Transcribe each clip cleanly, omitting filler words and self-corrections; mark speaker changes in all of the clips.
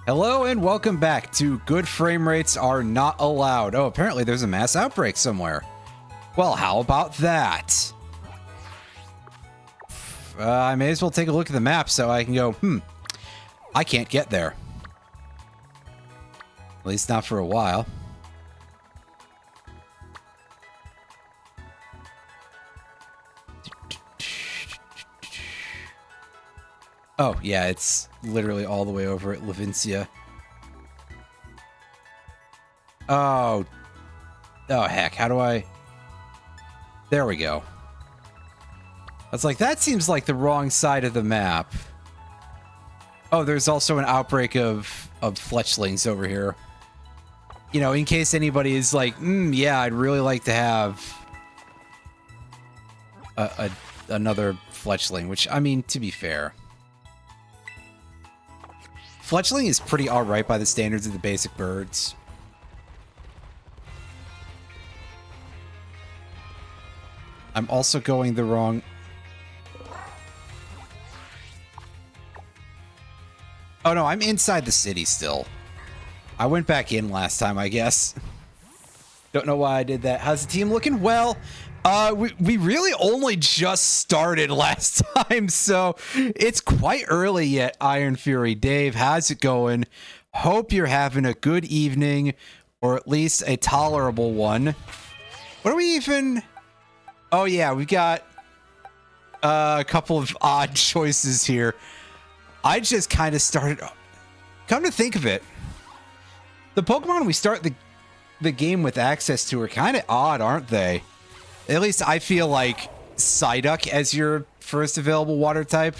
Speaker 1: Hello and welcome back to Good Frame Rates Are Not Allowed. Oh, apparently there's a mass outbreak somewhere. Well, how about that? I may as well take a look at the map so I can go, I can't get there. At least not for a while. Oh, yeah, it's literally all the way over at Levincia. Oh, heck, how do I... There we go. I was like, that seems like the wrong side of the map. Oh, there's also an outbreak of fletchlings over here. You know, in case anybody is like, yeah, I'd really like to have another fletchling, which, I mean, to be fair... Fletchling is pretty alright by the standards of the basic birds. I'm also going the wrong... Oh no, I'm inside the city still. I went back in last time, I guess. Don't know why I did that. How's the team looking? Well, we really only just started last time, so it's quite early yet, Iron Fury. Dave, how's it going? Hope you're having a good evening, or at least a tolerable one. What are we even... Oh yeah, we got a couple of odd choices here. I just kind of started... Come to think of it, the Pokemon we start the game with access to are kind of odd, aren't they? At least I feel like Psyduck as your first available water type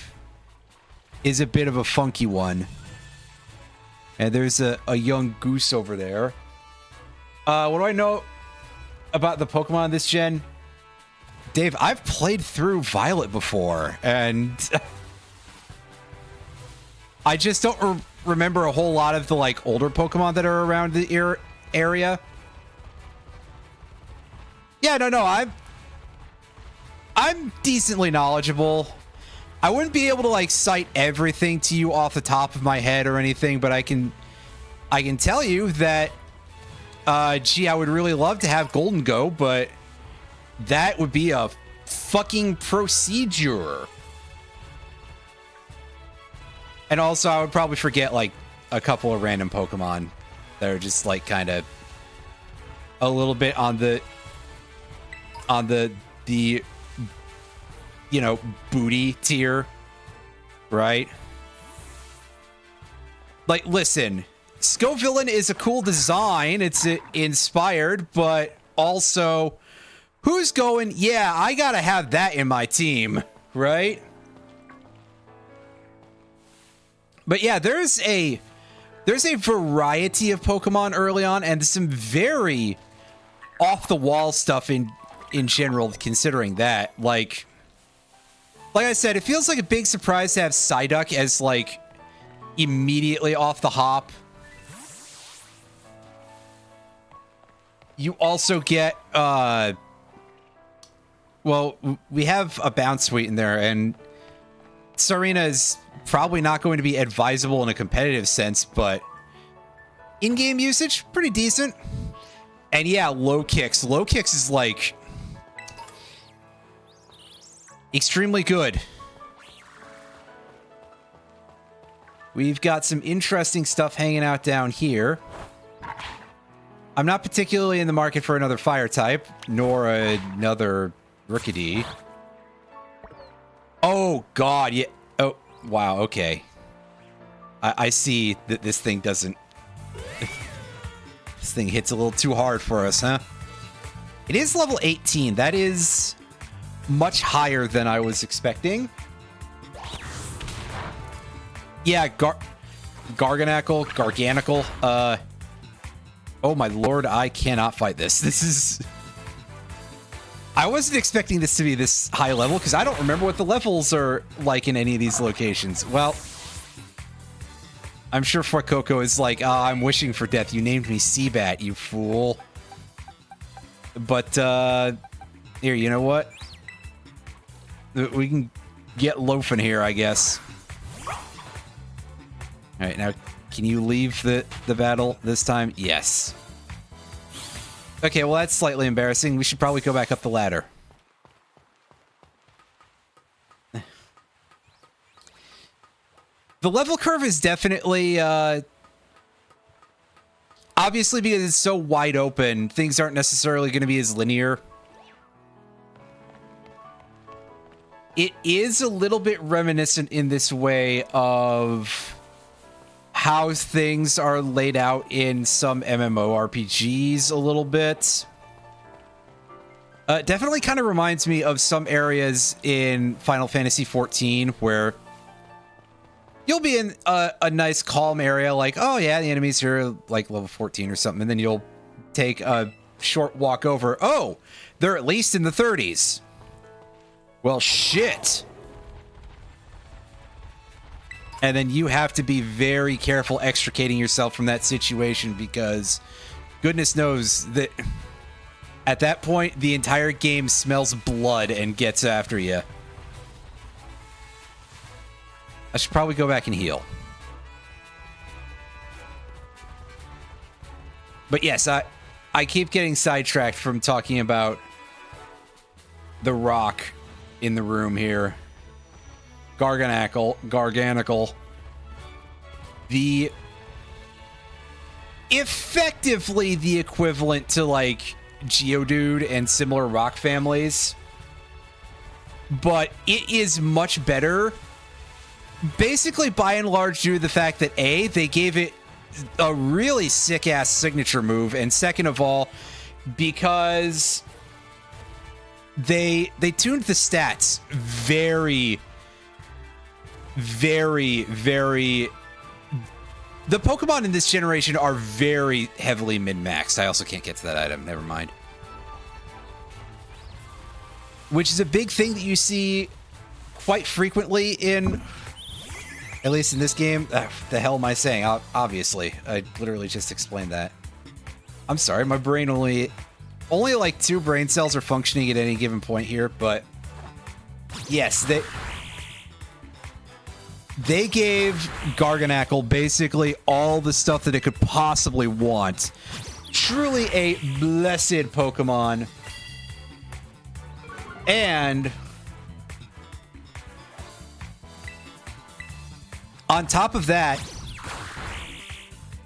Speaker 1: is a bit of a funky one. And there's a young goose over there. What do I know about the Pokemon this gen? Dave, I've played through Violet before, and I just don't remember a whole lot of the like older Pokemon that are around the area. Yeah, no, I'm decently knowledgeable. I wouldn't be able to like cite everything to you off the top of my head or anything, but I can tell you that gee, I would really love to have Golden Go, but that would be a fucking procedure. And also I would probably forget like a couple of random Pokemon that are just like kind of a little bit on the you know, booty tier, right? Like, listen, Scovillain is a cool design. It's inspired, but also, who's going, yeah, I gotta have that in my team, right? But yeah, there's a variety of Pokemon early on, and some very off-the-wall stuff in general, considering that. Like I said, it feels like a big surprise to have Psyduck as, like, immediately off the hop. You also get, well, we have a Bounce Suite in there, and Serena is probably not going to be advisable in a competitive sense, but in-game usage, pretty decent. And yeah, Low Kicks. Low Kicks is, like, extremely good. We've got some interesting stuff hanging out down here. I'm not particularly in the market for another fire type, nor another Rookidee. Oh, God, yeah. Oh, wow, okay. I see that this thing doesn't... This thing hits a little too hard for us, huh? It is level 18. That is much higher than I was expecting. Yeah, Garganical. Oh my lord, I cannot fight this. This is... I wasn't expecting this to be this high level, because I don't remember what the levels are like in any of these locations. Well, I'm sure Fuecoco is like, I'm wishing for death. You named me Seabat, you fool. But, here, you know what? We can get loafing here, I guess. Alright, now Can you leave the battle this time? Yes. Okay, well, that's slightly embarrassing. We should probably go back up the ladder. The level curve is definitely, obviously, because it's so wide open, things aren't necessarily going to be as linear. It is a little bit reminiscent in this way of how things are laid out in some MMORPGs a little bit. Definitely kind of reminds me of some areas in Final Fantasy XIV where you'll be in a nice calm area like, oh yeah, the enemies are like level 14 or something, and then you'll take a short walk over. Oh, they're at least in the 30s. Well, shit. And then you have to be very careful extricating yourself from that situation because goodness knows that at that point, the entire game smells blood and gets after you. I should probably go back and heal. But yes, I keep getting sidetracked from talking about the rock in the room here. Garganical. Effectively the equivalent to like Geodude and similar rock families. But it is much better. Basically, by and large, due to the fact that A, they gave it a really sick-ass signature move, and second of all, because they tuned the stats very, very, very... The Pokemon in this generation are very heavily min-maxed. I also can't get to that item. Never mind. Which is a big thing that you see quite frequently in... At least in this game. The hell am I saying? Obviously. I literally just explained that. I'm sorry, my brain only like 2 brain cells are functioning at any given point here, but yes, they gave Garganical basically all the stuff that it could possibly want. Truly a blessed Pokemon. And on top of that,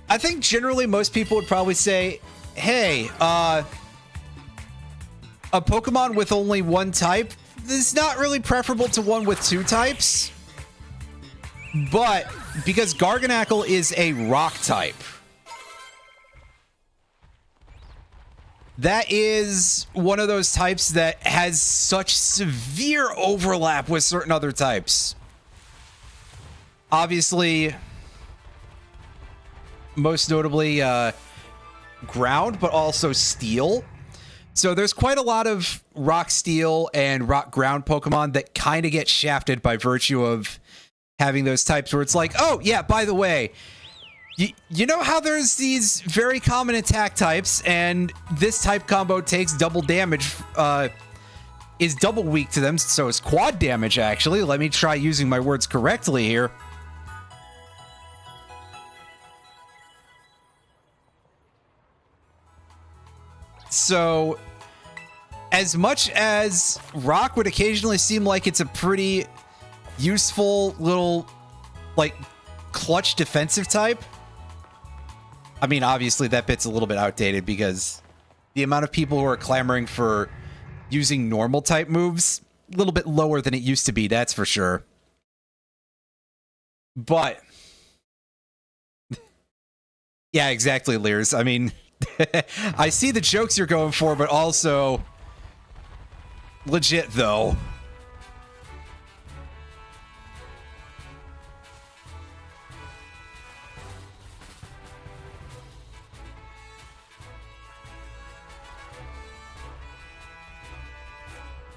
Speaker 1: I think generally most people would probably say, hey, a Pokemon with only 1 type is not really preferable to one with 2 types. But because Garganical is a rock type, that is one of those types that has such severe overlap with certain other types. Obviously, most notably, ground, but also steel. So there's quite a lot of rock steel and rock ground Pokemon that kind of get shafted by virtue of having those types where it's like, oh, yeah, by the way, you know how there's these very common attack types and this type combo takes double damage, is double weak to them, so it's quad damage, actually. Let me try using my words correctly here. So, as much as rock would occasionally seem like it's a pretty useful little, like, clutch defensive type, I mean, obviously that bit's a little bit outdated because the amount of people who are clamoring for using normal type moves, a little bit lower than it used to be, that's for sure. But, yeah, exactly, Lears. I mean... I see the jokes you're going for, but also legit, though.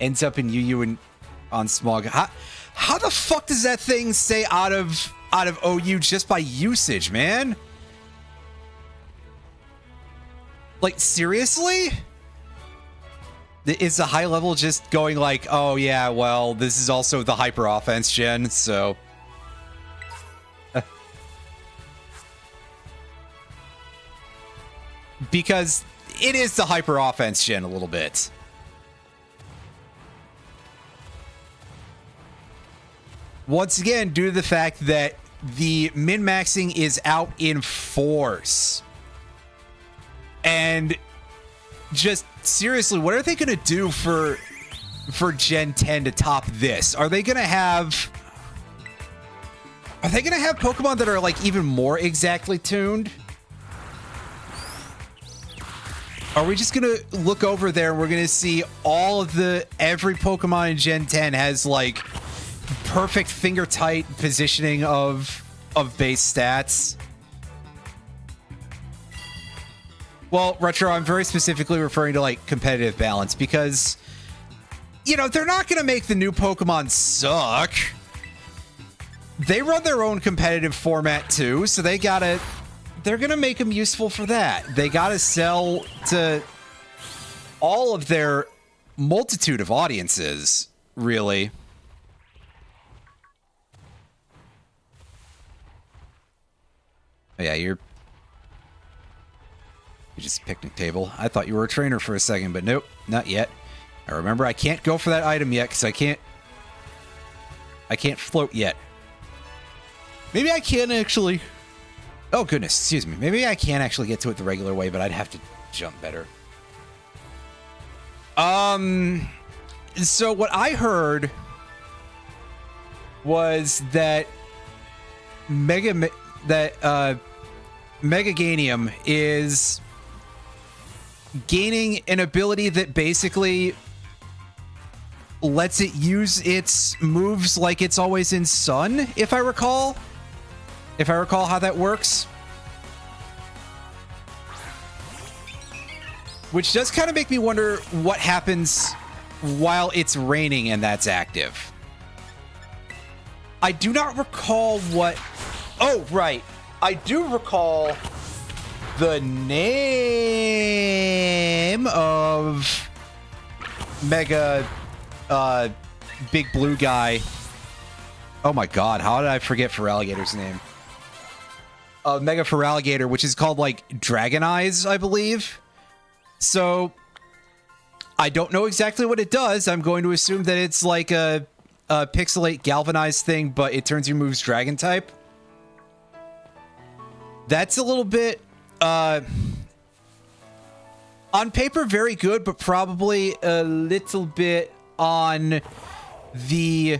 Speaker 1: Ends up in UU and on Smog. How the fuck does that thing stay out of OU just by usage, man? Like, seriously? Is the high level just going like, oh yeah, well, this is also the hyper offense gen, so... because it is the hyper offense gen a little bit. Once again, due to the fact that the min-maxing is out in force. And just seriously, what are they going to do for Gen 10 to top this? Are they going to have Pokemon that are like even more exactly tuned? Are we just going to look over there and we're going to see every Pokemon in Gen 10 has like perfect finger tight positioning of base stats? Well, Retro, I'm very specifically referring to like competitive balance because, you know, they're not going to make the new Pokemon suck. They run their own competitive format too, so they're going to make them useful for that. They got to sell to all of their multitude of audiences, really. Oh, yeah, you're just a picnic table. I thought you were a trainer for a second, but nope, not yet. I remember I can't go for that item yet because I can't float yet. Maybe I can actually. Oh goodness, excuse me. Maybe I can actually get to it the regular way, but I'd have to jump better. So what I heard was that Megaganium is gaining an ability that basically lets it use its moves like it's always in Sun, if I recall. If I recall how that works. Which does kind of make me wonder what happens while it's raining and that's active. I do not recall what... Oh, right. I do recall the name of Mega Big Blue Guy. Oh my god, how did I forget Feraligator's name? Mega Feraligator, which is called like Dragon Eyes, I believe. So I don't know exactly what it does. I'm going to assume that it's like a pixelate galvanized thing, but it turns your moves dragon type. That's a little bit on paper very good, but probably a little bit on the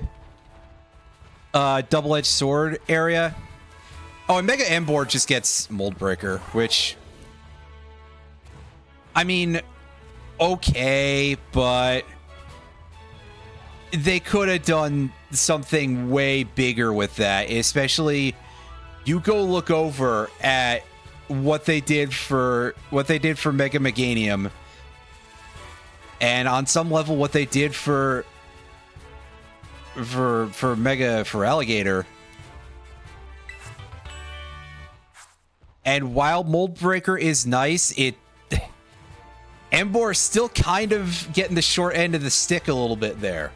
Speaker 1: double-edged sword area. Oh, and Mega Emboar just gets Mold Breaker, which, I mean, okay, but they could have done something way bigger with that. Especially, you go look over at what they did for Mega Meganium, and on some level, what they did for Mega Feraligator. And while Mold Breaker is nice, Emboar is still kind of getting the short end of the stick a little bit there.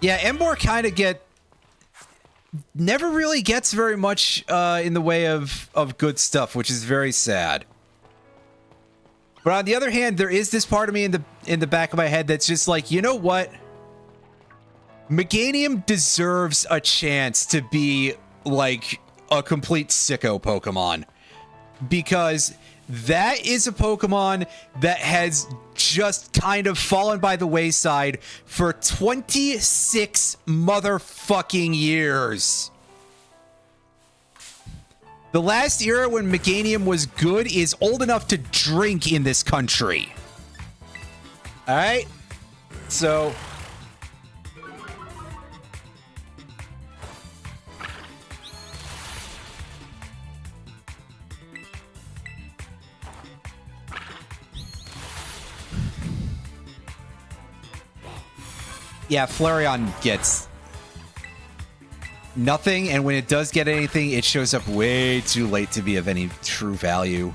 Speaker 1: Yeah, Emboar kind of never really gets very much in the way of good stuff, which is very sad. But on the other hand, there is this part of me in the back of my head that's just like, you know what? Meganium deserves a chance to be like a complete sicko Pokemon, because that is a Pokemon that has just kind of fallen by the wayside for 26 motherfucking years. The last era when Meganium was good is old enough to drink in this country. All right? So... yeah, Flareon gets nothing, and when it does get anything, it shows up way too late to be of any true value.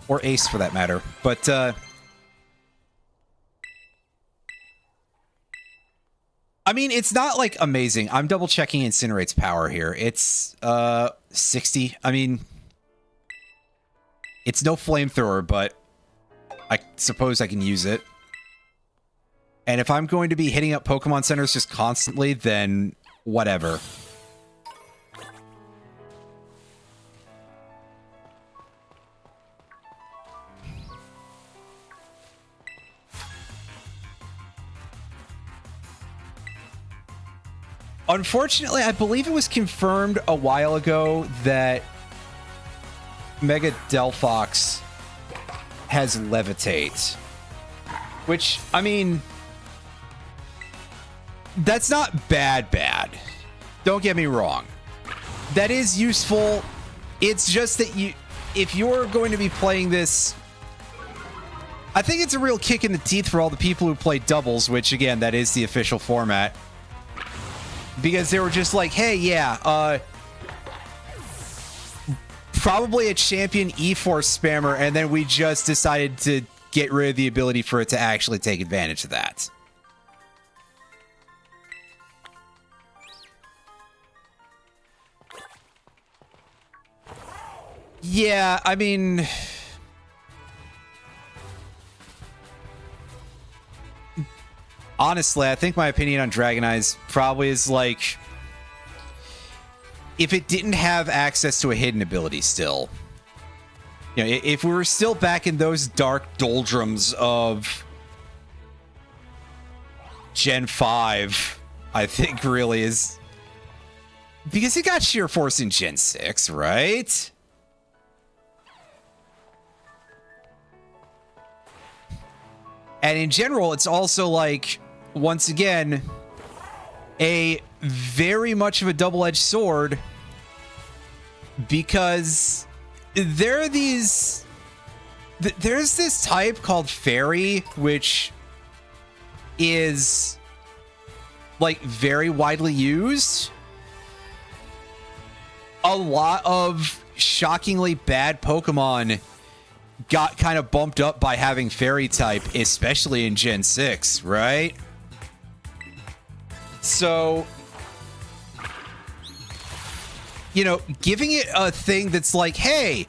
Speaker 1: Or Ace, for that matter. But, I mean, it's not like amazing. I'm double checking Incinerate's power here. It's 60. I mean, it's no flamethrower, but I suppose I can use it. And if I'm going to be hitting up Pokemon centers just constantly, then whatever. Unfortunately, I believe it was confirmed a while ago that Mega Delphox has Levitate. Which, I mean, that's not bad. Don't get me wrong. That is useful. It's just that if you're going to be playing this, I think it's a real kick in the teeth for all the people who play doubles, which again, that is the official format. Because they were just like, hey, yeah, probably a champion E-Force spammer, and then we just decided to get rid of the ability for it to actually take advantage of that. Yeah, I mean, honestly, I think my opinion on Dragon Eyes probably is like, if it didn't have access to a hidden ability still, you know, if we were still back in those dark doldrums of Gen 5, I think really is, because it got Sheer Force in Gen 6, right? And in general, it's also like, once again, a very much of a double-edged sword, because there's this type called Fairy, which is like very widely used. A lot of shockingly bad Pokemon got kind of bumped up by having Fairy type, especially in Gen 6, right? So, you know, giving it a thing that's like, hey,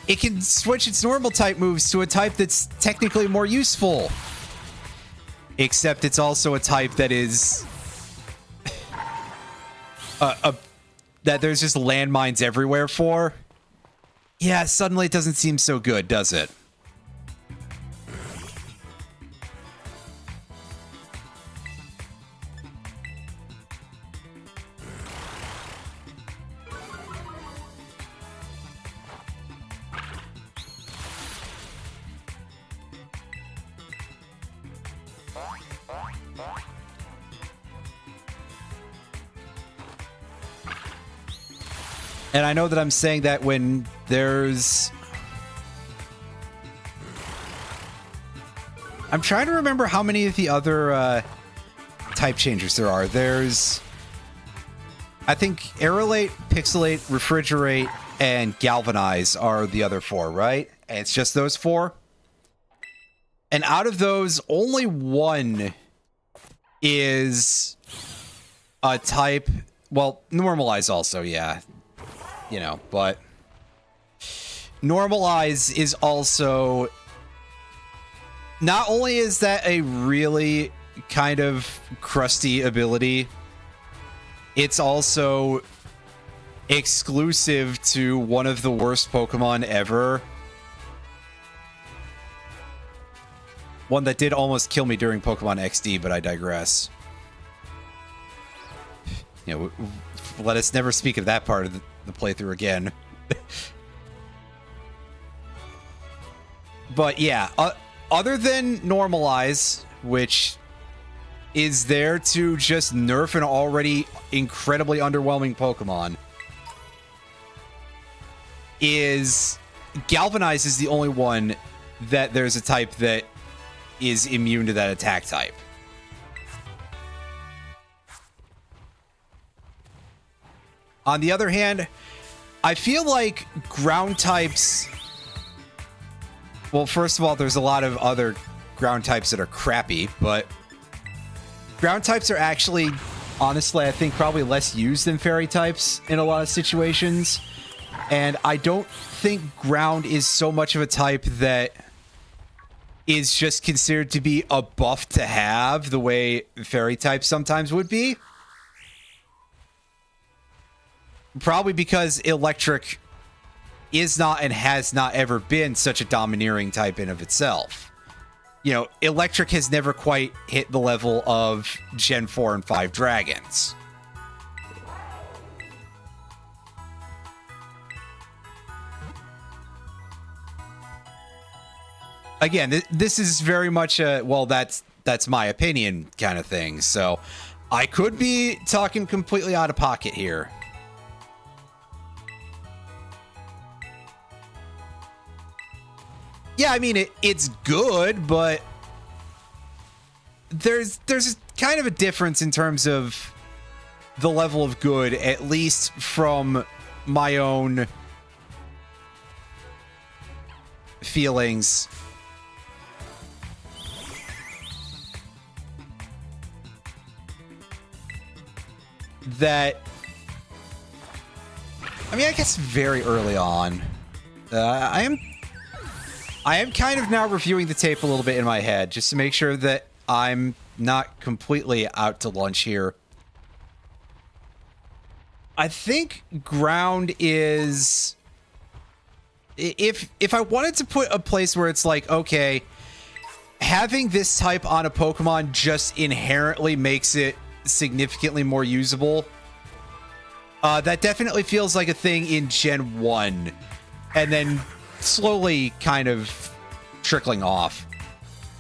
Speaker 1: it can switch its normal type moves to a type that's technically more useful. Except it's also a type that is that there's just landmines everywhere for. Yeah, suddenly it doesn't seem so good, does it? And I know that I'm saying that when there's... I'm trying to remember how many of the other type changers there are. There's... I think Aerolate, Pixelate, Refrigerate, and Galvanize are the other four, right? And it's just those four? And out of those, only one is a type... Well, Normalize also, yeah. You know, but Normalize is also, not only is that a really kind of crusty ability, it's also exclusive to one of the worst Pokemon ever. One that did almost kill me during Pokemon XD, but I digress. You know, let us never speak of that part of the playthrough again. But yeah, other than Normalize, which is there to just nerf an already incredibly underwhelming Pokemon, is Galvanize is the only one that there's a type that is immune to that attack type. On the other hand, I feel like ground types... Well, first of all, there's a lot of other ground types that are crappy, but Ground types are actually, honestly, I think probably less used than fairy types in a lot of situations. And I don't think ground is so much of a type that is just considered to be a buff to have the way fairy types sometimes would be. Probably because electric is not and has not ever been such a domineering type in of itself. You know, electric has never quite hit the level of Gen 4 and 5 dragons. Again, this is very much a, well, that's my opinion kind of thing. So I could be talking completely out of pocket here. Yeah, I mean, it's good, but there's kind of a difference in terms of the level of good, at least from my own feelings. That, I mean, I guess very early on, I am kind of now reviewing the tape a little bit in my head just to make sure that I'm not completely out to lunch here. I think ground is, if I wanted to put a place where it's like, okay, having this type on a Pokemon just inherently makes it significantly more usable. That definitely feels like a thing in Gen 1, and then slowly kind of trickling off.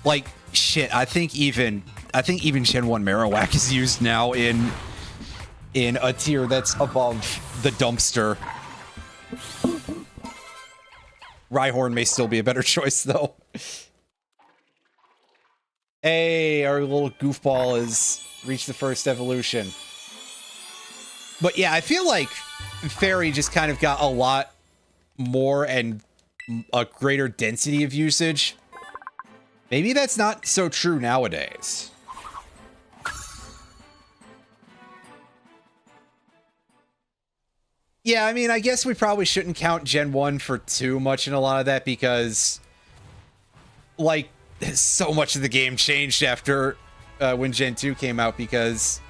Speaker 1: Like, shit, I think even Gen 1 Marowak is used now in a tier that's above the dumpster. Rhyhorn may still be a better choice, though. Hey, our little goofball has reached the first evolution. But yeah, I feel like Fairy just kind of got a lot more and a greater density of usage. Maybe that's not so true nowadays. Yeah, I mean, I guess we probably shouldn't count Gen 1 for too much in a lot of that because, like, so much of the game changed after when Gen 2 came out, because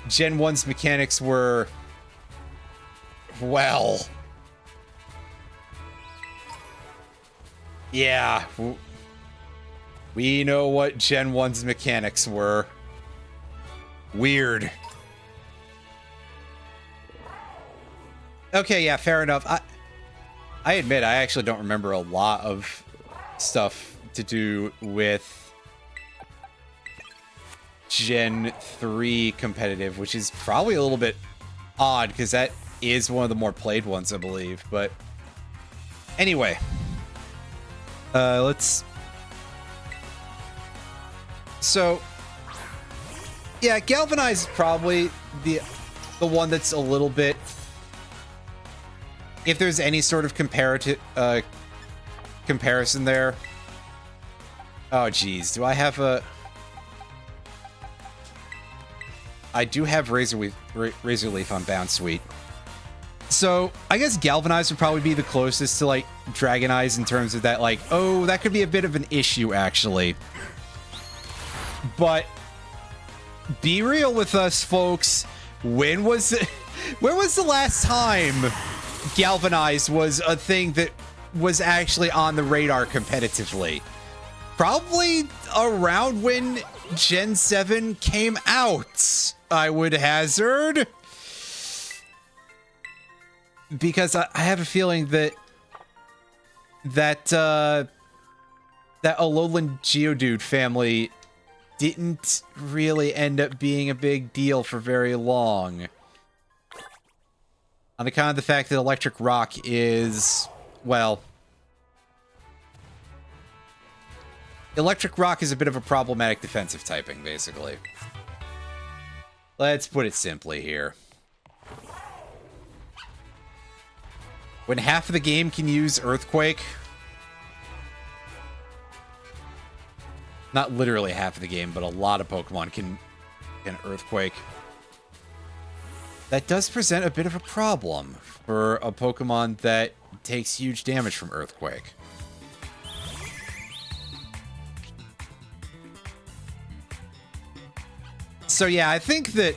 Speaker 1: Gen 1's mechanics were, well, yeah, we know what Gen 1's mechanics were. Weird. Okay, yeah, fair enough. I admit I actually don't remember a lot of stuff to do with Gen 3 competitive, which is probably a little bit odd because that is one of the more played ones, I believe. But anyway, let's. So yeah, Galvanize is probably the one that's a little bit. If there's any sort of comparative comparison there. Oh geez, do I have a? I do have Razor Leaf on Bound Sweet. So I guess Galvanize would probably be the closest to like Dragonize in terms of that, like, oh, that could be a bit of an issue actually. But be real with us, folks. When was the last time Galvanize was a thing that was actually on the radar competitively? Probably around when Gen 7 came out, I would hazard. Because I have a feeling that Alolan Geodude family didn't really end up being a big deal for very long. On account of the fact that Electric Rock is, well, Electric Rock is a bit of a problematic defensive typing, basically. Let's put it simply here. When half of the game can use Earthquake, not literally half of the game, but a lot of Pokemon can An Earthquake. That does present a bit of a problem for a Pokemon that takes huge damage from Earthquake. So yeah, I think that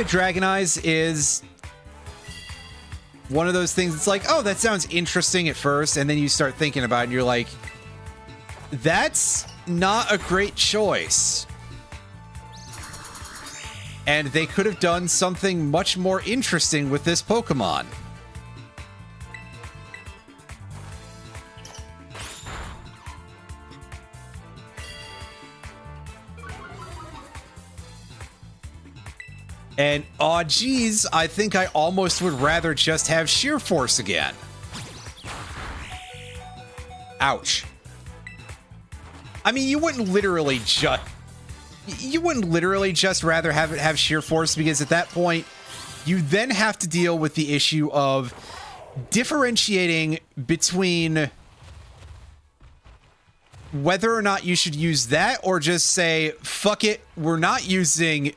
Speaker 1: Dragon Eyes is one of those things. It's like, oh, that sounds interesting at first, and then you start thinking about it, and you're like, that's not a great choice. And they could have done something much more interesting with this Pokemon. And, oh geez, I think I almost would rather just have Sheer Force again. Ouch. I mean, you wouldn't literally just rather have it have Sheer Force, because at that point, you then have to deal with the issue of differentiating between whether or not you should use that or just say, fuck it, we're not using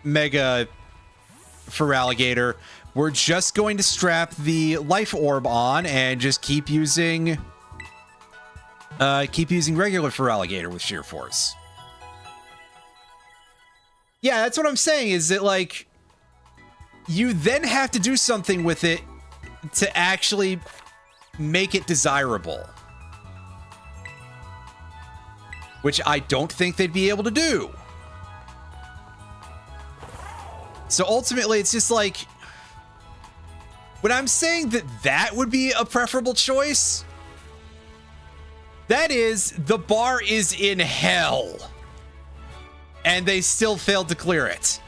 Speaker 1: Mega Feraligatr. We're just going to strap the Life Orb on and just keep using regular Feraligatr with Sheer Force. Yeah, that's what I'm saying, is that, like, you then have to do something with it to actually make it desirable. Which I don't think they'd be able to do. So ultimately, it's just like, when I'm saying that that would be a preferable choice, that is, the bar is in hell. And they still failed to clear it.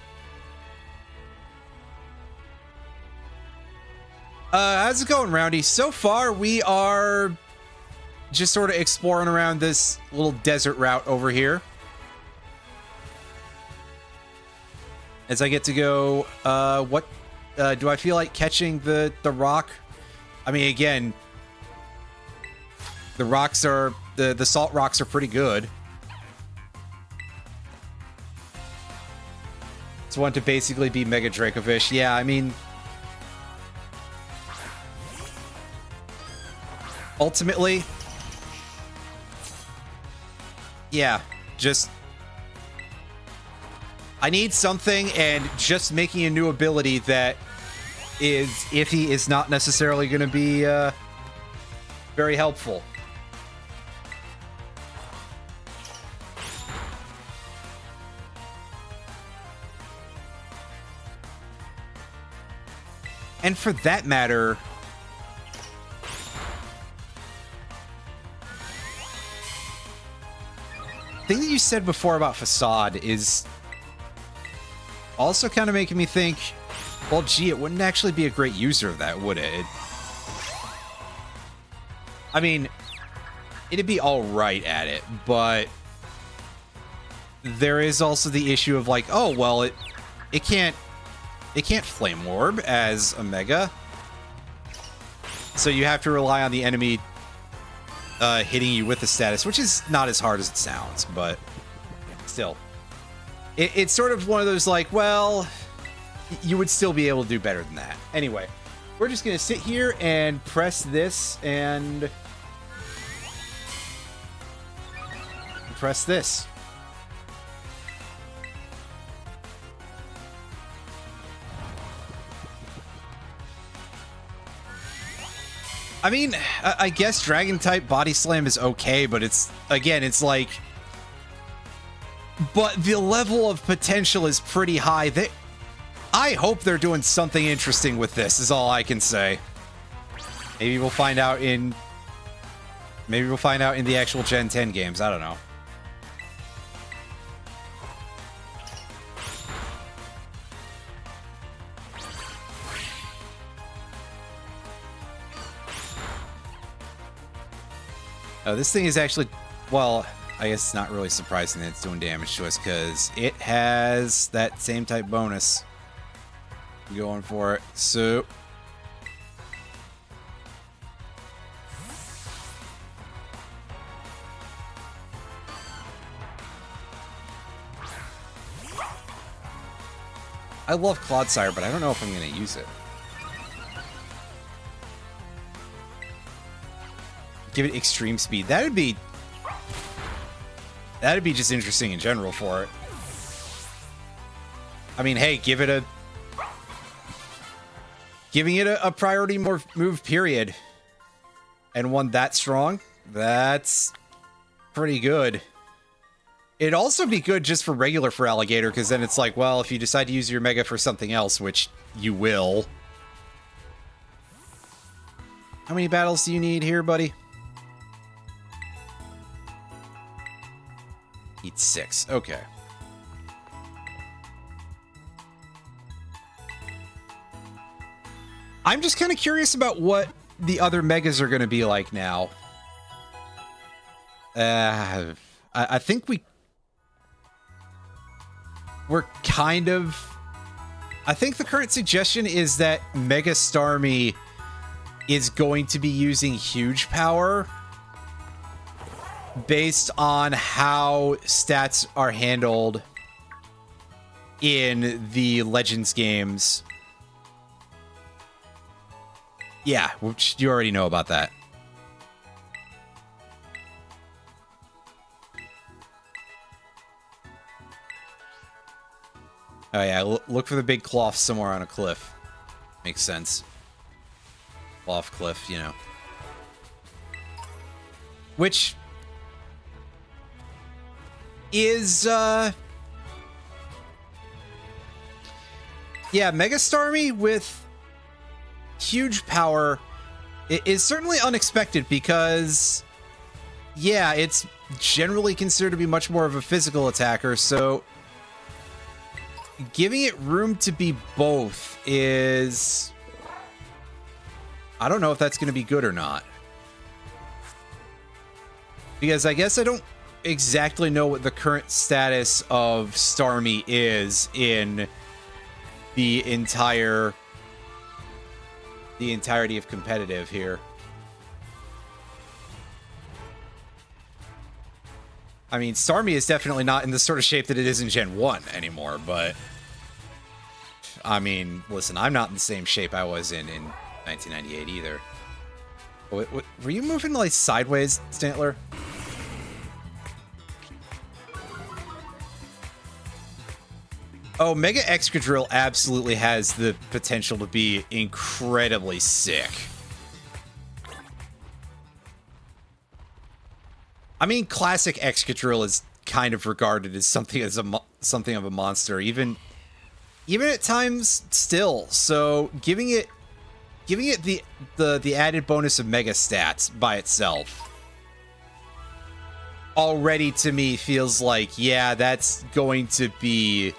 Speaker 1: How's it going, Roundy? So far, we are just sort of exploring around this little desert route over here. As I get to go, do I feel like catching the rock? I mean, again, the rocks are, the salt rocks are pretty good. It's one to basically be Mega Dracovish. Yeah, I mean, ultimately, yeah, just, I need something, and just making a new ability that is iffy is not necessarily going to be very helpful. And for that matter, the thing that you said before about Facade is also kind of making me think, well, gee, it wouldn't actually be a great user of that, would it? I mean, it'd be all right at it, but there is also the issue of like, oh, well, it can't Flame Orb as a Mega. So you have to rely on the enemy hitting you with the status, which is not as hard as it sounds, but still. It's sort of one of those like, well, you would still be able to do better than that. Anyway, we're just going to sit here and press this and press this. I mean, I guess Dragon-type Body Slam is okay, but it's, again, it's like, but the level of potential is pretty high. I hope they're doing something interesting with this, is all I can say. Maybe we'll find out in the actual Gen 10 games. I don't know. Oh, this thing is actually, well, I guess it's not really surprising that it's doing damage to us, because it has that same type bonus going for it. So I love Clodsire, but I don't know if I'm going to use it. Give it extreme speed. That'd be just interesting in general for it. I mean, hey, giving it a priority move period, and one that strong, that's pretty good. It'd also be good just for regular for Alligator, because then it's like, well, if you decide to use your Mega for something else, which you will. How many battles do you need here, buddy? Need 6. Okay. I'm just kind of curious about what the other Megas are going to be like now. I think we're kind of... I think the current suggestion is that Mega Starmie is going to be using huge power based on how stats are handled in the Legends games. Yeah, which you already know about that. Oh yeah, look for the big cloth somewhere on a cliff. Makes sense. Cloth cliff, you know. Which is, yeah, Mega Starmie with huge power is certainly unexpected because, yeah, it's generally considered to be much more of a physical attacker, so giving it room to be both is... I don't know if that's going to be good or not. Because I guess I don't exactly know what the current status of Starmie is in the entirety of competitive here. I mean, Starmie is definitely not in the sort of shape that it is in Gen 1 anymore, but... I mean, listen, I'm not in the same shape I was in 1998 either. What, were you moving, like, sideways, Stantler? Oh, Mega Excadrill absolutely has the potential to be incredibly sick. I mean, classic Excadrill is kind of regarded as something of a monster, even at times still. So giving it the added bonus of Mega Stats by itself already to me feels like, yeah, that's going to be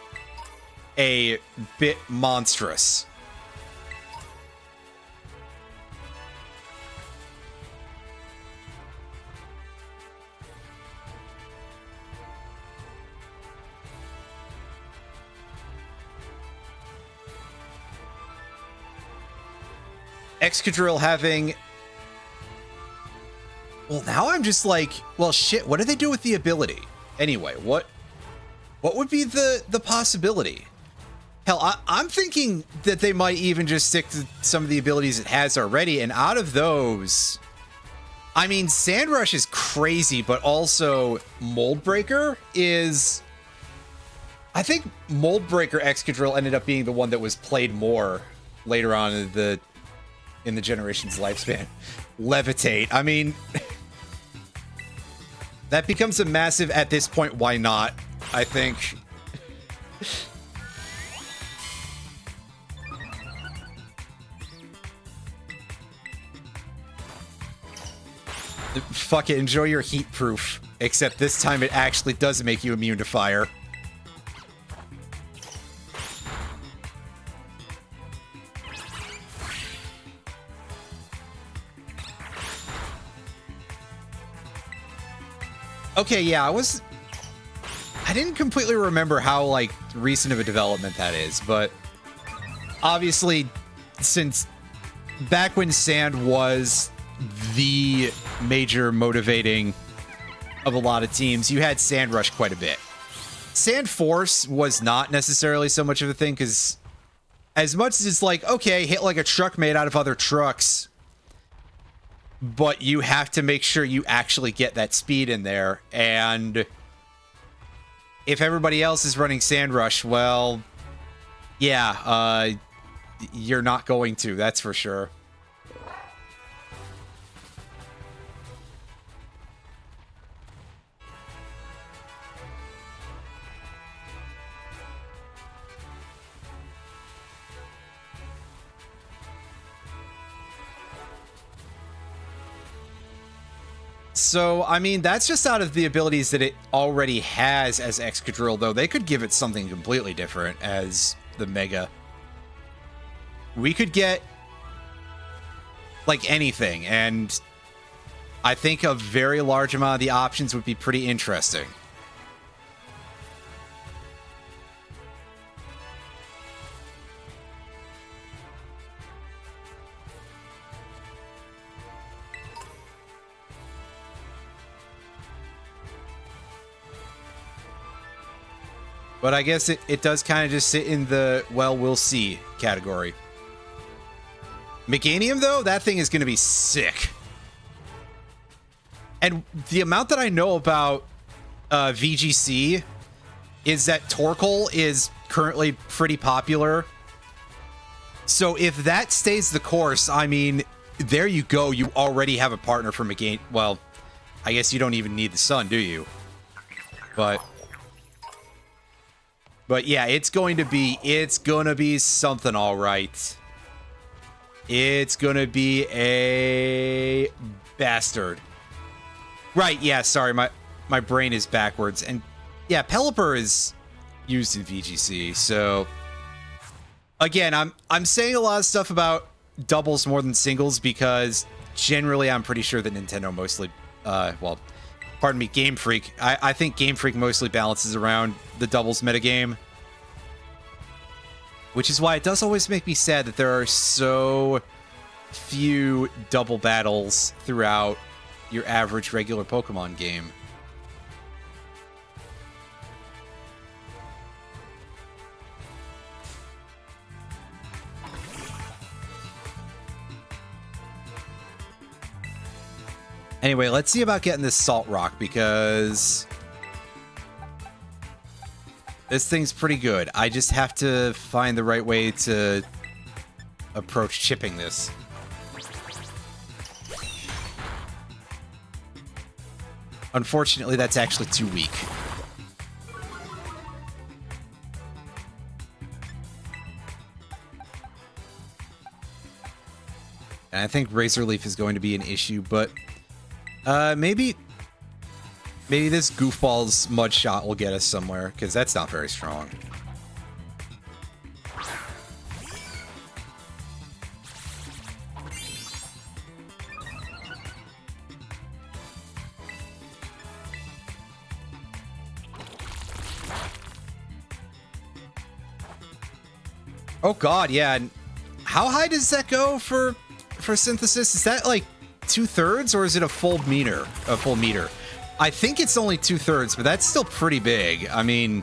Speaker 1: a bit monstrous. Excadrill having... Well, now I'm just like, well, shit, what do they do with the ability? Anyway, what would be the possibility? Hell, I'm thinking that they might even just stick to some of the abilities it has already, and out of those... I mean, Sand Rush is crazy, but also Mold Breaker is... I think Mold Breaker Excadrill ended up being the one that was played more later on in the generation's lifespan. Levitate. I mean, that becomes a massive, at this point, why not, I think. Fuck it, enjoy your heat proof. Except this time it actually does make you immune to fire. Okay, yeah, I didn't completely remember how, like, recent of a development that is, but obviously, since back when Sand was the major motivating of a lot of teams, you had Sand Rush quite a bit. Sand Force was not necessarily so much of a thing, because as much as it's like, okay, hit like a truck made out of other trucks, but you have to make sure you actually get that speed in there. And if everybody else is running Sand Rush, well, yeah, you're not going to, that's for sure. So, I mean, that's just out of the abilities that it already has as Excadrill, though. They could give it something completely different as the Mega. We could get, like, anything, and I think a very large amount of the options would be pretty interesting. But I guess it does kind of just sit in the, well, we'll see category. Meganium, though, that thing is going to be sick. And the amount that I know about VGC is that Torkoal is currently pretty popular. So if that stays the course, I mean, there you go. You already have a partner for Meganium. Well, I guess you don't even need the sun, do you? But yeah, it's going to be something, all right. It's going to be a bastard. Right, yeah, sorry, my brain is backwards. And yeah, Pelipper is used in VGC, so again, I'm saying a lot of stuff about doubles more than singles because generally I'm pretty sure that Nintendo mostly well, pardon me, Game Freak. I think Game Freak mostly balances around the doubles metagame. Which is why it does always make me sad that there are so few double battles throughout your average regular Pokemon game. Anyway, let's see about getting this Salt Rock, because this thing's pretty good. I just have to find the right way to approach chipping this. Unfortunately, that's actually too weak. And I think Razor Leaf is going to be an issue, but maybe this goofball's Mud Shot will get us somewhere, because that's not very strong. Oh god, yeah. And how high does that go for Synthesis? Is that like 2/3, or is it a full meter? A full meter? I think it's only 2/3, but that's still pretty big. I mean,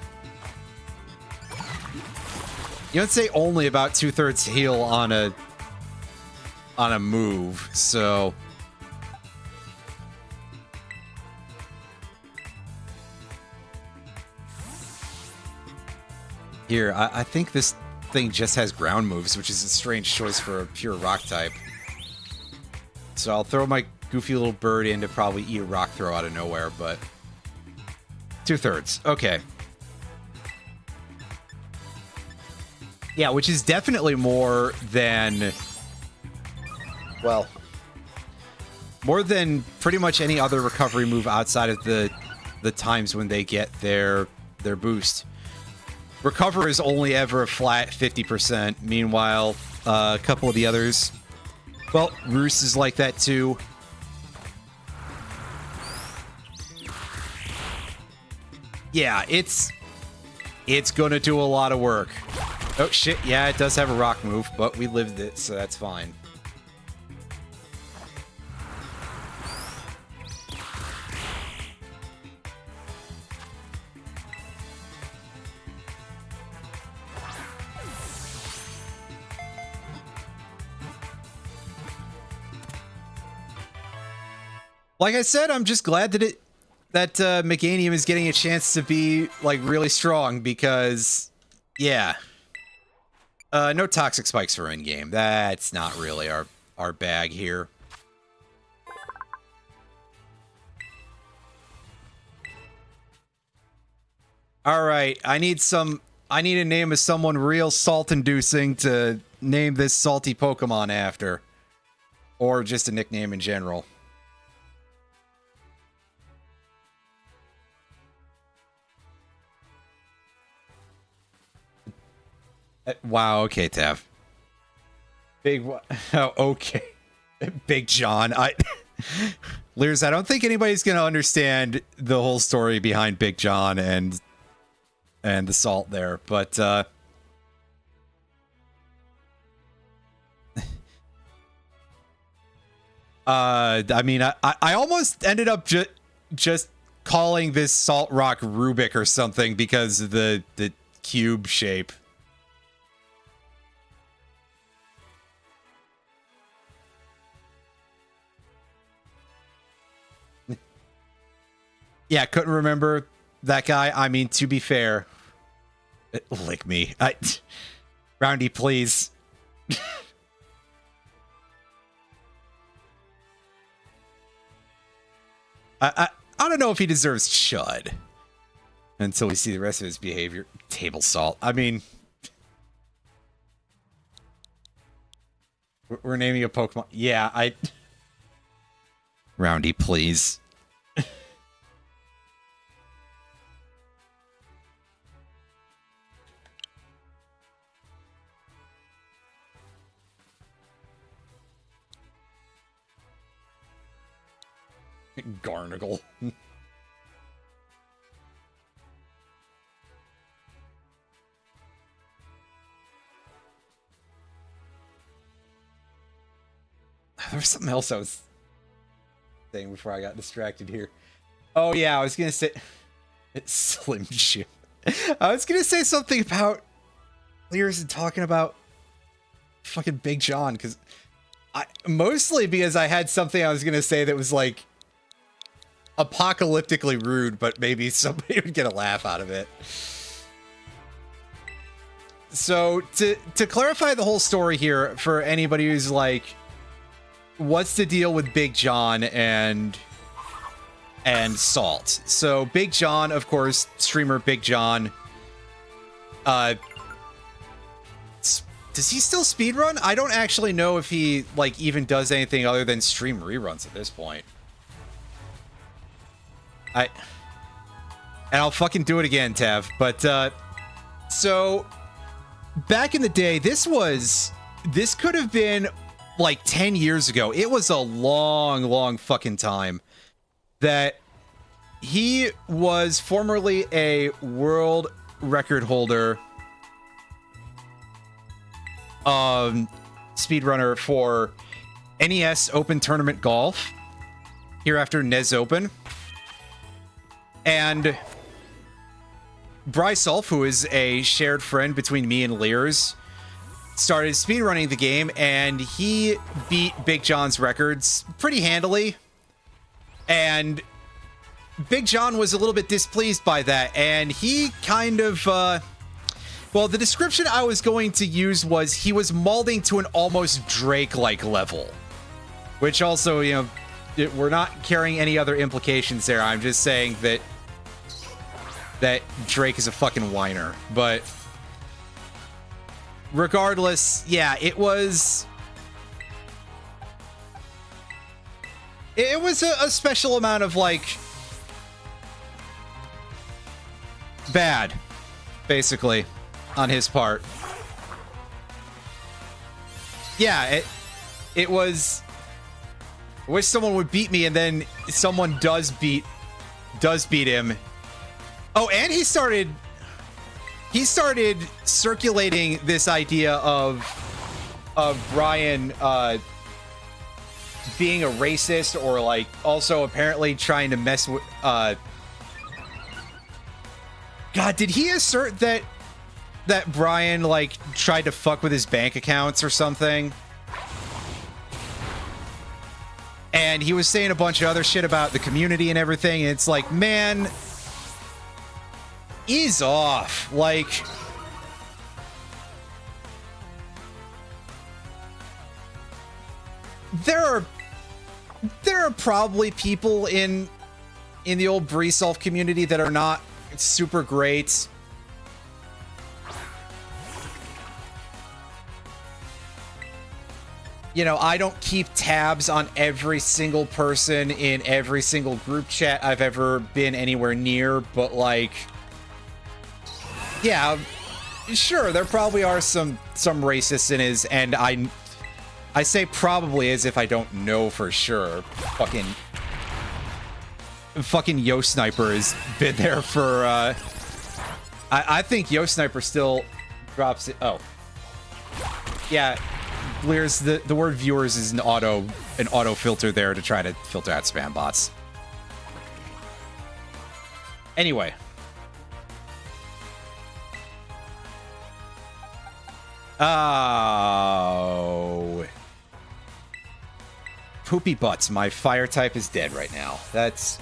Speaker 1: you don't say only about 2/3 heal on a move, so here, I think this thing just has ground moves, which is a strange choice for a pure rock type. So I'll throw my goofy little bird in to probably eat a rock throw out of nowhere, but 2/3. Okay. Yeah, which is definitely more than, well, more than pretty much any other recovery move outside of the times when they get their boost. Recover is only ever a flat 50%. Meanwhile, a couple of the others, well, Roost is like that too. Yeah, it's gonna do a lot of work. Oh shit, yeah, it does have a rock move, but we lived it, so that's fine. Like I said, I'm just glad that Meganium is getting a chance to be like really strong because, yeah. No toxic spikes for in-game. That's not really our bag here. All right, I need a name of someone real salt-inducing to name this salty Pokemon after. Or just a nickname in general. Wow, okay, Tav. Oh, okay. Big John. Lears, I don't think anybody's going to understand the whole story behind Big John and the salt there, but I mean, I almost ended up just calling this salt rock Rubik or something because of the cube shape. Yeah, couldn't remember that guy. I mean, to be fair, lick me. Roundy, please. I don't know if he deserves chud until we see the rest of his behavior. Table salt. I mean, we're naming a Pokemon. Yeah, Roundy, please. Garnagle. There was something else I was saying before I got distracted here. Oh yeah, I was gonna say it's Slim Jim. I was gonna say something about Lears and talking about fucking Big John because mostly because I had something I was gonna say that was like apocalyptically rude, but maybe somebody would get a laugh out of it. So to clarify the whole story here for anybody who's like, what's the deal with Big John and Salt? So Big John, of course, streamer Big John. Does he still speedrun? I don't actually know if he like even does anything other than stream reruns at this point. And I'll fucking do it again, Tav. But so back in the day, this could have been like 10 years ago. It was a long fucking time that he was formerly a world record holder speedrunner for NES Open Tournament Golf, hereafter NES Open. And Bryce Ulf, who is a shared friend between me and Lears, started speedrunning the game, and he beat Big John's records pretty handily. And Big John was a little bit displeased by that, and he kind of, well, the description I was going to use was he was molding to an almost Drake-like level. Which also, you know, we're not carrying any other implications there. I'm just saying that Drake is a fucking whiner. But regardless, yeah, it was a special amount of like bad, basically, on his part. Yeah, it was, I wish someone would beat me, and then someone does beat him. Oh, and he started circulating this idea of Brian being a racist, or like also apparently trying to mess with God, did he assert that Brian like tried to fuck with his bank accounts or something? And he was saying a bunch of other shit about the community and everything. And it's like, man, ease off. Like, there are probably people in the old Breesolf community that are not super great. You know, I don't keep tabs on every single person in every single group chat I've ever been anywhere near, but like, yeah, sure, there probably are some racists in his, and I say probably as if I don't know for sure. Fucking Yo Sniper has been there for, I think Yo Sniper still drops it. Oh. Yeah, Blears, the word viewers is an auto filter there to try to filter out spam bots. Anyway. Oh. Poopy butts. My fire type is dead right now. That's...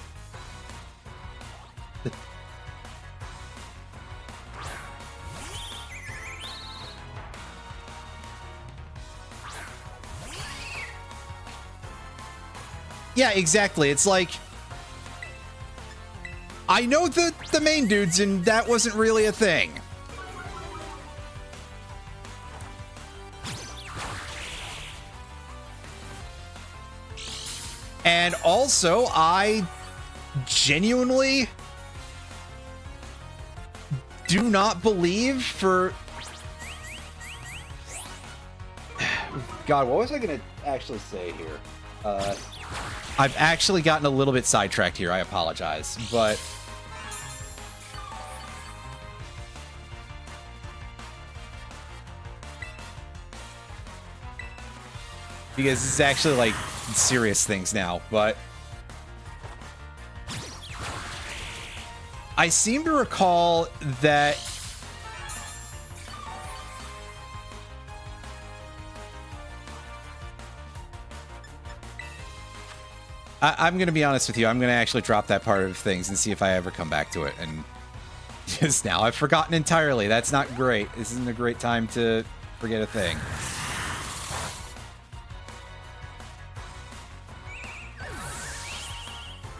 Speaker 1: Yeah, exactly. It's like, I know the main dudes, and that wasn't really a thing. And also, I genuinely do not believe for... God, what was I going to actually say here? I've actually gotten a little bit sidetracked here. I apologize, but... because this is actually, like, serious things now, but... I seem to recall that... I'm going to be honest with you. I'm going to actually drop that part of things and see if I ever come back to it. And just now, I've forgotten entirely. That's not great. This isn't a great time to forget a thing.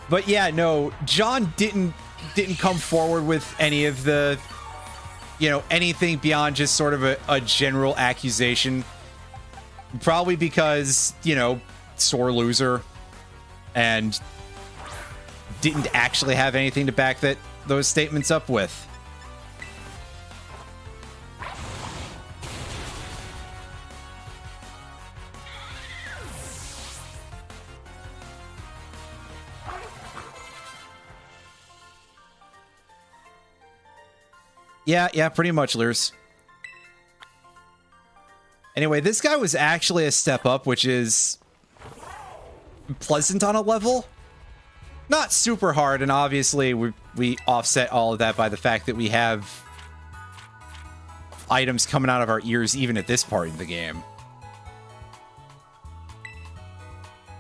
Speaker 1: But yeah, no, John didn't come forward with any of the, you know, anything beyond just sort of a general accusation. Probably because, you know, sore loser. And didn't actually have anything to back those statements up with. Yeah, pretty much, Lurs. Anyway, this guy was actually a step up, which is pleasant on a level. Not super hard, and obviously we offset all of that by the fact that we have items coming out of our ears even at this part of the game.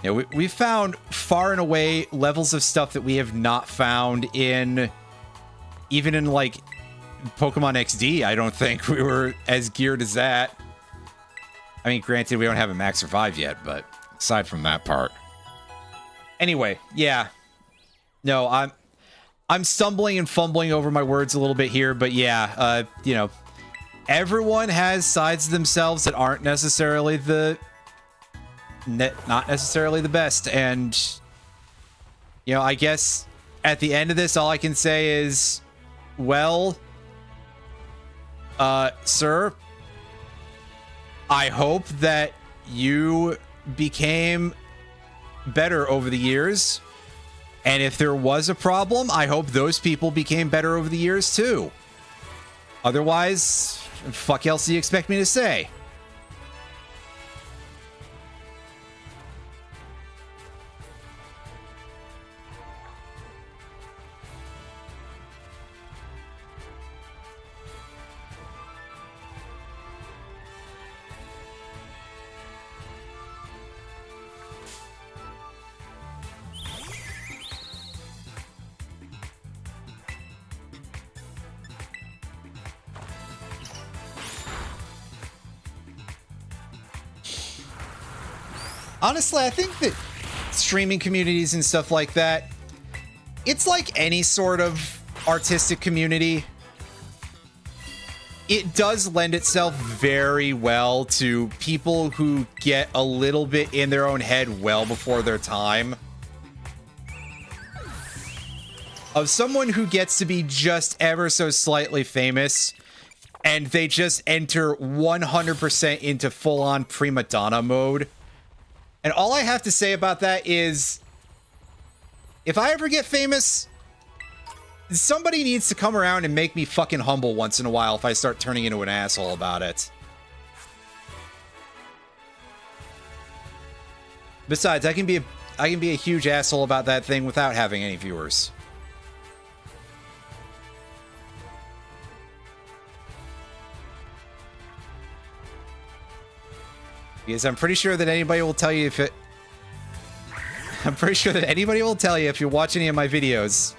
Speaker 1: Yeah, we found far and away levels of stuff that we have not found in even in like Pokemon XD. I don't think we were as geared as that. I mean, granted, we don't have a Max Survive yet, but aside from that part. Anyway, yeah. No, I'm stumbling and fumbling over my words a little bit here, but yeah, you know, everyone has sides of themselves that aren't necessarily not necessarily the best, and you know, I guess at the end of this, all I can say is, well, sir, I hope that you became better over the years, and if there was a problem, I hope those people became better over the years too. Otherwise, fuck else do you expect me to say? Honestly, I think that streaming communities and stuff like that, it's like any sort of artistic community. It does lend itself very well to people who get a little bit in their own head well before their time. Of someone who gets to be just ever so slightly famous, and they just enter 100% into full-on prima donna mode. And all I have to say about that is, if I ever get famous, somebody needs to come around and make me fucking humble once in a while if I start turning into an asshole about it. Besides, I can be a huge asshole about that thing without having any viewers. Because I'm pretty sure that anybody will tell you if it... I'm pretty sure that anybody will tell you if you watch any of my videos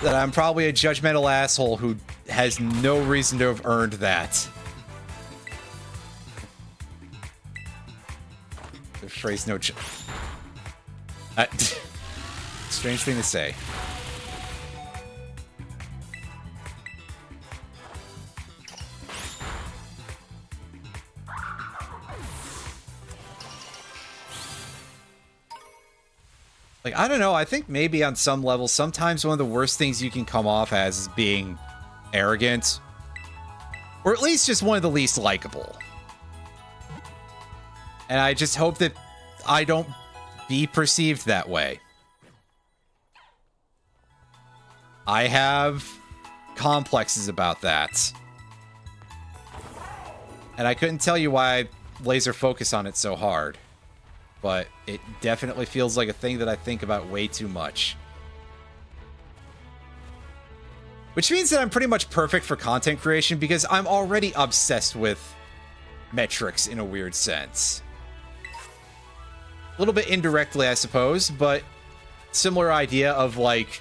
Speaker 1: that I'm probably a judgmental asshole who has no reason to have earned that. The phrase no... strange thing to say. Like, I don't know, I think maybe on some level, sometimes one of the worst things you can come off as is being arrogant. Or at least just one of the least likable. And I just hope that I don't be perceived that way. I have complexes about that. And I couldn't tell you why I laser focus on it so hard. But it definitely feels like a thing that I think about way too much. Which means that I'm pretty much perfect for content creation because I'm already obsessed with metrics in a weird sense. A little bit indirectly, I suppose, but similar idea of like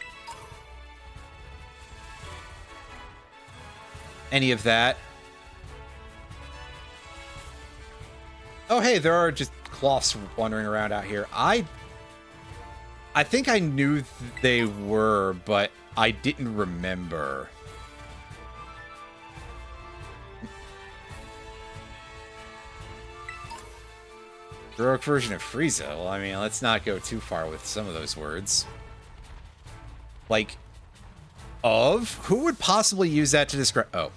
Speaker 1: any of that. Oh, hey, there are just cloths wandering around out here. I think I knew they were, but I didn't remember. Heroic version of Frieza. Well, I mean, let's not go too far with some of those words. Like, of? Who would possibly use that to describe... Oh.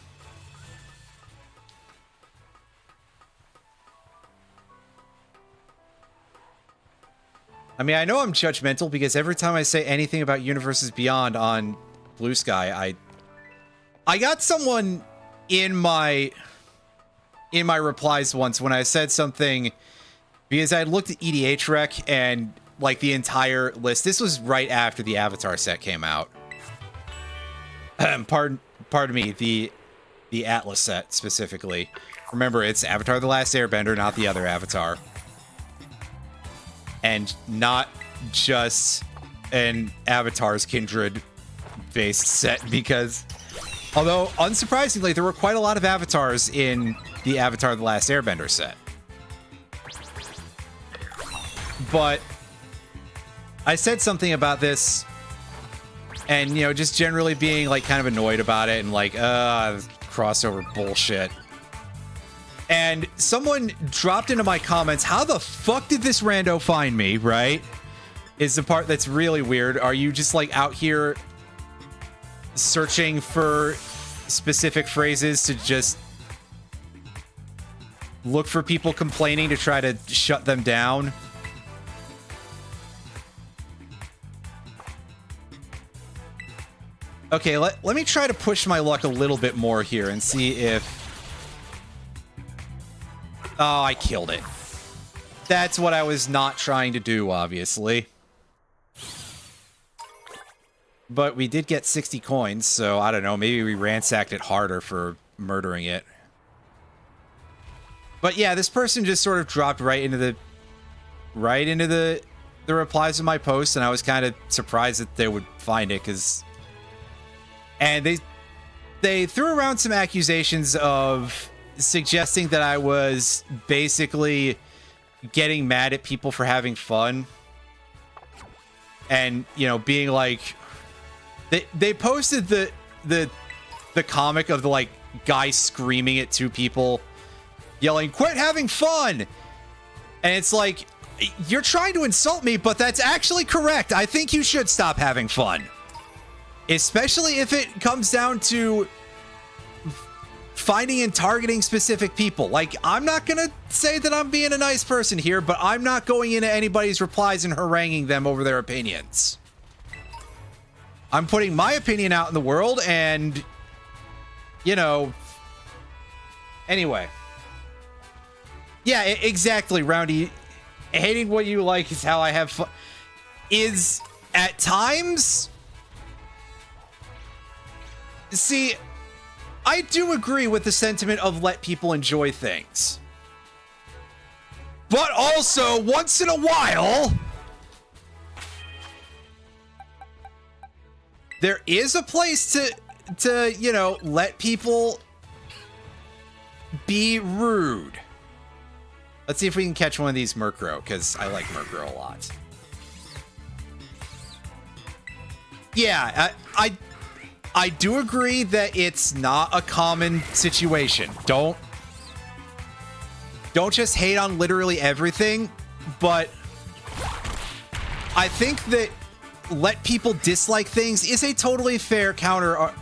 Speaker 1: I mean, I know I'm judgmental because every time I say anything about Universes Beyond on Blue Sky, I got someone in my replies once when I said something because I looked at EDH Rec and like the entire list. This was right after the Avatar set came out. Pardon me, the Atlas set specifically. Remember, it's Avatar: The Last Airbender, not the other Avatar. And not just an Avatar's Kindred-based set, because although, unsurprisingly, there were quite a lot of Avatars in the Avatar: The Last Airbender set. But I said something about this, and, you know, just generally being, like, kind of annoyed about it, and like, crossover bullshit. And someone dropped into my comments, how the fuck did this rando find me, right? Is the part that's really weird. Are you just like out here searching for specific phrases to just look for people complaining to try to shut them down? Okay, let me try to push my luck a little bit more here and see if... Oh, I killed it. That's what I was not trying to do, obviously. But we did get 60 coins, so I don't know. Maybe we ransacked it harder for murdering it. But yeah, this person just sort of dropped right into the replies to my post, and I was kind of surprised that they would find it, and they threw around some accusations of suggesting that I was basically getting mad at people for having fun. And, you know, being like, they posted the comic of the like guy screaming at two people, yelling, "Quit having fun!" And it's like, you're trying to insult me, but that's actually correct. I think you should stop having fun. Especially if it comes down to finding and targeting specific people. Like, I'm not going to say that I'm being a nice person here, but I'm not going into anybody's replies and haranguing them over their opinions. I'm putting my opinion out in the world and, you know, anyway. Yeah, exactly, Roundy. Hating what you like is how I have fun. Is at times... See, I do agree with the sentiment of let people enjoy things. But also, once in a while, there is a place to you know, let people be rude. Let's see if we can catch one of these Murkrow, because I like Murkrow a lot. Yeah, I do agree that it's not a common situation. Don't just hate on literally everything, but I think that let people dislike things is a totally fair counter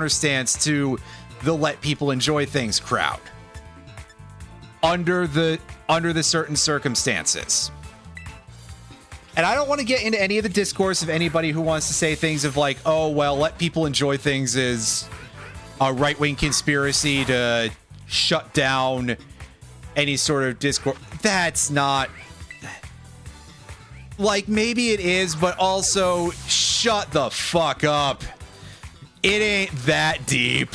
Speaker 1: stance to the let people enjoy things crowd. Under the certain circumstances. And I don't want to get into any of the discourse of anybody who wants to say things of like, oh, well, let people enjoy things is a right-wing conspiracy to shut down any sort of discourse. That's not... Like, maybe it is, but also, shut the fuck up. It ain't that deep.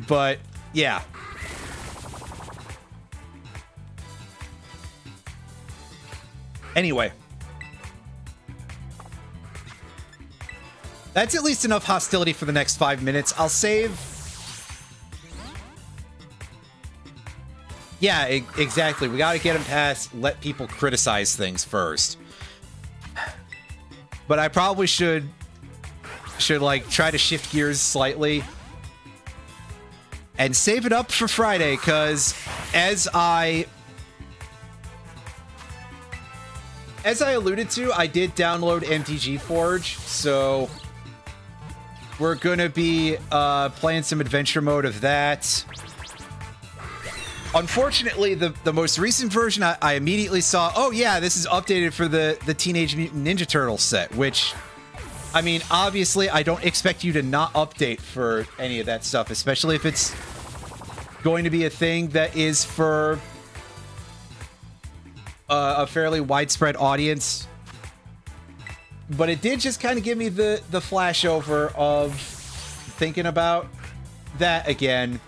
Speaker 1: But, yeah. Anyway. That's at least enough hostility for the next 5 minutes. I'll save... Yeah, exactly. We gotta get him past let people criticize things first. But I probably should like try to shift gears slightly and save it up for Friday, because as I alluded to, I did download MTG Forge, so we're gonna be playing some adventure mode of that. Unfortunately, the most recent version, I immediately saw, oh yeah, this is updated for the Teenage Mutant Ninja Turtles set, which, I mean, obviously, I don't expect you to not update for any of that stuff, especially if it's going to be a thing that is for a fairly widespread audience. But it did just kind of give me the flashover of thinking about that again.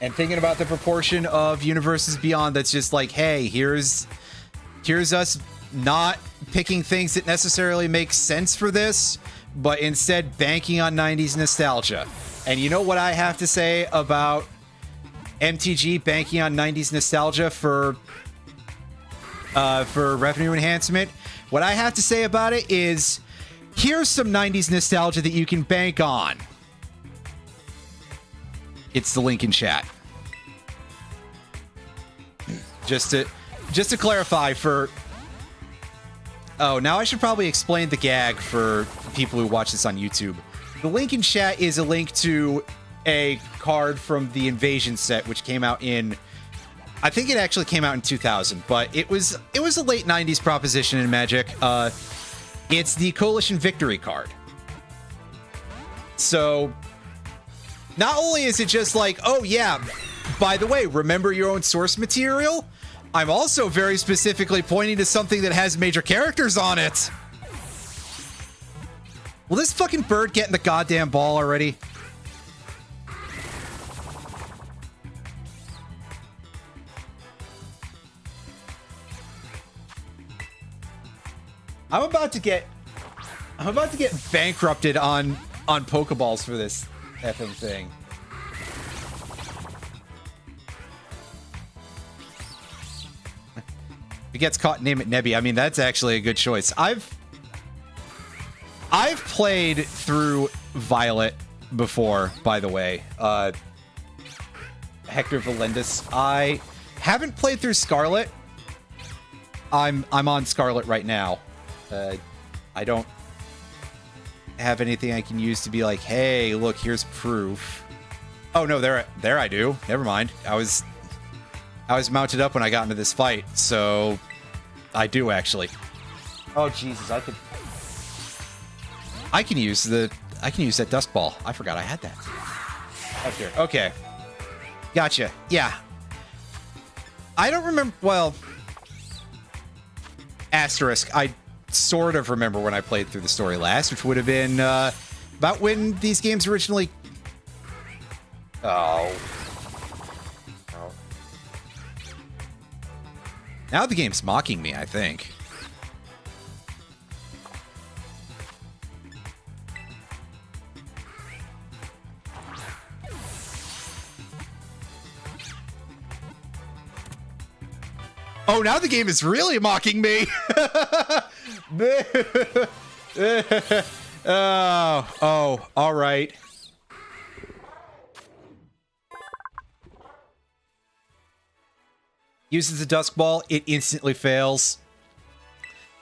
Speaker 1: And thinking about the proportion of universes beyond that's just like, hey, here's us not picking things that necessarily make sense for this, but instead banking on 90s nostalgia. And you know what I have to say about MTG banking on 90s nostalgia for revenue enhancement? What I have to say about it is, here's some 90s nostalgia that you can bank on. It's the link in chat. Just to clarify for... Oh, now I should probably explain the gag for people who watch this on YouTube. The link in chat is a link to a card from the Invasion set, which came out in... I think it actually came out in 2000, but it was a late 90s proposition in Magic. It's the Coalition Victory card. So... not only is it just like, oh yeah, by the way, remember your own source material? I'm also very specifically pointing to something that has major characters on it. Will this fucking bird get in the goddamn ball already? I'm about to get bankrupted on Pokeballs for this effing thing. If it gets caught, name it Nebby. I mean, that's actually a good choice. I've played through Violet before, by the way. Hector Valendis. I haven't played through Scarlet. I'm on Scarlet right now. I don't have anything I can use to be like, hey, look, here's proof. Oh no, there I do. Never mind. I was mounted up when I got into this fight, so I do actually. Oh Jesus, I can use that dust ball. I forgot I had that. Up here. Okay. Gotcha. Yeah. I don't remember, well, asterisk. I sort of remember when I played through the story last, which would have been about when these games originally. Oh. Now the game's mocking me, I think. Oh, now the game is really mocking me. Oh, all right. Uses the Dusk Ball, it instantly fails.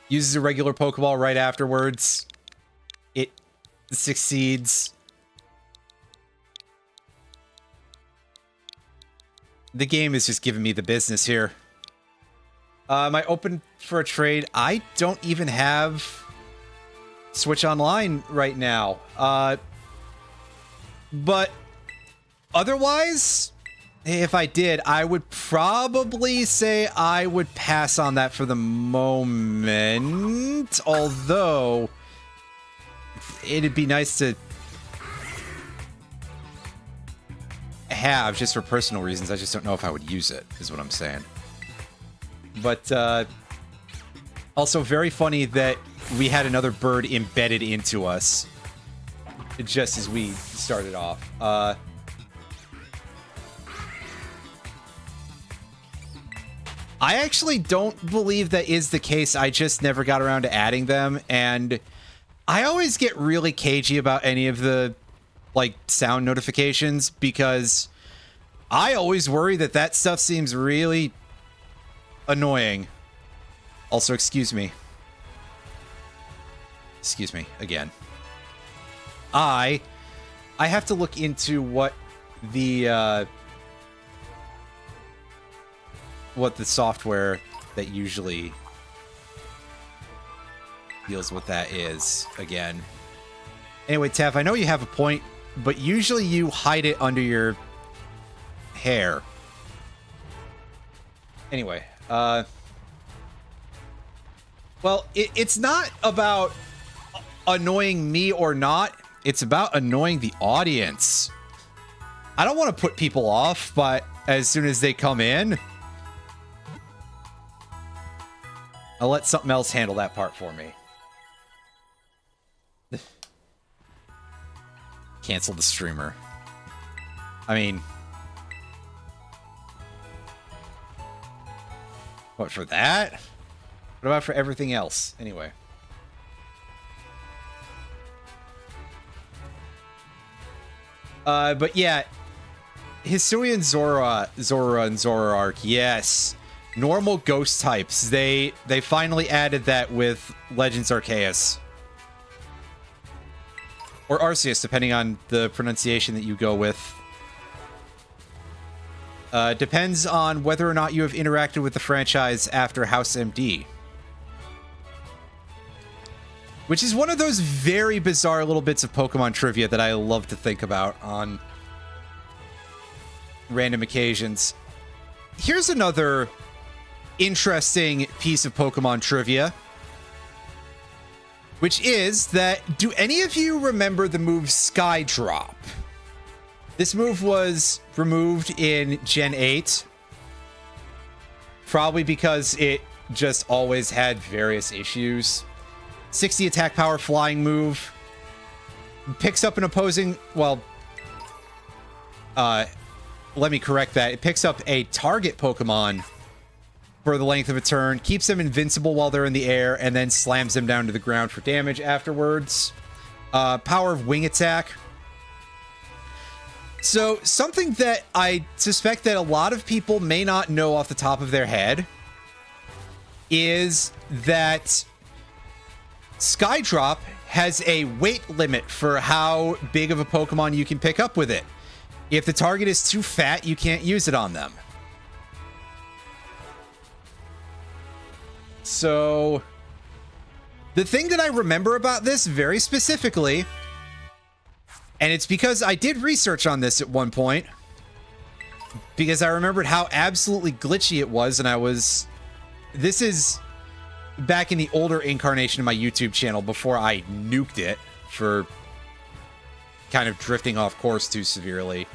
Speaker 1: Uses a regular Pokeball right afterwards. It succeeds. The game is just giving me the business here. Am I open for a trade? I don't even have Switch Online right now. But otherwise, if I did, I would probably say I would pass on that for the moment. Although, it'd be nice to have just for personal reasons. I just don't know if I would use it, is what I'm saying. But also very funny that we had another bird embedded into us just as we started off. I actually don't believe that is the case. I just never got around to adding them, and I always get really cagey about any of the like sound notifications because I always worry that that stuff seems really annoying. Also, excuse me again. I have to look into what the software that usually deals with that is again. Anyway, Tav, I know you have a point, but usually you hide it under your hair. Anyway, well, it's not about annoying me or not. It's about annoying the audience. I don't want to put people off, but as soon as they come in, I'll let something else handle that part for me. Cancel the streamer. I mean, what, for that? What about for everything else? Anyway. But yeah, Hisuian Zora and Zoroark, yes. Normal ghost types. They finally added that with Legends Arceus. Or Arceus, depending on the pronunciation that you go with. Depends on whether or not you have interacted with the franchise after House MD. Which is one of those very bizarre little bits of Pokemon trivia that I love to think about on random occasions. Here's another interesting piece of Pokemon trivia, which is that, do any of you remember the move Skydrop? This move was removed in Gen 8, probably because it just always had various issues. 60 attack power flying move. Picks up an opposing, well, let me correct that. It picks up a target Pokemon for the length of a turn, keeps them invincible while they're in the air, and then slams them down to the ground for damage afterwards. Power of wing attack. So something that I suspect that a lot of people may not know off the top of their head is that Skydrop has a weight limit for how big of a Pokemon you can pick up with it. If the target is too fat, you can't use it on them. So the thing that I remember about this very specifically, and it's because I did research on this at one point, because I remembered how absolutely glitchy it was, and this is back in the older incarnation of my YouTube channel before I nuked it for kind of drifting off course too severely,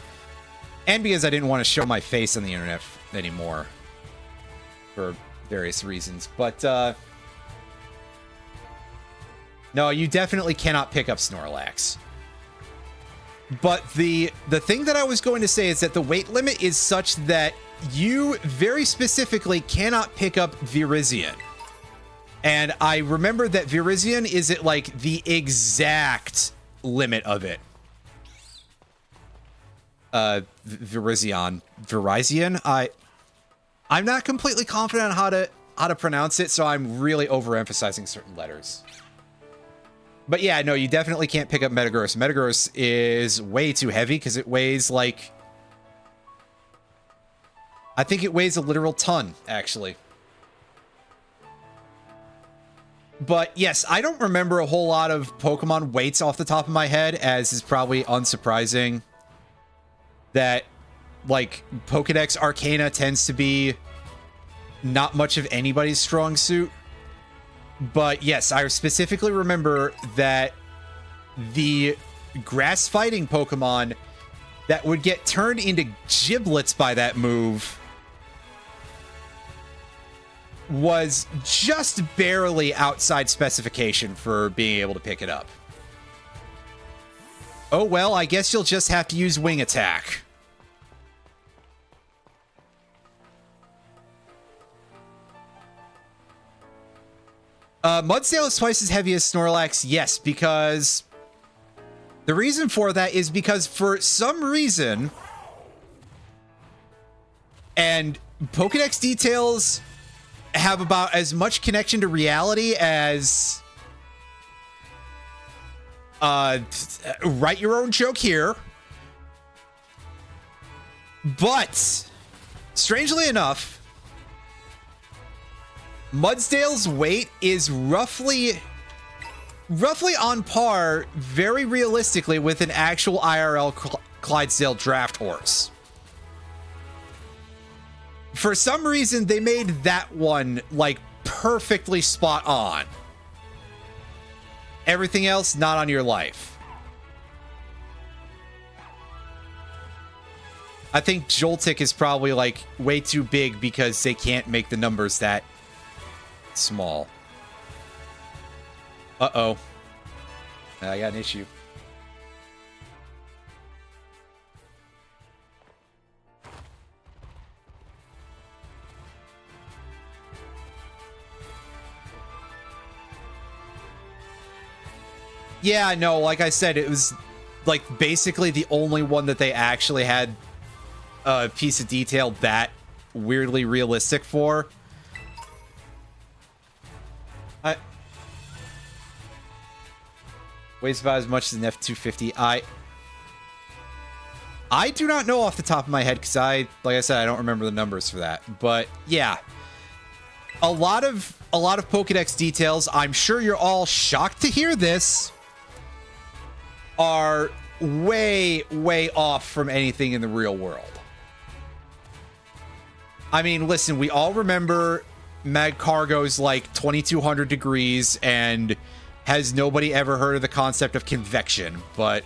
Speaker 1: and because I didn't want to show my face on the internet anymore for various reasons. But no, you definitely cannot pick up Snorlax. But the thing that I was going to say is that the weight limit is such that you very specifically cannot pick up Virizion. And I remember that Virizion is at like the exact limit of it. Virizion. I'm not completely confident on how to pronounce it, so I'm really overemphasizing certain letters. But yeah, no, you definitely can't pick up Metagross. Metagross is way too heavy because it weighs like... I think it weighs a literal ton, actually. But yes, I don't remember a whole lot of Pokemon weights off the top of my head, as is probably unsurprising that, like, Pokedex Arcana tends to be not much of anybody's strong suit. But yes, I specifically remember that the grass fighting Pokemon that would get turned into giblets by that move was just barely outside specification for being able to pick it up. Oh well, I guess you'll just have to use wing attack. Mudsdale is twice as heavy as Snorlax, yes, because the reason for that is because for some reason, and Pokedex details have about as much connection to reality as write your own joke here, but strangely enough, Mudsdale's weight is roughly on par, very realistically, with an actual IRL Clydesdale draft horse. For some reason, they made that one, like, perfectly spot on. Everything else, not on your life. I think Joltik is probably, like, way too big because they can't make the numbers that small. Uh-oh. I got an issue. Yeah, no, like I said, it was like basically the only one that they actually had a piece of detail that weirdly realistic for. Weighs about as much as an F-250. I do not know off the top of my head because like I said, I don't remember the numbers for that. But yeah, a lot of Pokedex details, I'm sure you're all shocked to hear this, are way, way off from anything in the real world. I mean, listen, we all remember Magcargo's like 2200 degrees and has nobody ever heard of the concept of convection, but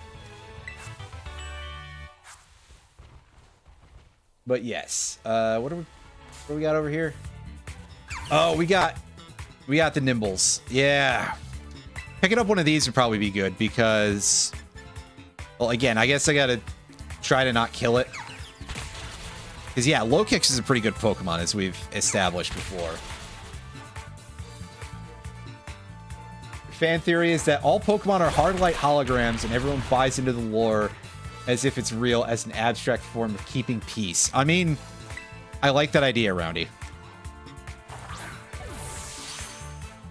Speaker 1: yes. What do we got over here? Oh, we got the Nimbles. Yeah. Picking up one of these would probably be good because, well, again, I guess I gotta try to not kill it. Because, yeah, Low Kicks is a pretty good Pokemon, as we've established before. Fan theory is that all Pokemon are hard light holograms, and everyone buys into the lore as if it's real as an abstract form of keeping peace. I mean, I like that idea, Roundy.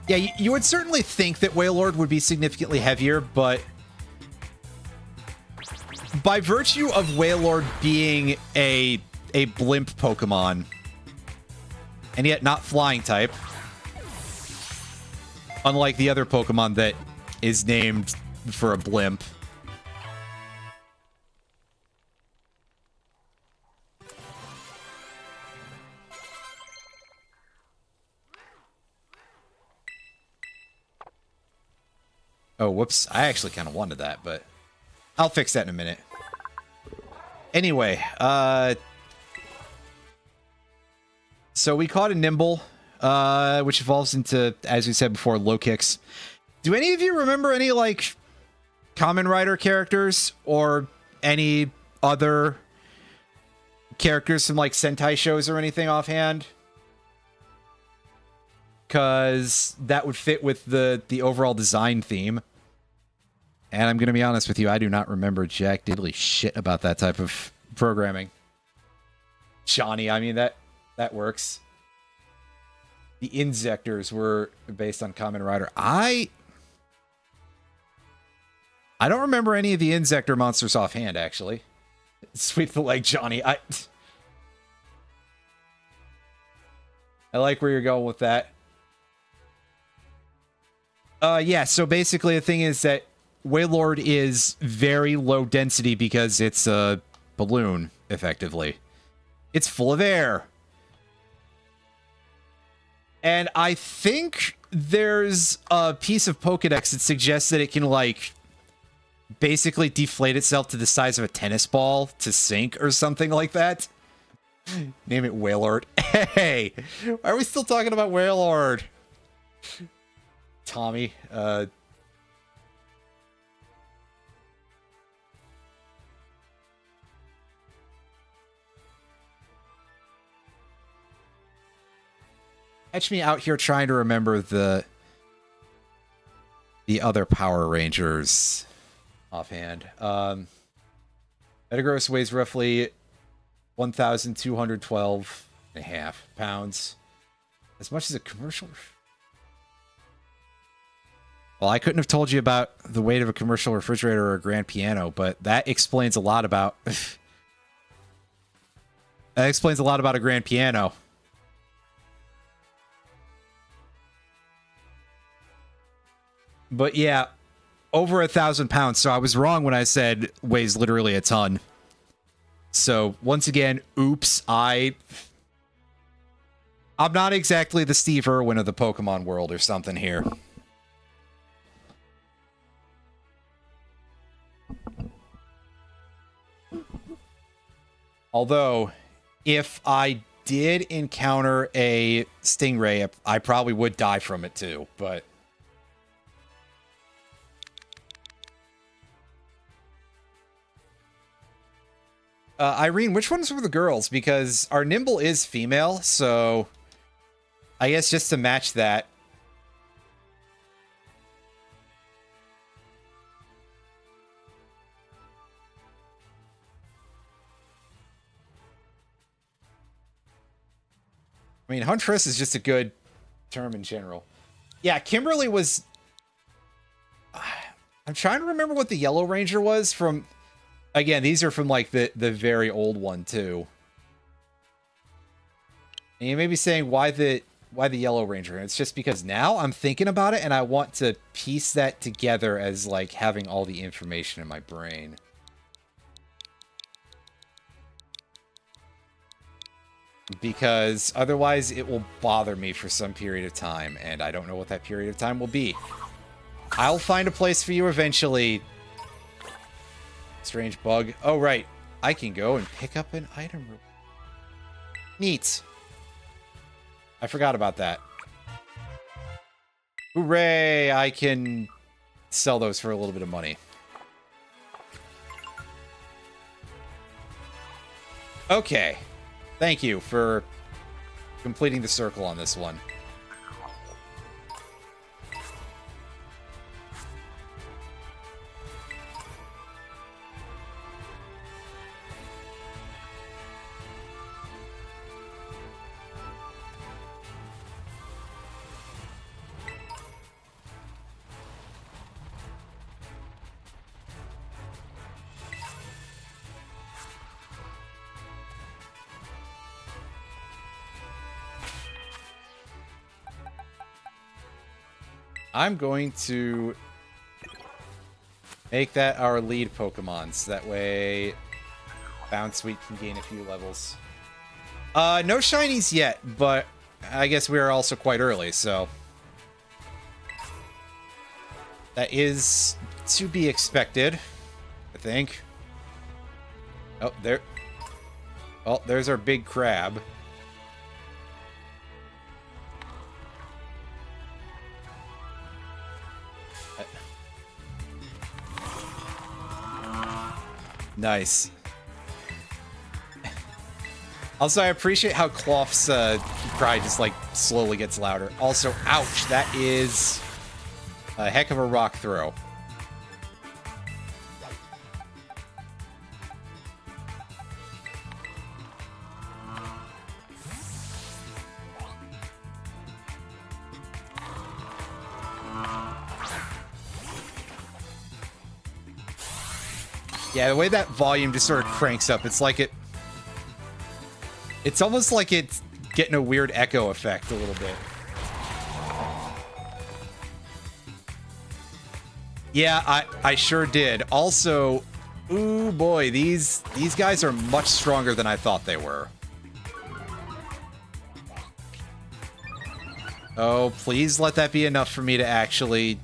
Speaker 1: Yeah, you would certainly think that Wailord would be significantly heavier, but by virtue of Wailord being a blimp Pokemon, and yet not flying type, unlike the other Pokemon that is named for a blimp. Oh, whoops. I actually kind of wanted that, but I'll fix that in a minute. Anyway, so we caught a Nimble, which evolves into, as we said before, Low Kicks. Do any of you remember any, like, Kamen Rider characters or any other characters from, like, Sentai shows or anything offhand? Because that would fit with the overall design theme. And I'm going to be honest with you, I do not remember jack diddly shit about that type of programming. Johnny, I mean, that works. The Insectors were based on Kamen Rider. I don't remember any of the Insector monsters offhand, actually. Sweep the leg, Johnny. I like where you're going with that. Yeah, so basically the thing is that Wailord is very low density because it's a balloon, effectively. It's full of air. And I think there's a piece of Pokedex that suggests that it can, like, basically deflate itself to the size of a tennis ball to sink or something like that. Name it Wailord. Hey! Why are we still talking about Wailord? Tommy, catch me out here trying to remember the other Power Rangers offhand. Metagross weighs roughly 1,212.5 pounds. As much as a commercial. Well, I couldn't have told you about the weight of a commercial refrigerator or a grand piano, but that explains a lot about that explains a lot about a grand piano. But yeah, over 1,000 pounds. So I was wrong when I said weighs literally a ton. So once again, oops, I'm not exactly the Steve Irwin of the Pokemon world or something here. Although, if I did encounter a Stingray, I probably would die from it too, but Irene, which ones were the girls? Because our Nimble is female, so I guess just to match that. I mean, Huntress is just a good term in general. Yeah, Kimberly was... I'm trying to remember what the Yellow Ranger was from... Again, these are from, like, the very old one, too. And you may be saying, why the Yellow Ranger? And it's just because now I'm thinking about it, and I want to piece that together as, like, having all the information in my brain. Because otherwise it will bother me for some period of time, and I don't know what that period of time will be. I'll find a place for you eventually. Strange bug. Oh, right. I can go and pick up an item. Neat. I forgot about that. Hooray! I can sell those for a little bit of money. Okay. Thank you for completing the circle on this one. I'm going to make that our lead Pokemon, so that way Bounsweet can gain a few levels. No shinies yet, but I guess we are also quite early, so that is to be expected, I think. Oh, there. Oh, there's our big crab. Nice. Also, I appreciate how Clough's cry just, like, slowly gets louder. Also, ouch, that is a heck of a rock throw. Yeah, the way that volume just sort of cranks up, it's like it's almost like it's getting a weird echo effect a little bit. Yeah, I sure did. Also, ooh boy, these guys are much stronger than I thought they were. Oh, please let that be enough for me to actually...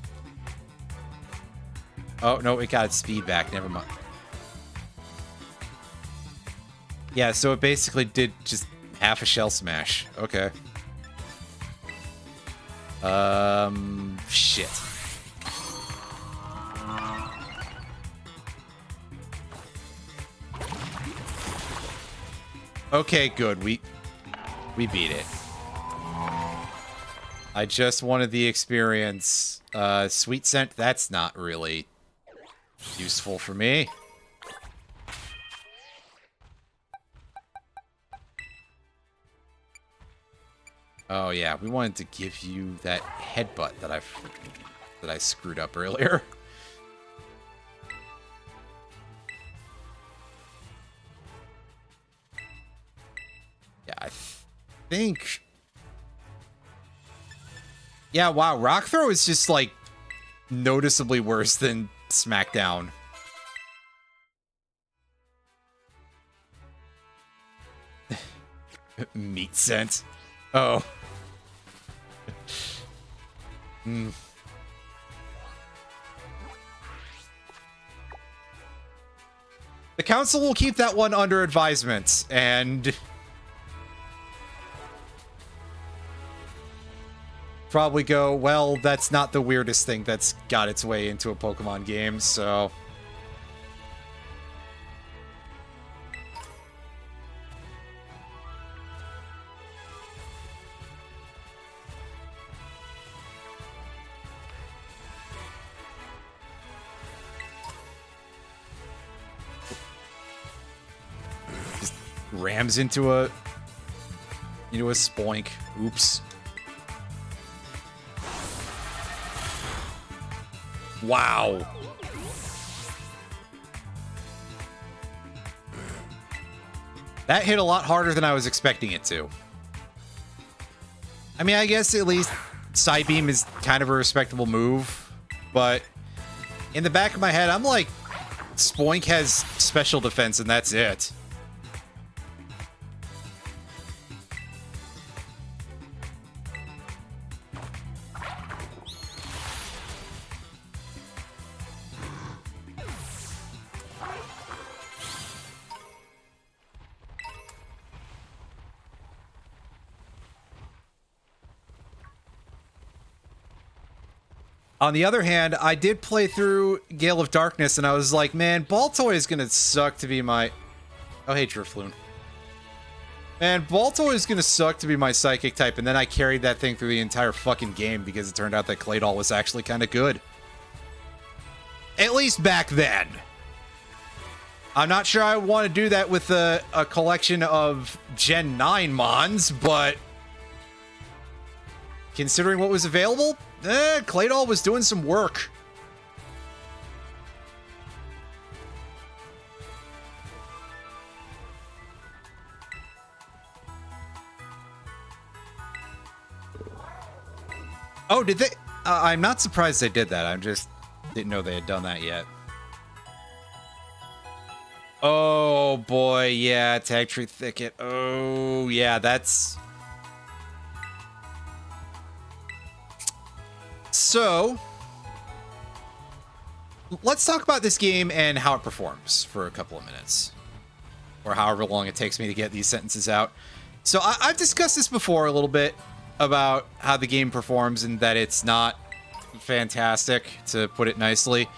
Speaker 1: Oh, no, it got its speed back. Never mind. Yeah, so it basically did just half a shell smash. Okay. Shit. Okay, good. We beat it. I just wanted the experience. Sweet Scent, that's not really useful for me. Oh yeah, we wanted to give you that headbutt that I screwed up earlier. Yeah, I think. Yeah, wow, Rock Throw is just like noticeably worse than Smackdown. Meat scent. Oh. The council will keep that one under advisement, and probably go, well, that's not the weirdest thing that's got its way into a Pokemon game, so... Rams into a spoink. Oops. Wow. That hit a lot harder than I was expecting it to. I mean, I guess at least Side Beam is kind of a respectable move, but in the back of my head, I'm like, Spoink has special defense and that's it. On the other hand, I did play through Gale of Darkness, and I was like, man, Baltoy is going to suck to be my... Oh, hey, Drifloon. And Balto is going to suck to be my psychic type, and then I carried that thing through the entire fucking game because it turned out that Claydol was actually kind of good. At least back then. I'm not sure I want to do that with a collection of Gen 9 Mons, but considering what was available, Claydol was doing some work. Oh, did they? I'm not surprised they did that. I just didn't know they had done that yet. Oh, boy. Yeah, Tag Tree Thicket. Oh, yeah, that's... So, let's talk about this game and how it performs for a couple of minutes. Or however long it takes me to get these sentences out. So, I've discussed this before a little bit about how the game performs and that it's not fantastic, to put it nicely.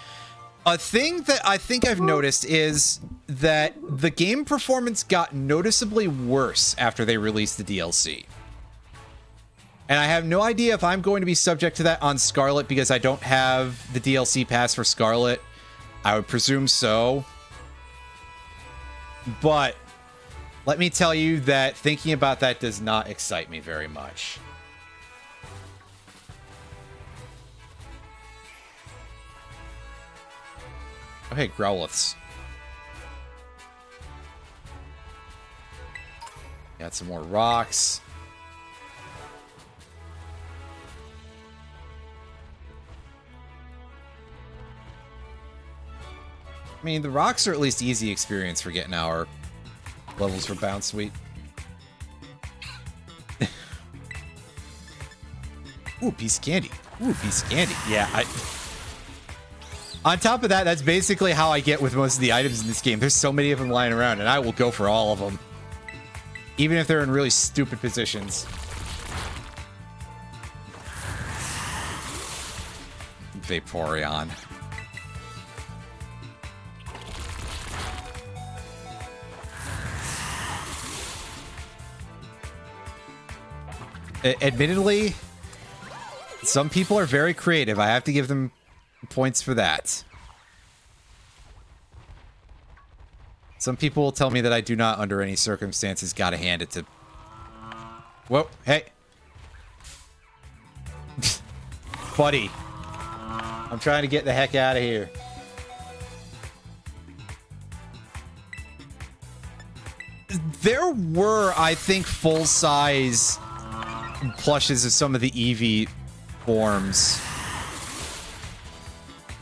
Speaker 1: A thing that I think I've noticed is that the game performance got noticeably worse after they released the DLC. And I have no idea if I'm going to be subject to that on Scarlet because I don't have the DLC pass for Scarlet. I would presume so. But let me tell you that thinking about that does not excite me very much. Oh, hey, Growliths. Got some more rocks. I mean, the rocks are at least easy experience for getting our levels for Bounce Suite. Ooh, piece of candy. Ooh, piece of candy. Yeah, On top of that, that's basically how I get with most of the items in this game. There's so many of them lying around, and I will go for all of them. Even if they're in really stupid positions. Vaporeon. Admittedly, some people are very creative. I have to give them points for that. Some people will tell me that I do not, under any circumstances, gotta hand it to... Whoa, hey. Buddy. I'm trying to get the heck out of here. There were, I think, full-size plushes of some of the Eevee forms.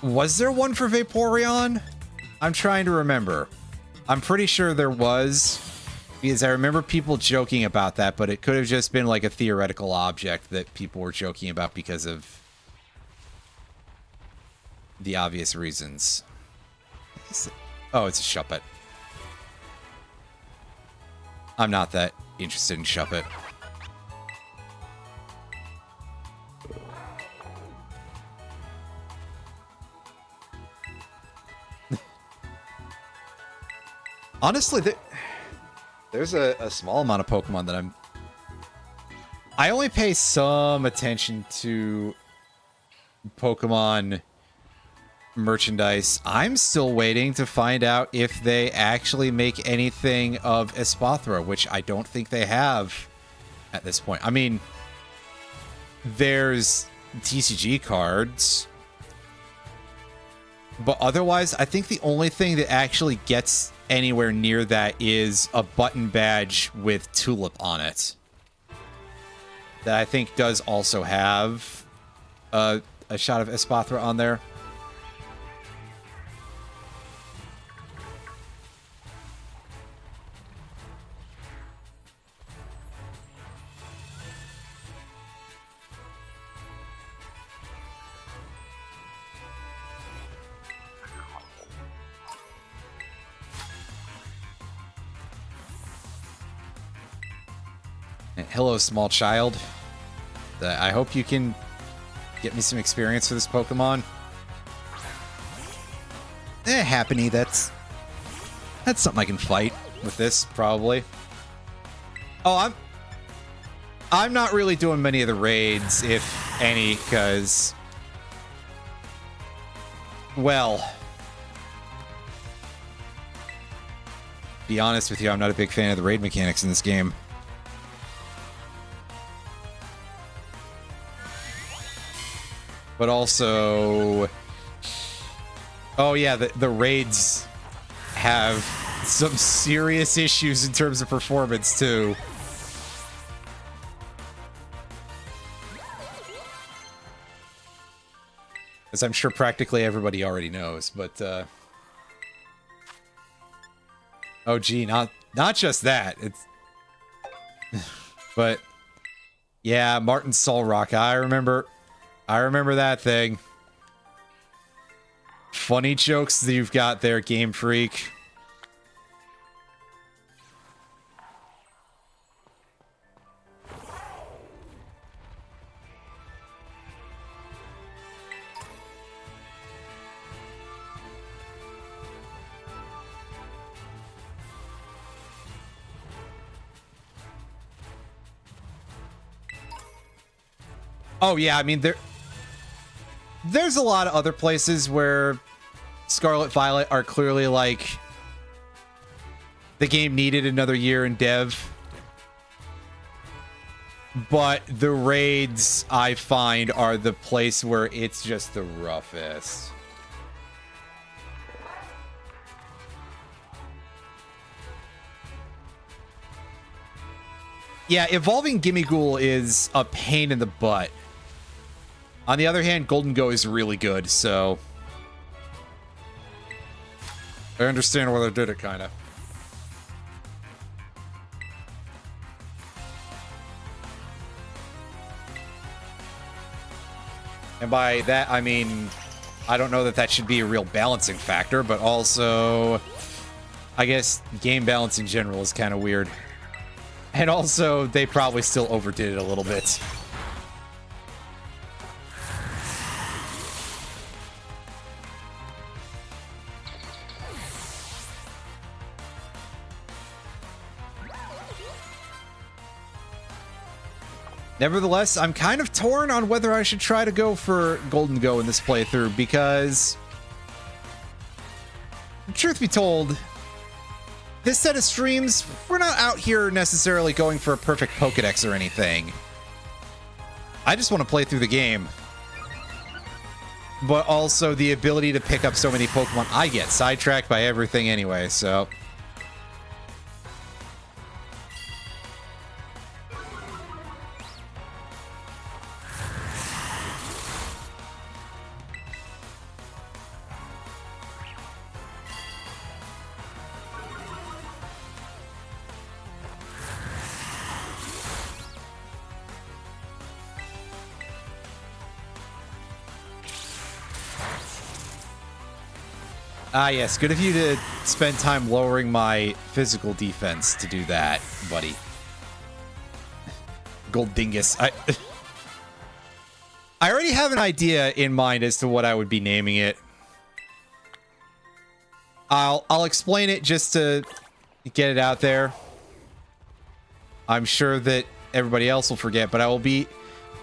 Speaker 1: Was there one for Vaporeon? I'm trying to remember. I'm pretty sure there was, because I remember people joking about that, but it could have just been like a theoretical object that people were joking about because of the obvious reasons. Oh, it's a Shuppet. I'm not that interested in Shuppet. Honestly, there's a small amount of Pokemon that I only pay some attention to Pokemon merchandise. I'm still waiting to find out if they actually make anything of Espathra, which I don't think they have at this point. I mean, there's TCG cards, but otherwise, I think the only thing that actually gets anywhere near that is a button badge with Tulip on it. That I think does also have a shot of Espathra on there. Hello, small child. I hope you can get me some experience for this Pokemon. Happiny, that's something I can fight with this, probably. Oh, I'm not really doing many of the raids, if any, because, well, be honest with you, I'm not a big fan of the raid mechanics in this game. But also, oh yeah, the raids have some serious issues in terms of performance too. As I'm sure practically everybody already knows, but oh gee, not just that. It's but yeah, Martin Solrock, I remember that thing. Funny jokes that you've got there, Game Freak. Oh yeah, I mean there's a lot of other places where Scarlet Violet are clearly like the game needed another year in dev. But the raids I find are the place where it's just the roughest. Yeah, evolving Gimmighoul is a pain in the butt. On the other hand, Golden Go is really good, so I understand why they did it, kind of. And by that, I mean, I don't know that that should be a real balancing factor, but also, I guess game balance in general is kind of weird. And also, they probably still overdid it a little bit. Nevertheless, I'm kind of torn on whether I should try to go for Golden Go in this playthrough, because, truth be told, this set of streams, we're not out here necessarily going for a perfect Pokedex or anything. I just want to play through the game. But also the ability to pick up so many Pokemon. I get sidetracked by everything anyway, so... Ah, yes. Good of you to spend time lowering my physical defense to do that, buddy. Gold Dingus. I already have an idea in mind as to what I would be naming it. I'll explain it just to get it out there. I'm sure that everybody else will forget, but I'll be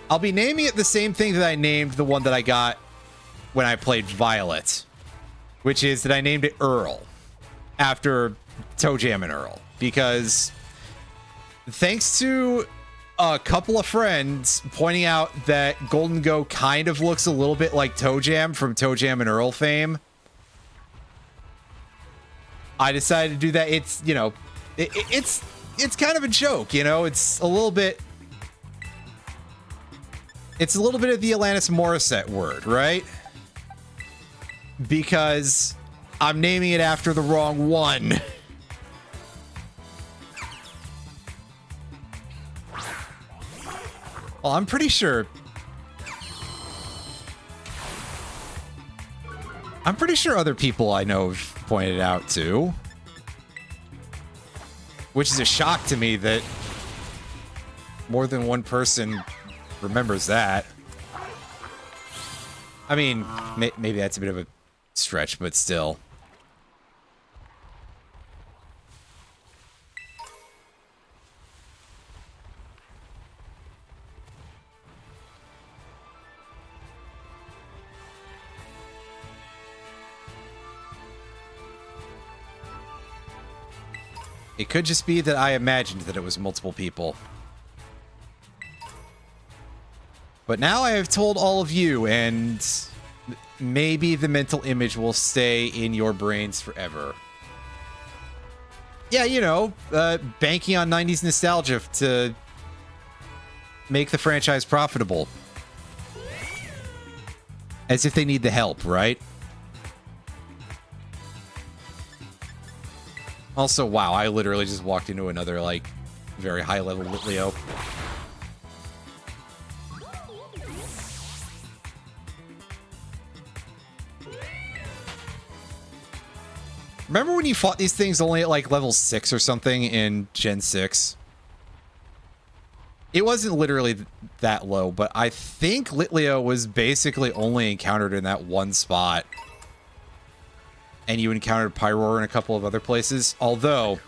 Speaker 1: naming it the same thing that I named the one that I got when I played Violet. Which is that I named it Earl, after ToeJam and Earl, because thanks to a couple of friends pointing out that Golden Go kind of looks a little bit like ToeJam from ToeJam and Earl fame, I decided to do that. It's, you know, it's kind of a joke, you know, it's a little bit of the Alanis Morissette word, right? Because I'm naming it after the wrong one. Well, I'm pretty sure other people I know have pointed it out too. Which is a shock to me that more than one person remembers that. I mean, maybe that's a bit of a stretch, but still. It could just be that I imagined that it was multiple people. But now I have told all of you, and maybe the mental image will stay in your brains forever. Yeah, you know, banking on 90s nostalgia to make the franchise profitable. As if they need the help, right? Also, wow, I literally just walked into another, like, very high-level Litleo. Remember when you fought these things only at, like, level 6 or something in Gen 6? It wasn't literally that low, but I think Litleo was basically only encountered in that one spot. And you encountered Pyroar in a couple of other places. Although,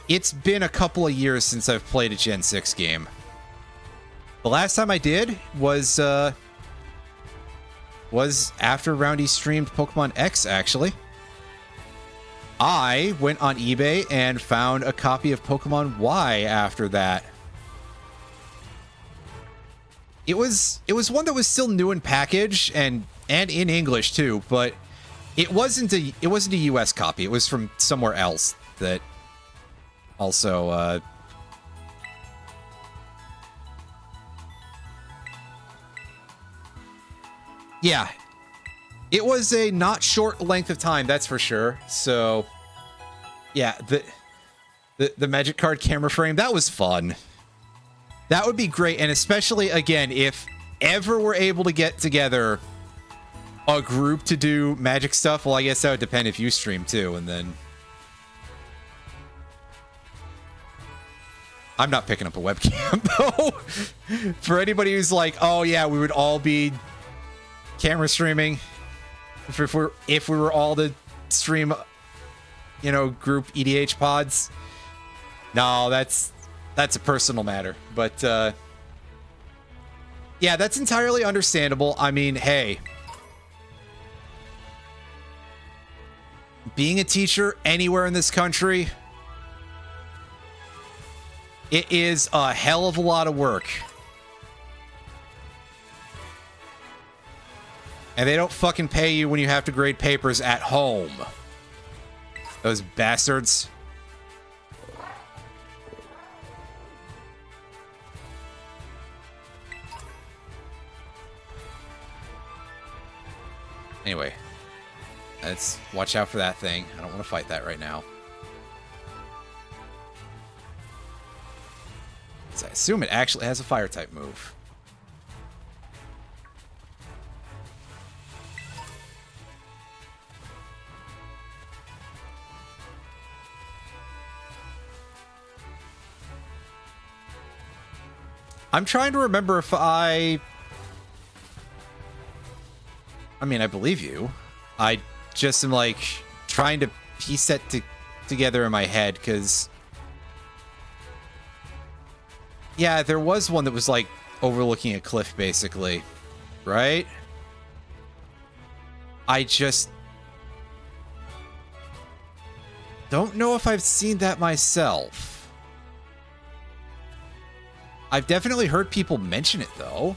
Speaker 1: it's been a couple of years since I've played a Gen 6 game. The last time I did was after Roundy streamed Pokemon X, actually. I went on eBay and found a copy of Pokemon Y after that. It was one that was still new in package and in English too, but it wasn't a US copy. It was from somewhere else that also yeah. It was a not short length of time, that's for sure. So yeah, the Magic Card camera frame, that was fun. That would be great, and especially, again, if ever we're able to get together a group to do Magic stuff, well, I guess that would depend if you stream, too, and then... I'm not picking up a webcam, though. For anybody who's like, oh, yeah, we would all be camera streaming. If we were all to stream, you know, group EDH pods. No, that's a personal matter, but yeah, that's entirely understandable. I mean, hey, being a teacher anywhere in this country, it is a hell of a lot of work. And they don't fucking pay you when you have to grade papers at home. Those bastards. Anyway, let's watch out for that thing. I don't want to fight that right now. So I assume it actually has a fire type move. I'm trying to remember if I mean, I believe you. I just am, like, trying to piece that together in my head, because... Yeah, there was one that was, like, overlooking a cliff, basically. Right? I just... don't know if I've seen that myself. I've definitely heard people mention it, though.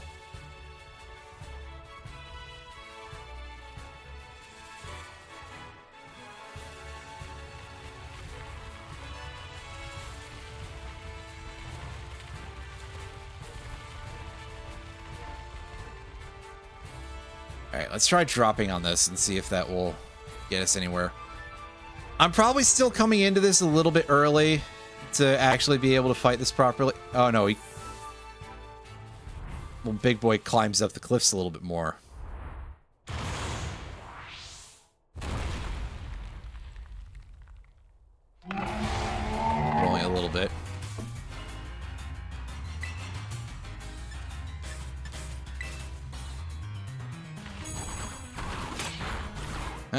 Speaker 1: Alright, let's try dropping on this and see if that will get us anywhere. I'm probably still coming into this a little bit early to actually be able to fight this properly. Oh, no. Well, Big Boy climbs up the cliffs a little bit more. Only a little bit.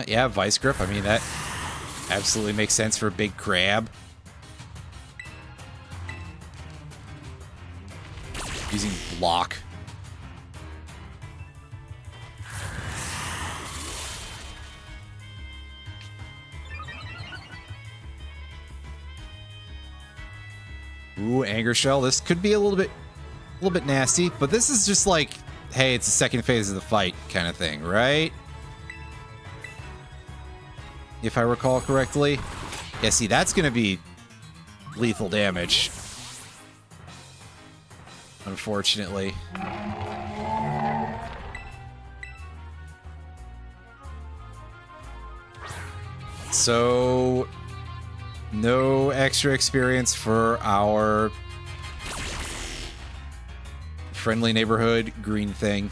Speaker 1: Yeah, Vice Grip. I mean, that absolutely makes sense for a big crab. Using block. Ooh, Anger Shell. This could be a little bit nasty, but this is just like, hey, it's the second phase of the fight kind of thing, right? If I recall correctly. Yeah, see, that's going to be lethal damage. Unfortunately. So, no extra experience for our friendly neighborhood green thing.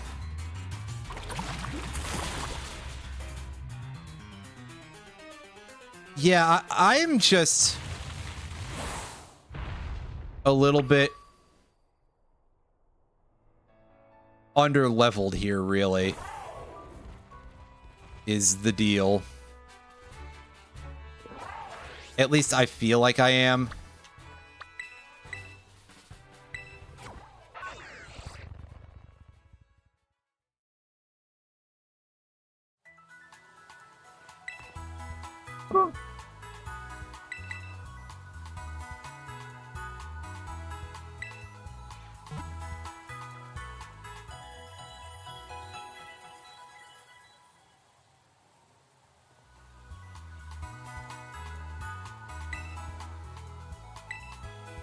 Speaker 1: Yeah, I am just a little bit under-leveled here, really, is the deal. At least I feel like I am.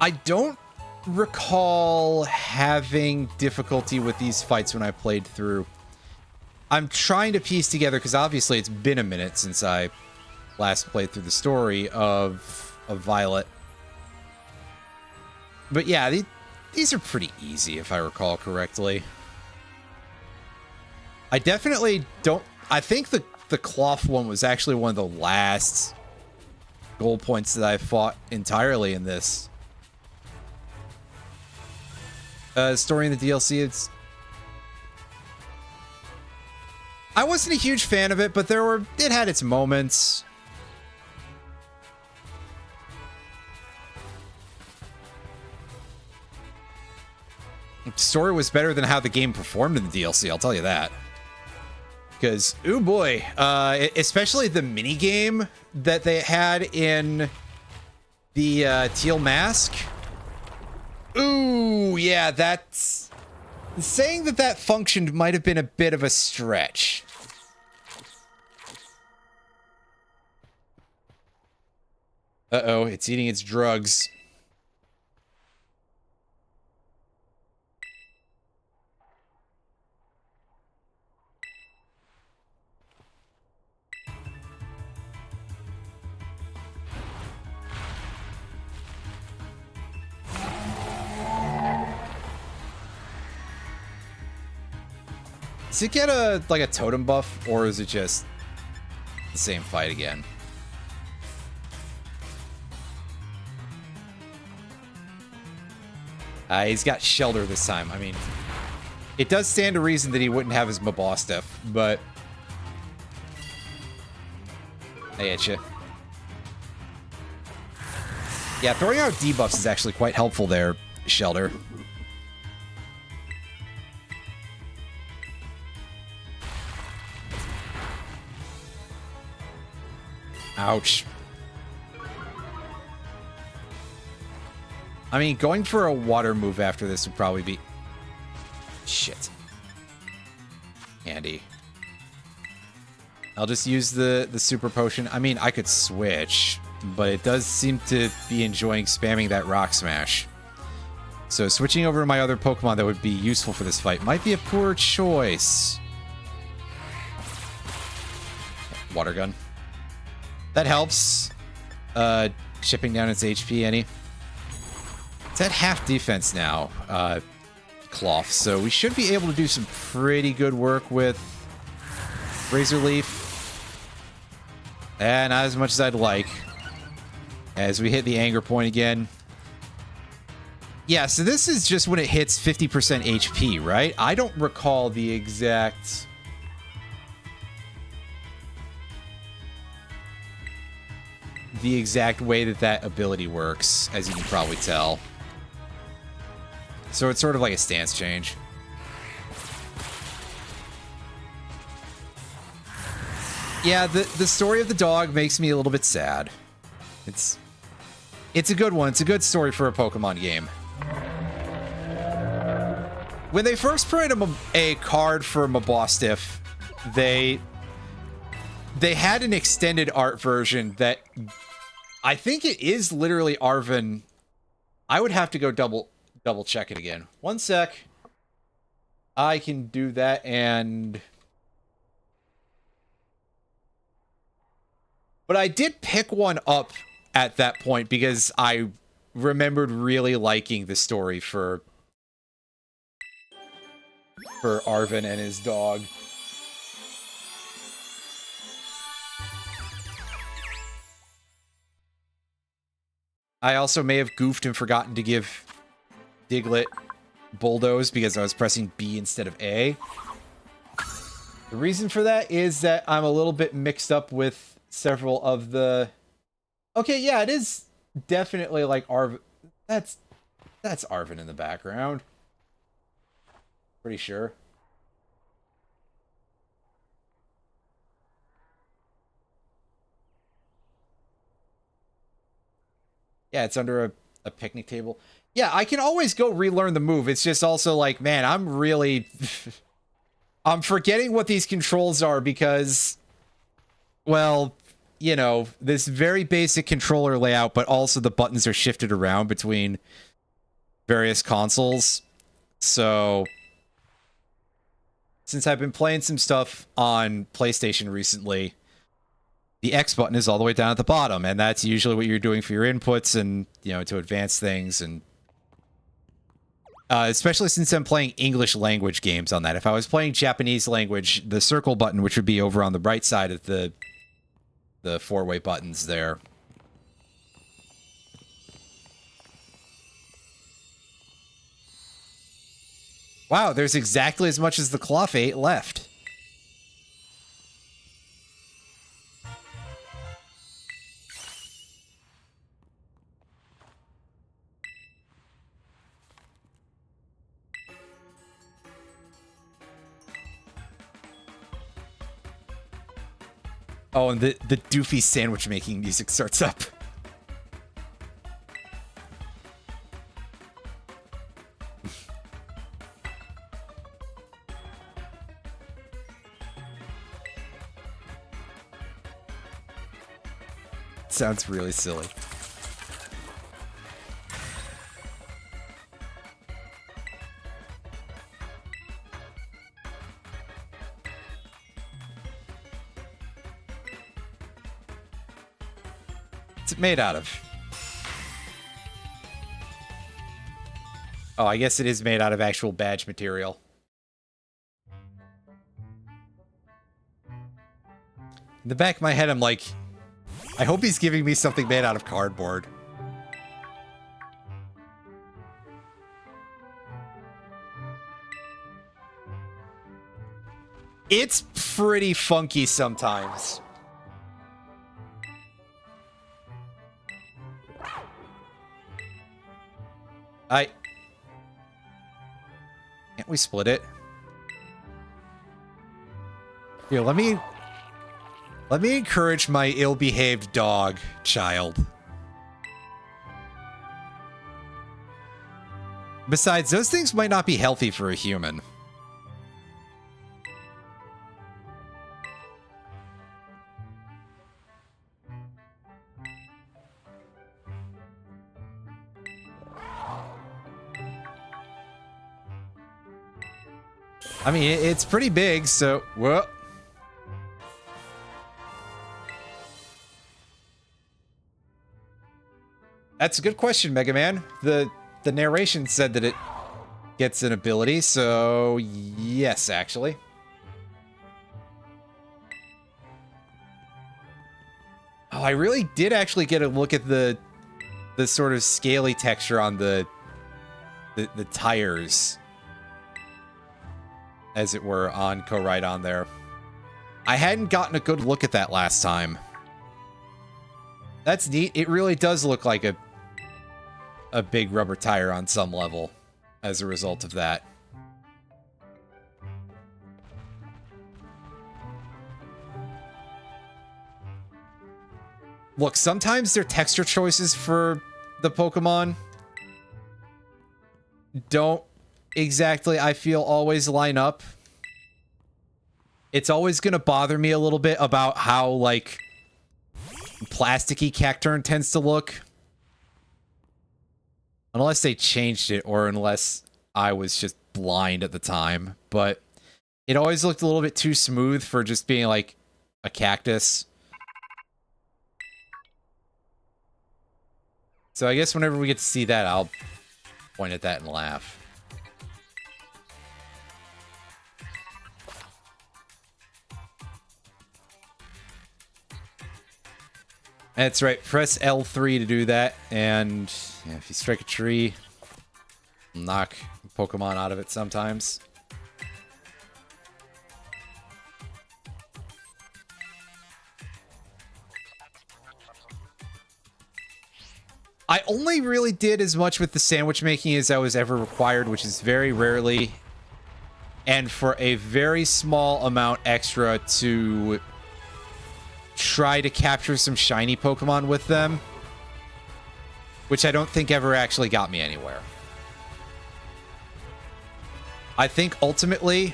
Speaker 1: I don't recall having difficulty with these fights when I played through. I'm trying to piece together, because obviously it's been a minute since I last played through the story of Violet. But yeah, these are pretty easy, if I recall correctly. I definitely don't... I think the cloth one was actually one of the last goal points that I fought entirely in this. Story in the DLC, I wasn't a huge fan of it, but it had its moments. The story was better than how the game performed in the DLC, I'll tell you that. Because, ooh boy, especially the mini game that they had in the Teal Mask. Ooh, yeah, that's... Saying that functioned might have been a bit of a stretch. Uh-oh, it's eating its drugs. Does it get like a totem buff, or is it just the same fight again? He's got Shelter this time. I mean, it does stand to reason that he wouldn't have his Mabostiff, but I get you. Yeah, throwing out debuffs is actually quite helpful there, Shelter. Ouch. I mean, going for a water move after this would probably be... Shit. Handy. I'll just use the super potion. I mean, I could switch, but it does seem to be enjoying spamming that rock smash. So switching over to my other Pokemon that would be useful for this fight might be a poor choice. Water gun. That helps. Chipping down its HP any. It's at half defense now, Cloth. So we should be able to do some pretty good work with Razor Leaf. Not as much as I'd like. As we hit the anger point again. Yeah, so this is just when it hits 50% HP, right? I don't recall the exact... way that ability works, as you can probably tell. So it's sort of like a stance change. Yeah, the story of the dog makes me a little bit sad. It's a good one. It's a good story for a Pokemon game. When they first printed a card for Mabostiff, they had an extended art version that I think it is literally Arven. I would have to go double check it again. One sec. I can do that, but I did pick one up at that point because I remembered really liking the story for Arven and his dog. I also may have goofed and forgotten to give Diglett Bulldoze because I was pressing B instead of A. The reason for that is that I'm a little bit mixed up with several of the... Okay, yeah, it is definitely like Arven. That's Arven in the background. Pretty sure. Yeah, it's under a picnic table. Yeah, I can always go relearn the move. It's just also like, man, I'm really... I'm forgetting what these controls are because, well, you know, this very basic controller layout, but also the buttons are shifted around between various consoles. So, since I've been playing some stuff on PlayStation recently, the X button is all the way down at the bottom, and that's usually what you're doing for your inputs and, you know, to advance things. And especially since I'm playing English language games on that. If I was playing Japanese language, the circle button, which would be over on the right side of the four-way buttons there. Wow, there's exactly as much as the Clefairy left. Oh, and the doofy sandwich making music starts up. Sounds really silly. What's it made out of? Oh, I guess it is made out of actual badge material. In the back of my head, I'm like, I hope he's giving me something made out of cardboard. It's pretty funky sometimes. Can't we split it? Here, let me encourage my ill-behaved dog child. Besides, those things might not be healthy for a human. I mean, it's pretty big, so... Whoa. That's a good question, Mega Man. The narration said that it gets an ability, so... Yes, actually. Oh, I really did actually get a look at the sort of scaly texture on the tires, as it were, on Koraidon there. I hadn't gotten a good look at that last time. That's neat. It really does look like a big rubber tire on some level as a result of that. Look, sometimes their texture choices for the Pokemon don't exactly, I feel, always line up. It's always going to bother me a little bit about how, like, plasticky Cacturne tends to look. Unless they changed it, or unless I was just blind at the time. But it always looked a little bit too smooth for just being, like, a cactus. So I guess whenever we get to see that, I'll point at that and laugh. That's right, press L3 to do that, and yeah, if you strike a tree, knock Pokemon out of it sometimes. I only really did as much with the sandwich making as I was ever required, which is very rarely, and for a very small amount extra to try to capture some shiny Pokemon with them, which I don't think ever actually got me anywhere. I think ultimately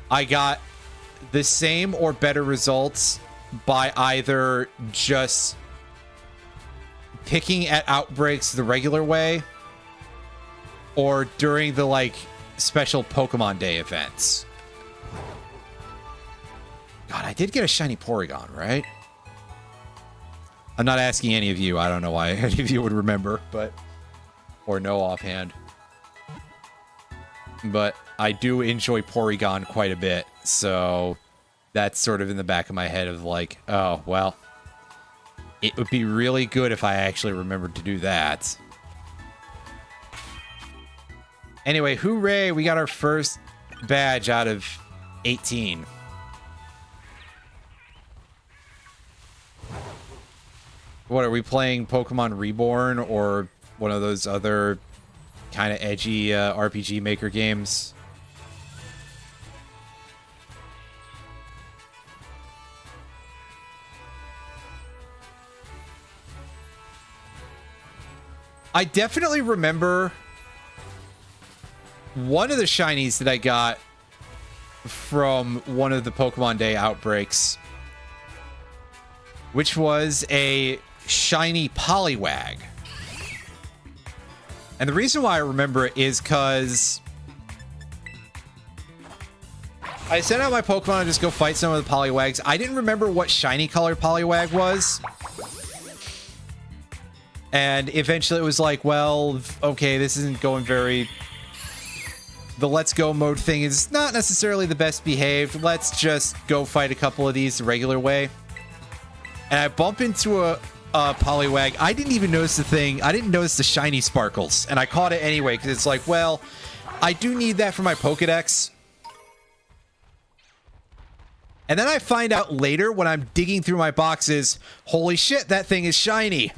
Speaker 1: I got the same or better results by either just picking at outbreaks the regular way or during the, like, special Pokemon Day events. God, I did get a shiny Porygon, right? I'm not asking any of you. I don't know why any of you would remember, but... or know offhand. But I do enjoy Porygon quite a bit, so... that's sort of in the back of my head of like, oh, well... it would be really good if I actually remembered to do that. Anyway, hooray! We got our first badge out of 18. What, are we playing Pokemon Reborn or one of those other kind of edgy RPG Maker games? I definitely remember one of the shinies that I got from one of the Pokemon Day outbreaks, which was a shiny Poliwag. And the reason why I remember it is because I sent out my Pokemon to just go fight some of the Poliwags. I didn't remember what shiny color Poliwag was. And eventually it was like, well, okay, this isn't going very... the let's go mode thing is not necessarily the best behaved. Let's just go fight a couple of these the regular way. And I bump into a Poliwag. I didn't even notice the thing. I didn't notice the shiny sparkles. And I caught it anyway, because it's like, well, I do need that for my Pokedex. And then I find out later when I'm digging through my boxes, holy shit, that thing is shiny.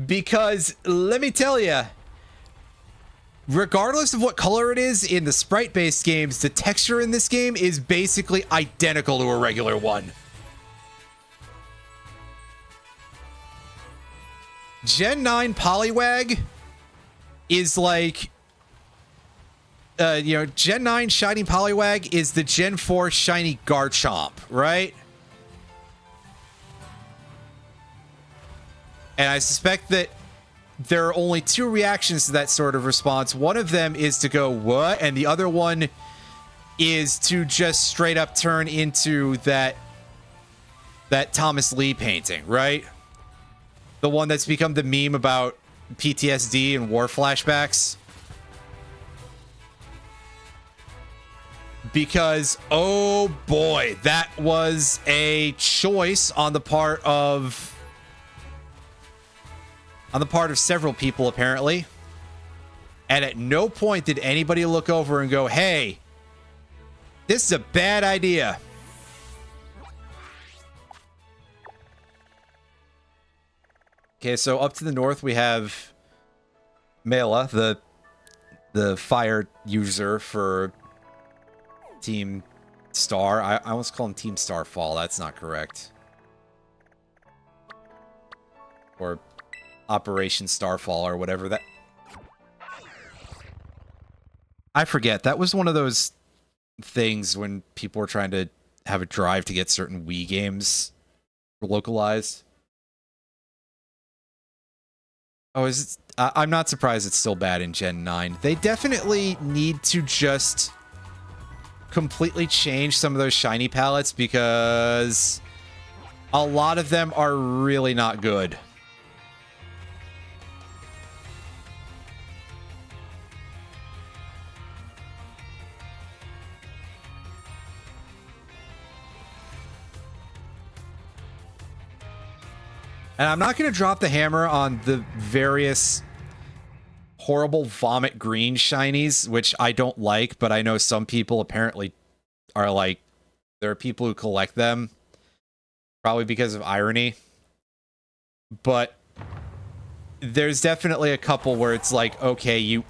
Speaker 1: Because, let me tell you, regardless of what color it is in the sprite-based games, the texture in this game is basically identical to a regular one. Gen 9 Poliwag is like... Gen 9 Shiny Poliwag is the Gen 4 Shiny Garchomp, right? And I suspect that there are only two reactions to that sort of response. One of them is to go, what? And the other one is to just straight up turn into that Thomas Lee painting, right? The one that's become the meme about PTSD and war flashbacks. Because, oh boy, that was a choice on the part of several people, apparently. And at no point did anybody look over and go, hey, this is a bad idea. Okay, so up to the north we have Mela, the fire user for Team Star. I almost call him Team Starfall. That's not correct. Or Operation Starfall or whatever that... I forget. That was one of those things when people were trying to have a drive to get certain Wii games localized. Oh, is it? I'm not surprised it's still bad in Gen 9. They definitely need to just completely change some of those shiny palettes because a lot of them are really not good. And I'm not going to drop the hammer on the various horrible vomit green shinies, which I don't like, but I know some people apparently are like, there are people who collect them, probably because of irony. But there's definitely a couple where it's like, okay, you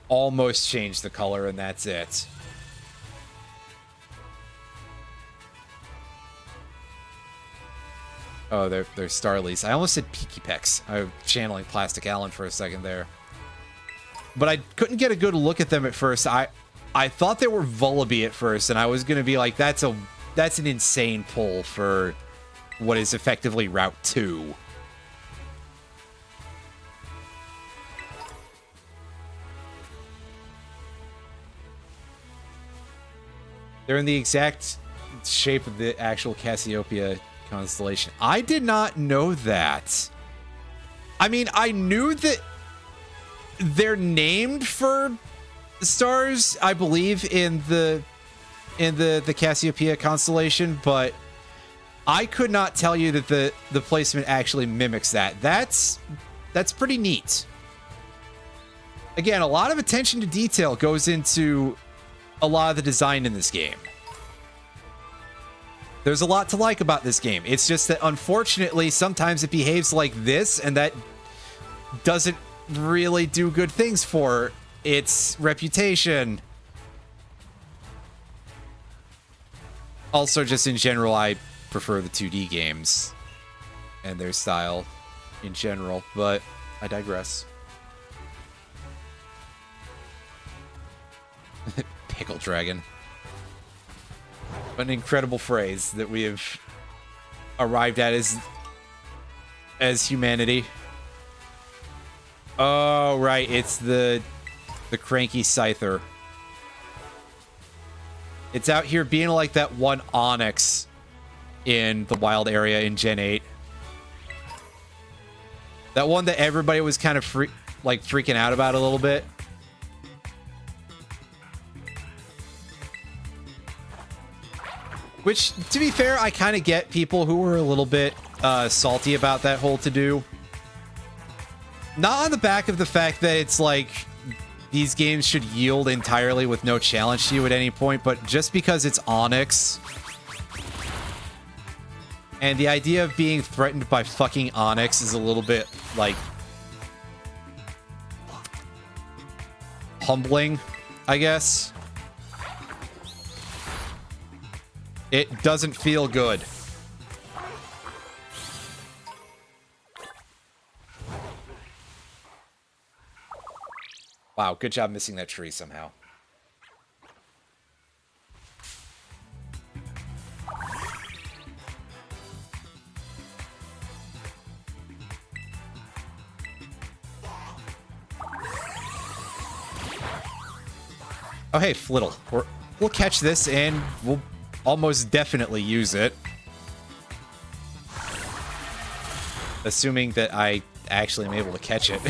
Speaker 1: almost changed the color and that's it. Oh, they're Starlies. I almost said Peaky Pecks. I was channeling Plastic Allen for a second there. But I couldn't get a good look at them at first. I thought they were Vullaby at first, and I was going to be like, that's an insane pull for what is effectively Route 2. They're in the exact shape of the actual Cassiopeia constellation. I did not know that. I mean, I knew that they're named for stars, I believe, in the Cassiopeia constellation, but I could not tell you that the placement actually mimics that. That's pretty neat. Again, a lot of attention to detail goes into a lot of the design in this game. There's a lot to like about this game. It's just that, unfortunately, sometimes it behaves like this, and that doesn't really do good things for its reputation. Also, just in general, I prefer the 2D games and their style in general, but I digress. Pickle Dragon. An incredible phrase that we have arrived at as humanity. Oh, right. It's the cranky Scyther. It's out here being like that one Onyx in the wild area in Gen 8. That one that everybody was kind of freaking out about a little bit. Which, to be fair, I kind of get people who were a little bit salty about that whole to-do. Not on the back of the fact that it's like these games should yield entirely with no challenge to you at any point, but just because it's Onyx. And the idea of being threatened by fucking Onyx is a little bit, like, humbling, I guess. It doesn't feel good. Wow, good job missing that tree somehow. Oh, hey, Flittle. We'll catch this and we'll almost definitely use it. Assuming that I actually am able to catch it.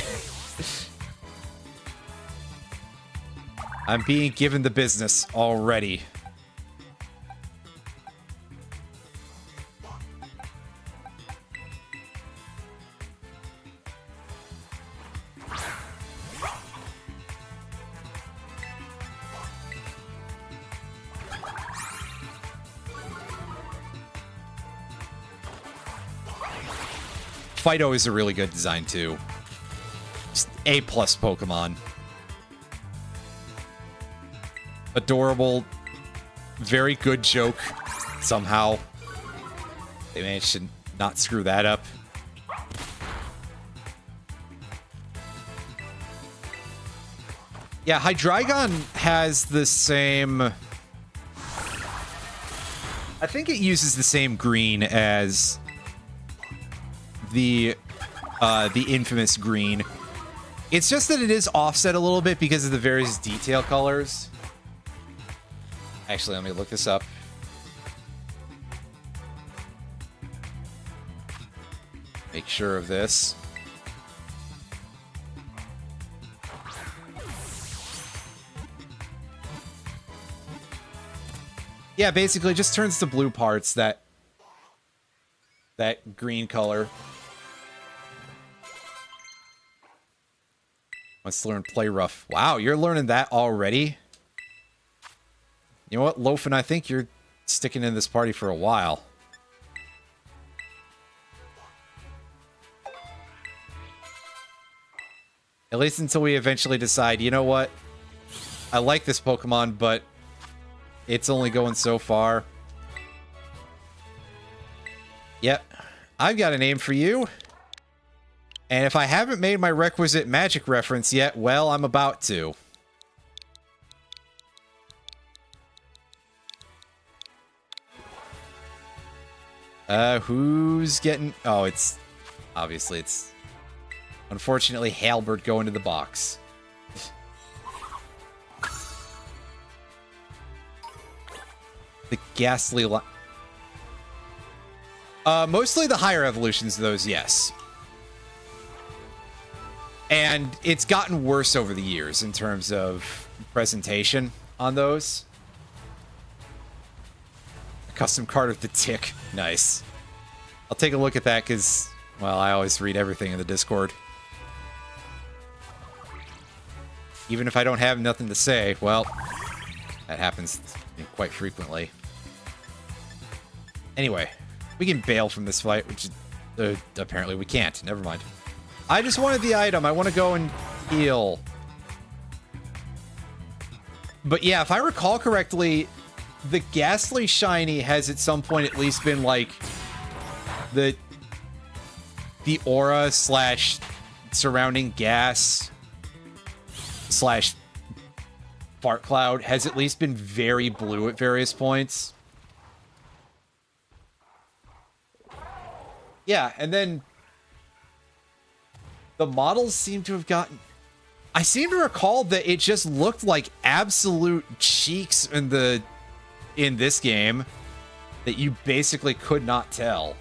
Speaker 1: I'm being given the business already. Fido is a really good design too. Just A+ Pokemon. Adorable, very good joke. Somehow they managed to not screw that up. Yeah, Hydreigon has the same... I think it uses the same green as the infamous green. It's just that it is offset a little bit because of the various detail colors. Actually, let me look this up. Make sure of this. Yeah, basically just turns to blue parts, that green color. Wants to learn Play Rough. Wow, you're learning that already? You know what, Loafin', I think you're sticking in this party for a while. At least until we eventually decide, you know what? I like this Pokemon, but it's only going so far. Yep. I've got a name for you. And if I haven't made my requisite magic reference yet, well, I'm about to. Who's getting... Oh, it's... Obviously, it's... Unfortunately, Halbert going to the box. The ghastly... mostly the higher evolutions of those, yes. And it's gotten worse over the years in terms of presentation on those. A custom card of the Tick. Nice. I'll take a look at that because, well, I always read everything in the Discord. Even if I don't have nothing to say, well, that happens quite frequently. Anyway, we can bail from this fight, which apparently we can't. Never mind. I just wanted the item. I want to go and heal. But yeah, if I recall correctly, the Ghastly Shiny has at some point at least been like the aura slash surrounding gas slash fart cloud has at least been very blue at various points. Yeah, and then the models seem to have gotten... I seem to recall that it just looked like absolute cheeks in this game that you basically could not tell.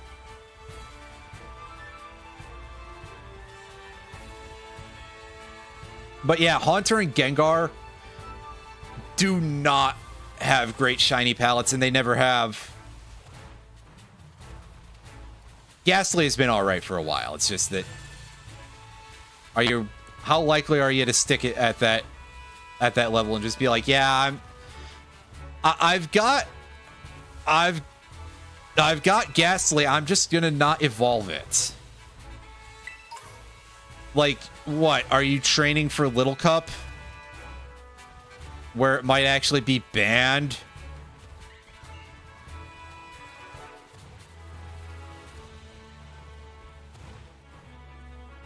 Speaker 1: But yeah, Haunter and Gengar do not have great shiny palettes, and they never have. Ghastly has been alright for a while. It's just that... How likely are you to stick it at that level and just be like, yeah, I've got Ghastly, I'm just gonna not evolve it. Like, what? Are you training for Little Cup? Where it might actually be banned?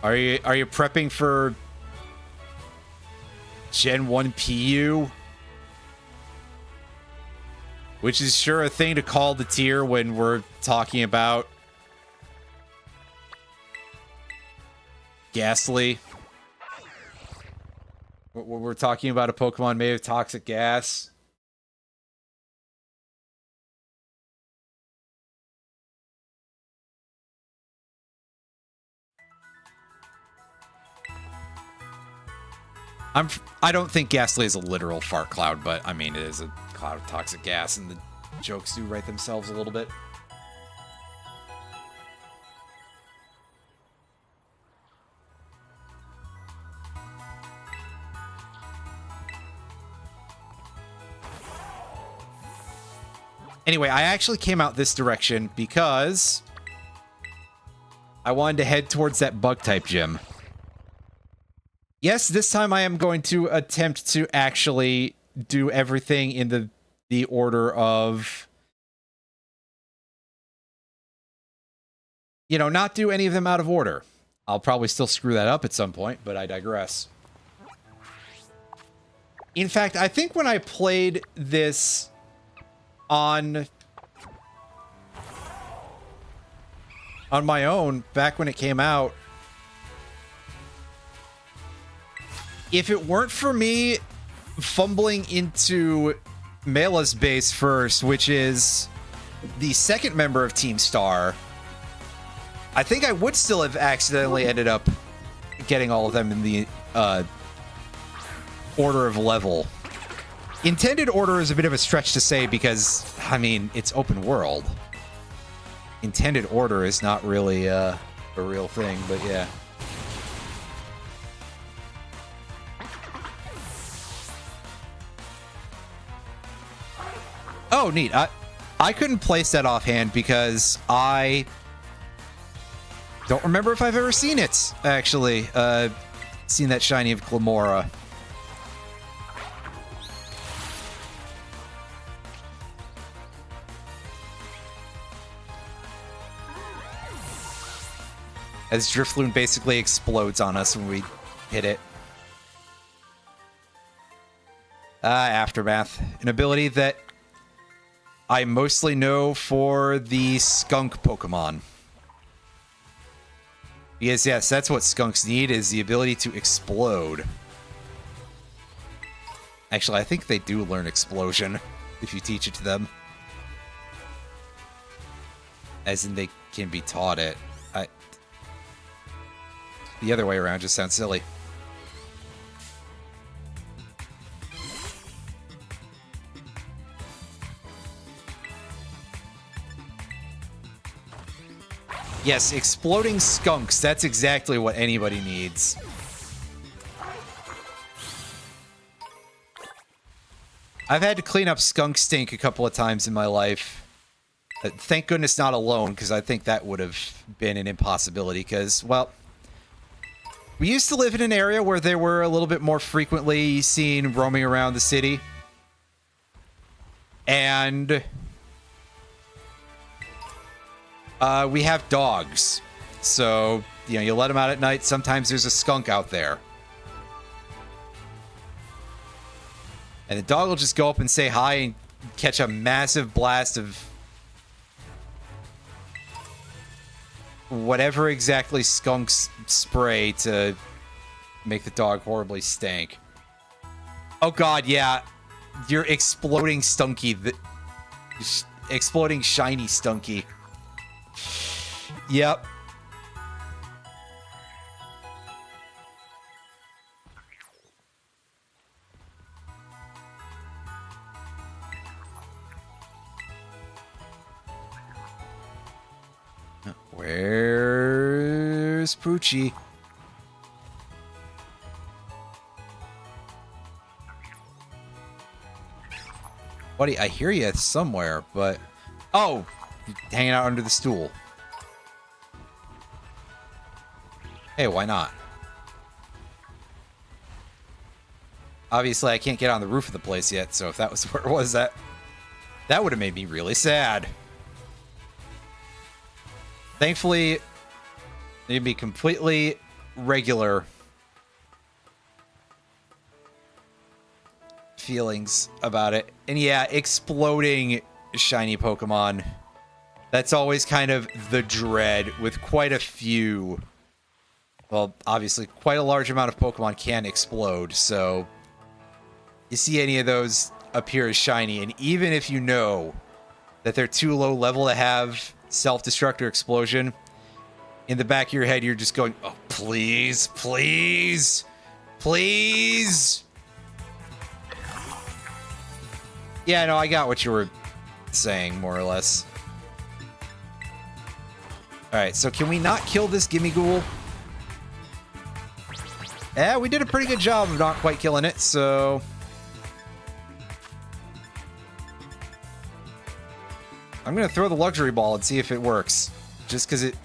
Speaker 1: Are you prepping for Gen 1 PU? Which is sure a thing to call the tier when we're talking about Ghastly. We're talking about a Pokemon made of toxic gas. I don't think Ghastly is a literal fart cloud, but I mean, it is a cloud of toxic gas, and the jokes do write themselves a little bit. Anyway, I actually came out this direction because I wanted to head towards that Bug-type gym. Yes, this time I am going to attempt to actually do everything in the order of... You know, not do any of them out of order. I'll probably still screw that up at some point, but I digress. In fact, I think when I played this on my own back when it came out, if it weren't for me fumbling into Mela's base first, which is the second member of Team Star, I think I would still have accidentally ended up getting all of them in the order of level. Intended order is a bit of a stretch to say because, I mean, it's open world. Intended order is not really a real thing, but yeah. Oh, neat. I couldn't place that offhand because I don't remember if I've ever seen it, actually. Seen that shiny of Glamora. As Drifloon basically explodes on us when we hit it. Aftermath. An ability that I mostly know for the skunk Pokemon. Because, yes, that's what skunks need, is the ability to explode. Actually, I think they do learn Explosion if you teach it to them. As in, they can be taught it. The other way around just sounds silly. Yes, exploding skunks. That's exactly what anybody needs. I've had to clean up skunk stink a couple of times in my life. Thank goodness not alone, because I think that would have been an impossibility, because, well, we used to live in an area where they were a little bit more frequently seen roaming around the city. And we have dogs. So, you know, you let them out at night. Sometimes there's a skunk out there. And the dog will just go up and say hi and catch a massive blast of whatever exactly skunks spray to make the dog horribly stank. Oh god, yeah. You're exploding Stunky. Exploding shiny Stunky. Yep. Where's Poochie? Buddy, I hear you somewhere, but... Oh! Hanging out under the stool. Hey, why not? Obviously, I can't get on the roof of the place yet, so if that was where it was, that would have made me really sad. Thankfully, it'd be completely regular feelings about it. And yeah, exploding shiny Pokemon. That's always kind of the dread with quite a few. Well, obviously, quite a large amount of Pokemon can explode, so you see any of those appear as shiny, and even if you know that they're too low level to have self-destruct or explosion, in the back of your head, you're just going, oh, please, please, please. Yeah, no, I got what you were saying, more or less. Alright, so can we not kill this Gimmighoul? Yeah, we did a pretty good job of not quite killing it, so... I'm going to throw the Luxury Ball and see if it works. Just because it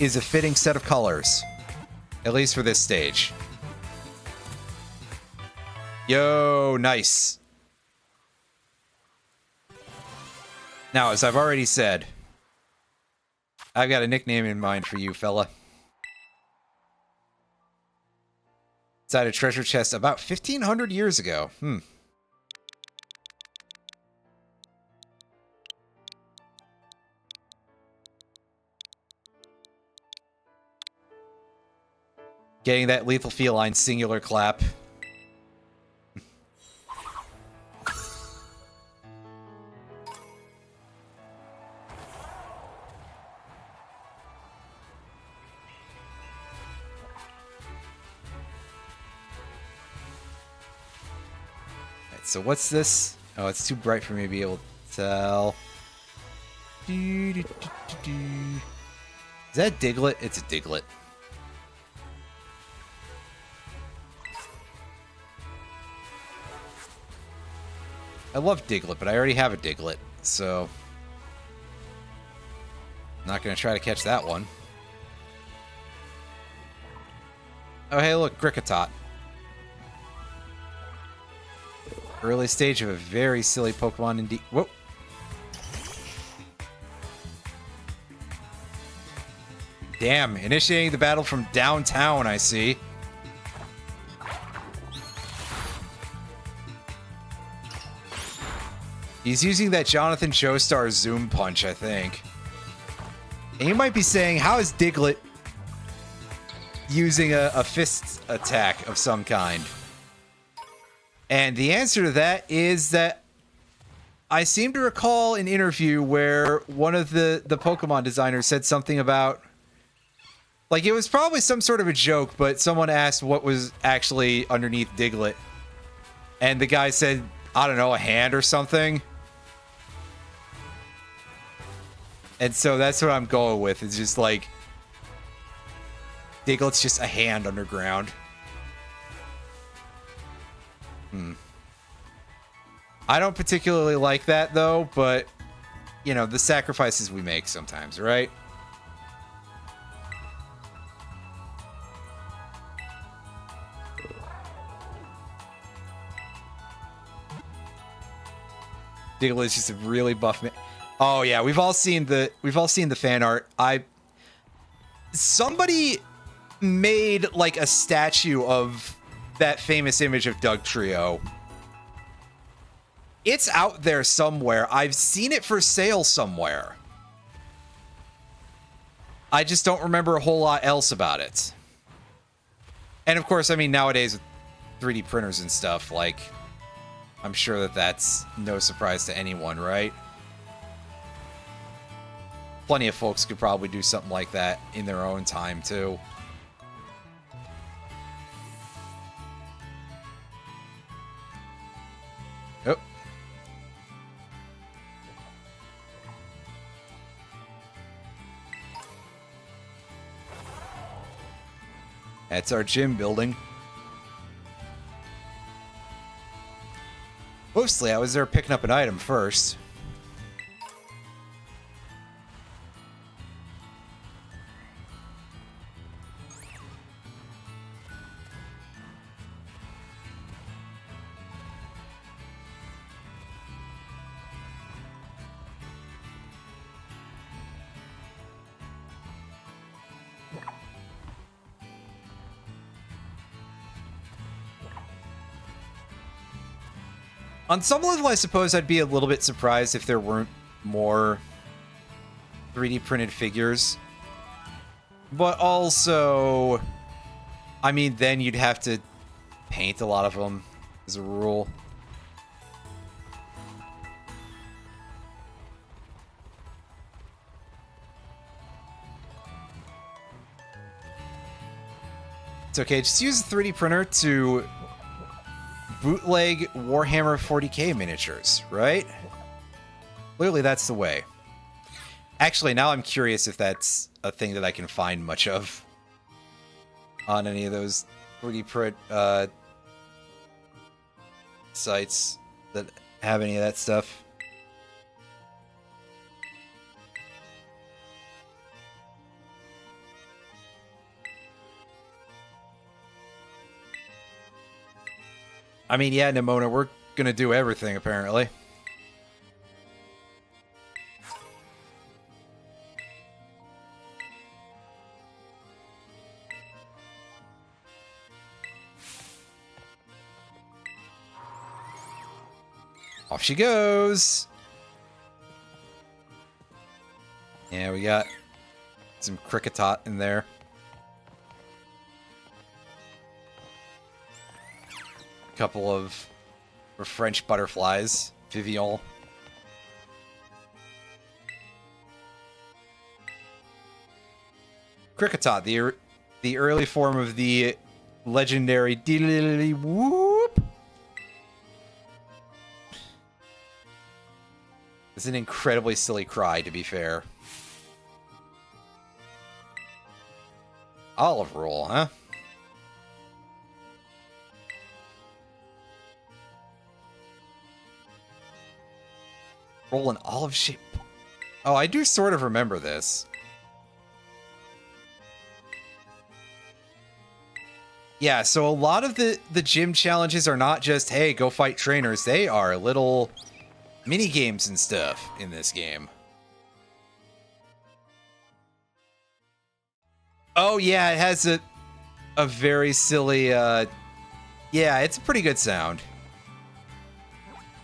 Speaker 1: is a fitting set of colors. At least for this stage. Yo, nice. Now, as I've already said, I've got a nickname in mind for you, fella. Inside a treasure chest about 1,500 years ago. Getting that lethal feline singular clap. So what's this? Oh, it's too bright for me to be able to tell. Is that Diglett? It's a Diglett. I love Diglett, but I already have a Diglett, so I'm not going to try to catch that one. Oh, hey, look, Grickatot. Early stage of a very silly Pokemon indeed. Whoa. Damn, initiating the battle from downtown, I see. He's using that Jonathan Joestar Zoom Punch, I think. And you might be saying, how is Diglett using a fist attack of some kind? And the answer to that is that I seem to recall an interview where one of the Pokemon designers said something about, like, it was probably some sort of a joke, but someone asked what was actually underneath Diglett. And the guy said, I don't know, a hand or something. And so that's what I'm going with. It's just like, Diglett's just a hand underground. I don't particularly like that, though, but, you know, the sacrifices we make sometimes, right? Diglett's just a really buff man. Oh yeah, we've all seen the fan art. Somebody made like a statue of that famous image of Doug Trio. It's out there somewhere. I've seen it for sale somewhere. I just don't remember a whole lot else about it. And of course, I mean, nowadays with 3D printers and stuff, like, I'm sure that that's no surprise to anyone, right? Plenty of folks could probably do something like that in their own time, too. Oh. That's our gym building. Mostly, I was there picking up an item first. On some level, I suppose I'd be a little bit surprised if there weren't more 3D printed figures. But also, I mean, then you'd have to paint a lot of them as a rule. It's okay, just use a 3D printer to bootleg Warhammer 40k miniatures, right? Clearly that's the way. Actually, now I'm curious if that's a thing that I can find much of on any of those 3D print sites that have any of that stuff. I mean, yeah, Nimona, we're gonna do everything, apparently. Off she goes. Yeah, we got some Cricketot in there. A couple of French butterflies. Vivian. Cricketot, the early form of the legendary diddly whoop. It's an incredibly silly cry, to be fair. Olive roll, huh? Roll an olive shape. Oh, I do sort of remember this. Yeah, so a lot of the gym challenges are not just, hey, go fight trainers. They are little mini games and stuff in this game. Oh yeah, it has a very silly yeah, it's a pretty good sound.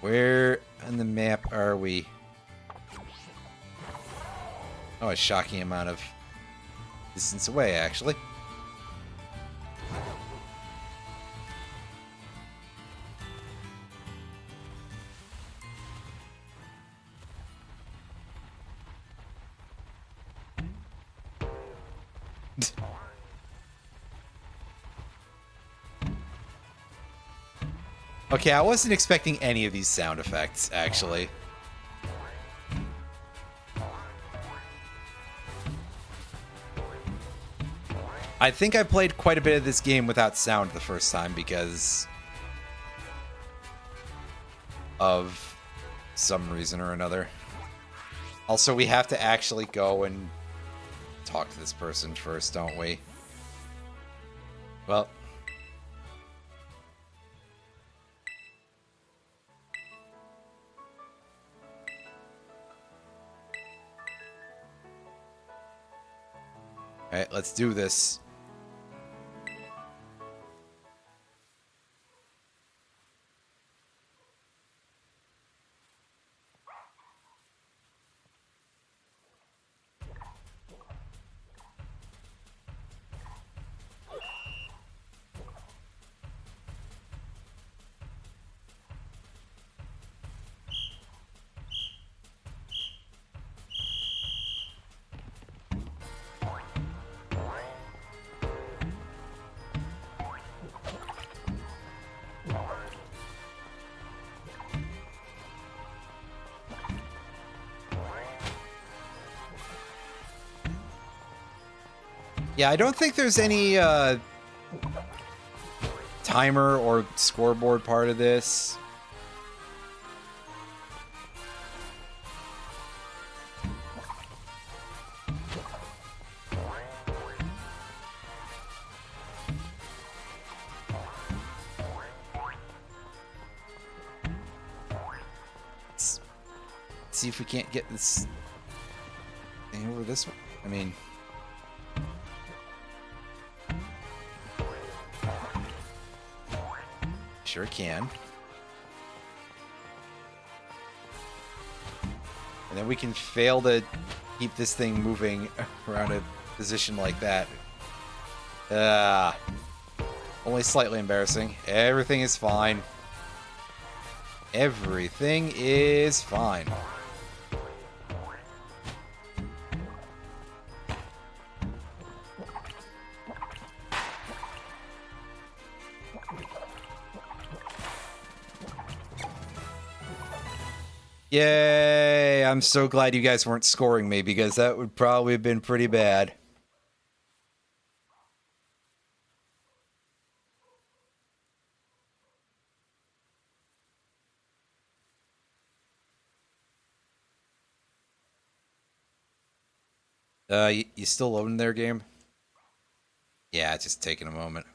Speaker 1: Where on the map are we? Oh, a shocking amount of distance away, actually. Okay, I wasn't expecting any of these sound effects, actually. I think I played quite a bit of this game without sound the first time because of some reason or another. Also, we have to actually go and talk to this person first, don't we? Well... Alright, let's do this. Yeah, I don't think there's any timer or scoreboard part of this. Let's see if we can't get this thing over this one. I mean... Sure can. And then we can fail to keep this thing moving around a position like that. Only slightly embarrassing. Everything is fine. Everything is fine. Yay! I'm so glad you guys weren't scoring me because that would probably have been pretty bad. You still loading there, game? Yeah, it's just taking a moment.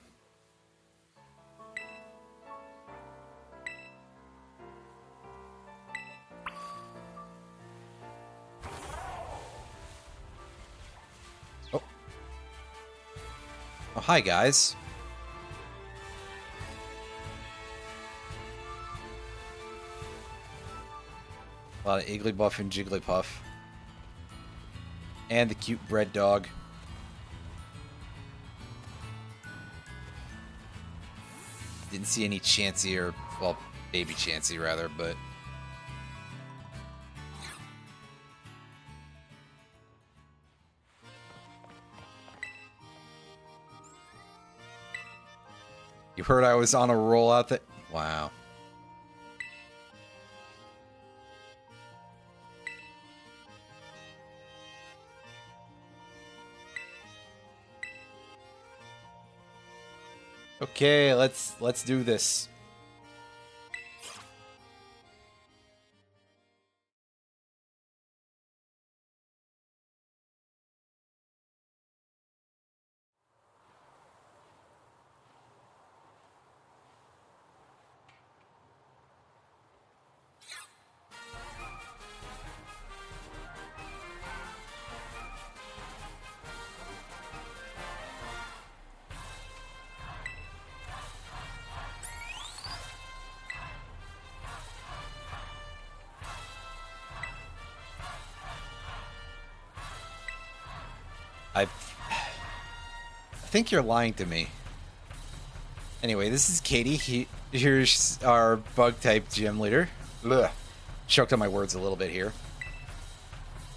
Speaker 1: Oh, hi, guys. A lot of Igglybuff and Jigglypuff. And the cute bread dog. Didn't see any Chansey or, well, baby Chansey rather, but... You heard I was on a roll out there? Wow. Okay, let's do this. I think you're lying to me. Anyway, this is Katie. Here's our bug-type gym leader. Ugh. Choked on my words a little bit here.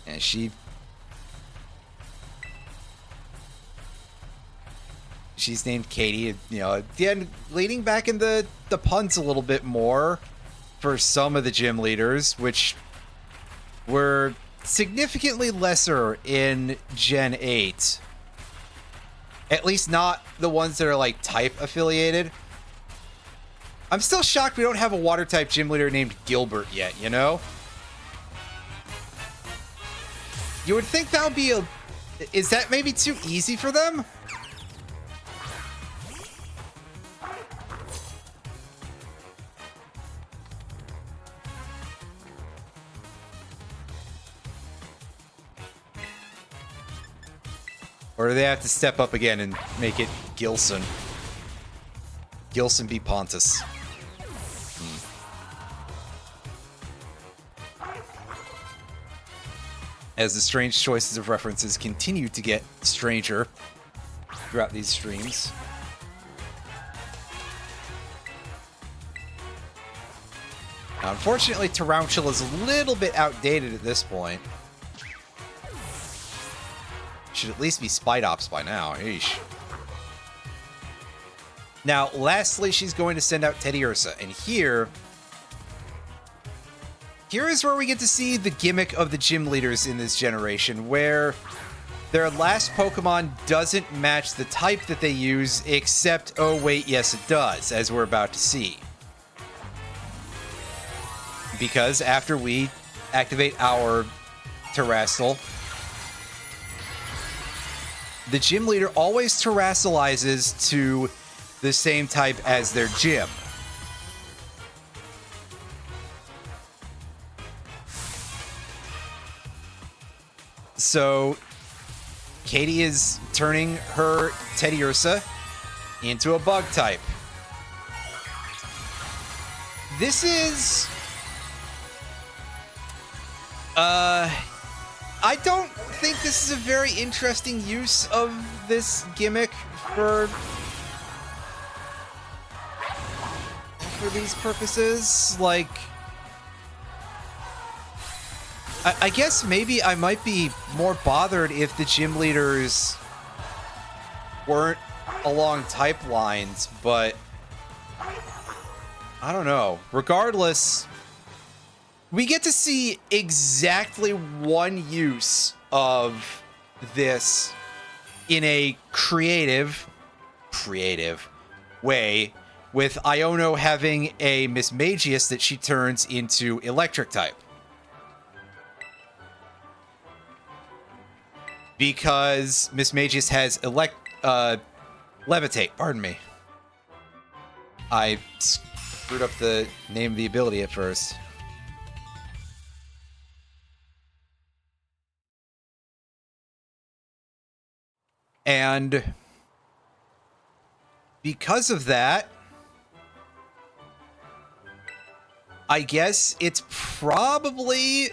Speaker 1: And she's named Katie. You know, at the end, leading back in the puns a little bit more for some of the gym leaders, which were significantly lesser in Gen 8. At least not the ones that are like type affiliated. I'm still shocked we don't have a water type gym leader named Gilbert yet, you know? You would think that would be a... Is that maybe too easy for them? Or do they have to step up again and make it Gilson? Gilson v. Pontus. As the strange choices of references continue to get stranger throughout these streams. Now, unfortunately, Tarantula is a little bit outdated at this point. Should at least be Spite Ops by now. Eesh. Now, lastly, she's going to send out Teddy Ursa. And here is where we get to see the gimmick of the gym leaders in this generation, where their last Pokemon doesn't match the type that they use, except, oh wait, yes it does, as we're about to see. Because after we activate our Terrastal, the gym leader always terrestrializes to the same type as their gym. So, Katie is turning her Teddy Ursa into a bug type. This is... I don't think this is a very interesting use of this gimmick for these purposes. Like, I guess maybe I might be more bothered if the gym leaders weren't along type lines, but I don't know. Regardless, we get to see exactly one use of this in a creative way, with Iono having a Miss Magius that she turns into electric type. Because Miss Magius has levitate, pardon me. I screwed up the name of the ability at first. And because of that, I guess it's probably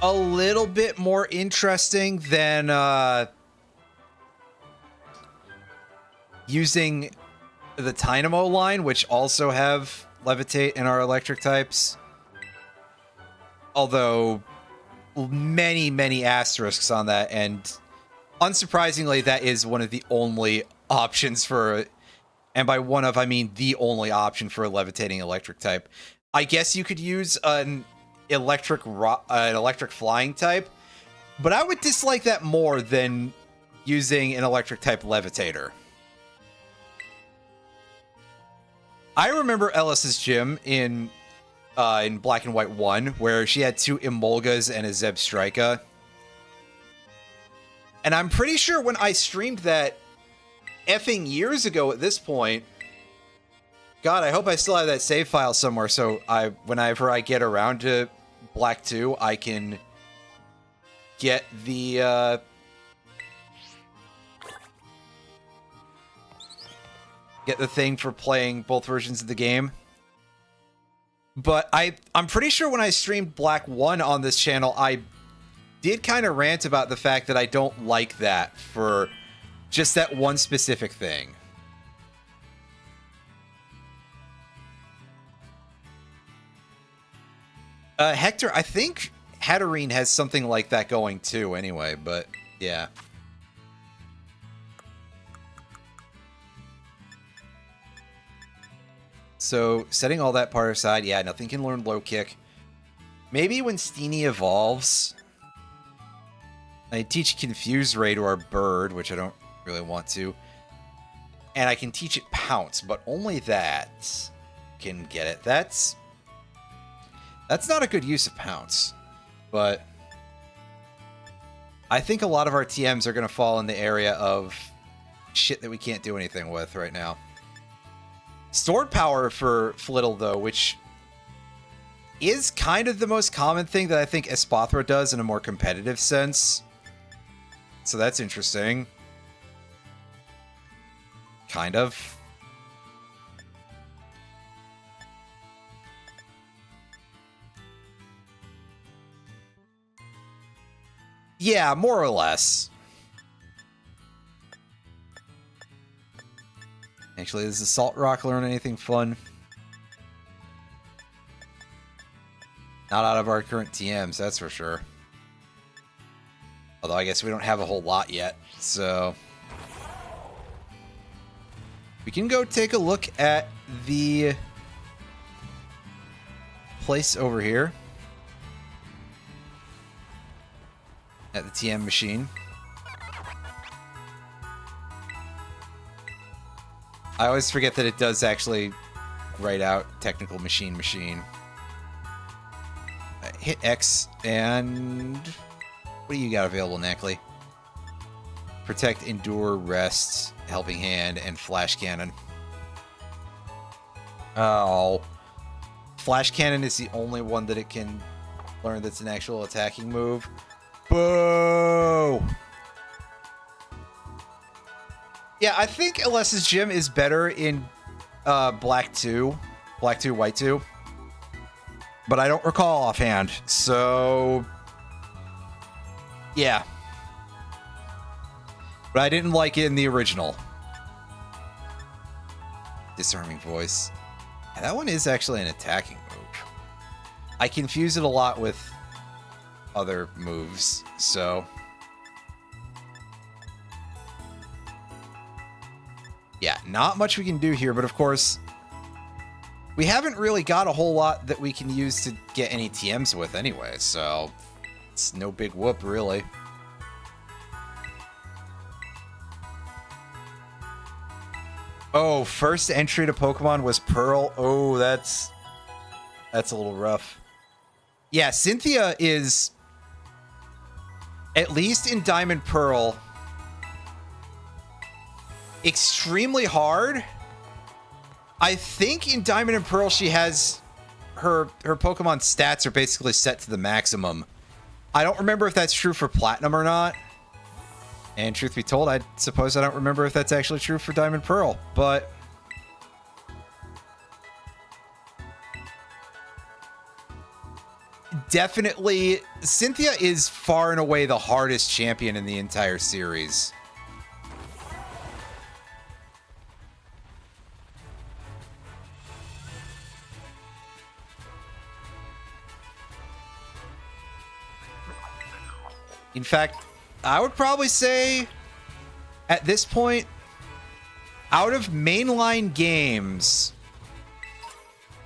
Speaker 1: a little bit more interesting than using the Dynamo line, which also have Levitate and are electric types. Although many asterisks on that, and unsurprisingly, that is one of the only options for, and by one of, I mean the only option for a levitating electric type. I guess you could use an electric flying type, but I would dislike that more than using an electric type levitator. I remember Ellis's gym in Black and White 1, where she had 2 Emolgas and a Zebstrika. And I'm pretty sure when I streamed that effing years ago at this point, God, I hope I still have that save file somewhere, so whenever I get around to Black 2, I can get the thing for playing both versions of the game. But I'm pretty sure when I streamed Black 1 on this channel, I did kind of rant about the fact that I don't like that for just that one specific thing. Hector, I think Hatterene has something like that going too anyway, but yeah. So, setting all that part aside, yeah, nothing can learn low kick. Maybe when Steenie evolves, I teach Confuse Ray to our bird, which I don't really want to. And I can teach it Pounce, but only that can get it. That's not a good use of Pounce, but I think a lot of our TMs are going to fall in the area of shit that we can't do anything with right now. Stored power for Flittle, though, which is kind of the most common thing that I think Espathra does in a more competitive sense. So that's interesting. Kind of. Yeah, more or less. Actually, does the Salt Rock learn anything fun? Not out of our current TMs, that's for sure. Although I guess we don't have a whole lot yet, so... We can go take a look at the place over here. At the TM machine. I always forget that it does actually write out technical machine. Hit X and what do you got available, Knackley? Protect, Endure, Rest, Helping Hand, and Flash Cannon. Oh. Flash Cannon is the only one that it can learn that's an actual attacking move. Boo! Yeah, I think LS's gym is better in Black 2, White 2. But I don't recall offhand, so... Yeah. But I didn't like it in the original. Disarming Voice. Yeah, that one is actually an attacking move. I confuse it a lot with other moves, so... Yeah, not much we can do here, but of course, we haven't really got a whole lot that we can use to get any TMs with anyway, so it's no big whoop, really. Oh, first entry to Pokemon was Pearl. Oh, that's a little rough. Yeah, Cynthia is, at least in Diamond Pearl, extremely hard. I think in Diamond and Pearl she has her Pokemon stats are basically set to the maximum. I don't remember if that's true for Platinum or not. And truth be told, I suppose I don't remember if that's actually true for Diamond Pearl, but definitely, Cynthia is far and away the hardest champion in the entire series. In fact, I would probably say at this point, out of mainline games,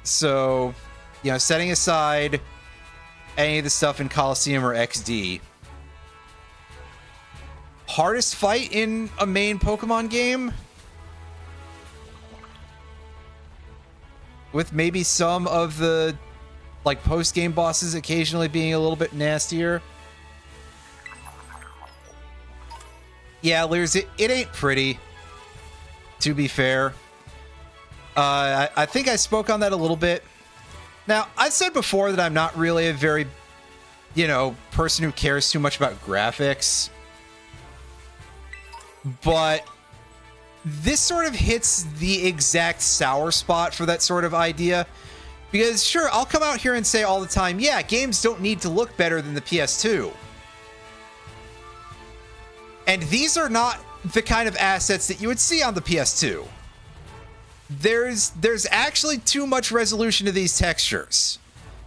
Speaker 1: so, you know, setting aside any of the stuff in Coliseum or XD, hardest fight in a main Pokemon game, with maybe some of the like post-game bosses occasionally being a little bit nastier. Yeah, Lears, it ain't pretty, to be fair. I think I spoke on that a little bit. Now, I've said before that I'm not really a very, you know, person who cares too much about graphics. But this sort of hits the exact sour spot for that sort of idea. Because, sure, I'll come out here and say all the time, yeah, games don't need to look better than the PS2. And these are not the kind of assets that you would see on the PS2. There's actually too much resolution to these textures.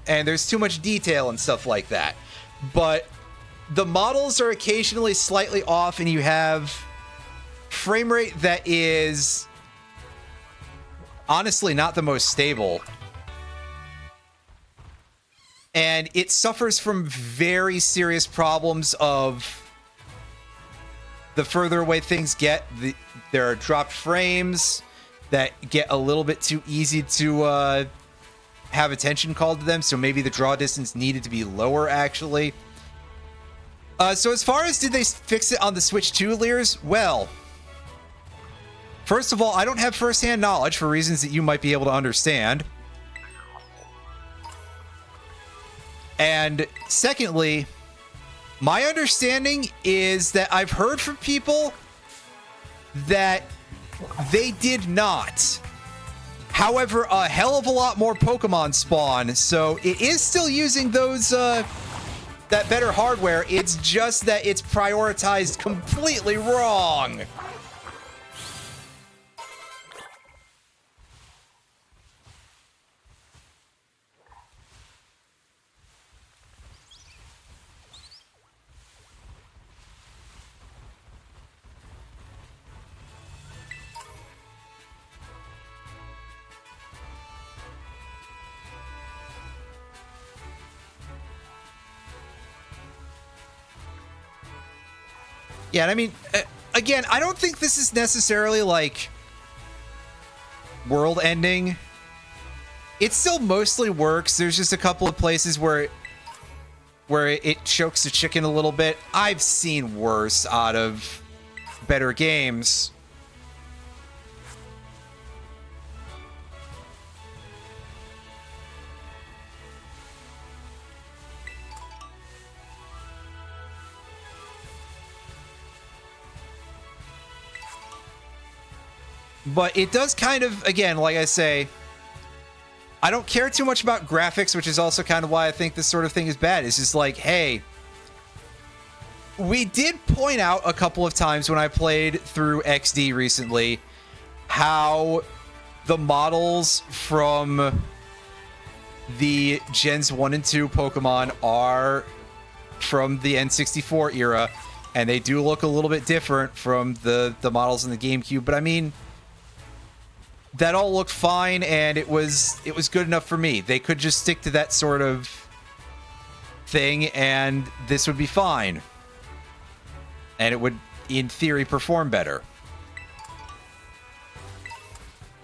Speaker 1: And there's too much detail and stuff like that. But the models are occasionally slightly off, and you have frame rate that is honestly not the most stable. And it suffers from very serious problems of the further away things get, there are dropped frames that get a little bit too easy to have attention called to them, so maybe the draw distance needed to be lower, actually. So as far as did they fix it on the Switch 2, Lears? Well, first of all, I don't have first-hand knowledge for reasons that you might be able to understand. And secondly, my understanding is that I've heard from people that they did not. However, a hell of a lot more Pokemon spawn, so it is still using those, that better hardware. It's just that it's prioritized completely wrong. Yeah, and I mean, again, I don't think this is necessarily like world ending. It still mostly works. There's just a couple of places where it chokes the chicken a little bit. I've seen worse out of better games. But it does kind of, again, like I say, I don't care too much about graphics, which is also kind of why I think this sort of thing is bad. It's just like, hey, we did point out a couple of times when I played through XD recently how the models from the Gens 1 and 2 Pokemon are from the N64 era, and they do look a little bit different from the models in the GameCube. But I mean, that all looked fine, and it was good enough for me. They could just stick to that sort of thing, and this would be fine. And it would, in theory, perform better.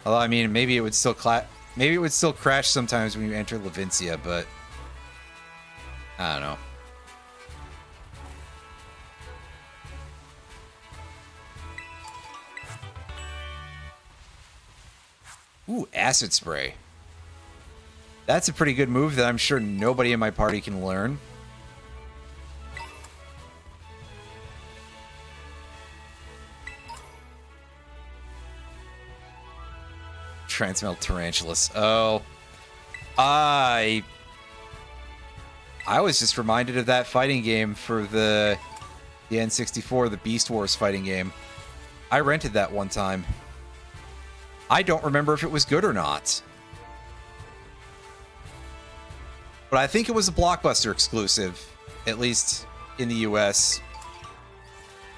Speaker 1: Although, I mean, maybe it would still crash sometimes when you enter Levincia, but I don't know. Ooh, Acid Spray. That's a pretty good move that I'm sure nobody in my party can learn. Transmelt Tarantulas. Oh. I was just reminded of that fighting game for the N64, the Beast Wars fighting game. I rented that one time. I don't remember if it was good or not. But I think it was a Blockbuster exclusive, at least in the US.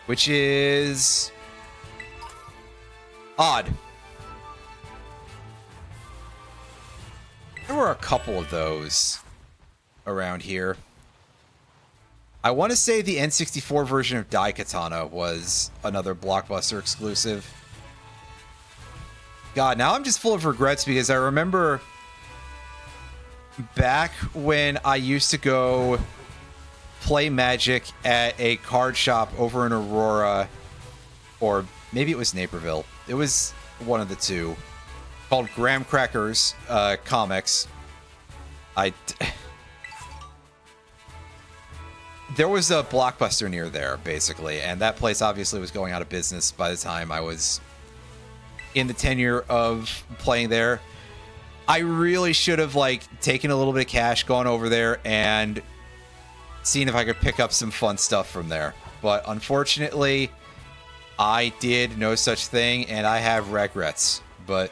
Speaker 1: Which is odd. There were a couple of those around here. I want to say the N64 version of Daikatana was another Blockbuster exclusive. God, now I'm just full of regrets because I remember back when I used to go play Magic at a card shop over in Aurora, or maybe it was Naperville. It was one of the two, called Graham Crackers Comics. There was a Blockbuster near there, basically, and that place obviously was going out of business by the time I was in the tenure of playing there. I really should have, like, taken a little bit of cash, gone over there, and seen if I could pick up some fun stuff from there. But unfortunately, I did no such thing, and I have regrets. But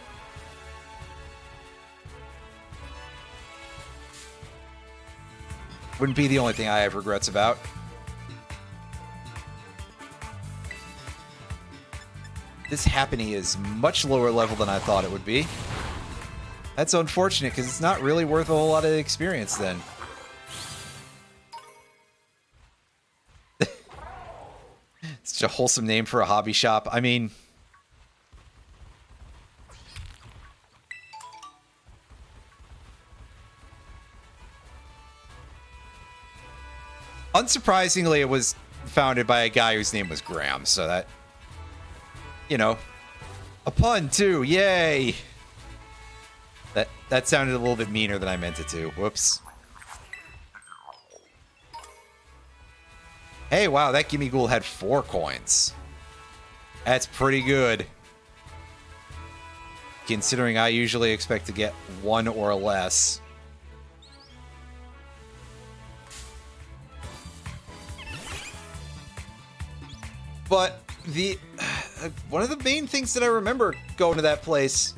Speaker 1: wouldn't be the only thing I have regrets about. This happening is much lower level than I thought it would be. That's unfortunate, because it's not really worth a whole lot of experience then. It's such a wholesome name for a hobby shop. I mean, unsurprisingly, it was founded by a guy whose name was Graham, so that, you know, a pun too, yay! That sounded a little bit meaner than I meant it to. Whoops. Hey, wow, that Gimme Ghoul had 4 coins. That's pretty good. Considering I usually expect to get 1 or less. But the one of the main things that I remember going to that place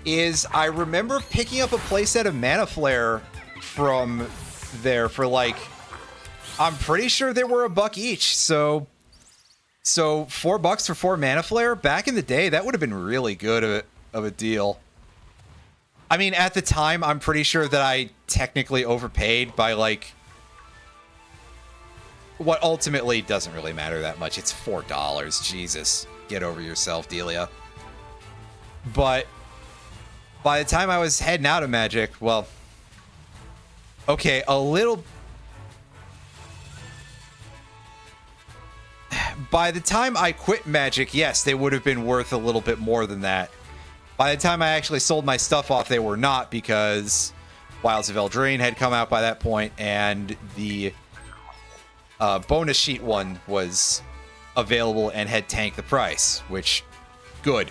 Speaker 1: is I remember picking up a playset of Mana Flare from there for, like, I'm pretty sure they were $1 each. So $4 for 4 Mana Flare back in the day, that would have been really good of a deal. I mean, at the time, I'm pretty sure that I technically overpaid by, like, what ultimately doesn't really matter that much. It's $4. Jesus, get over yourself, Delia. But by the time I was heading out of Magic, well, okay, a little. By the time I quit Magic, yes, they would have been worth a little bit more than that. By the time I actually sold my stuff off, they were not, because Wilds of Eldraine had come out by that point, and the bonus sheet one was available and had tanked the price, which, good.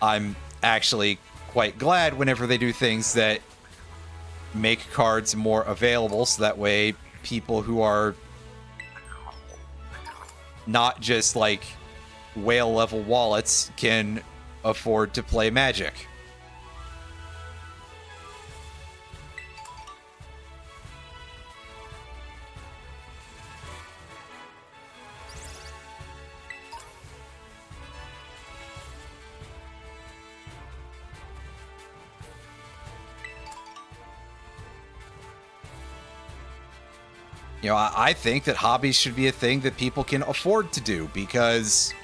Speaker 1: I'm actually quite glad whenever they do things that make cards more available, so that way people who are not just like whale level wallets can afford to play Magic. You know, I think that hobbies should be a thing that people can afford to do, because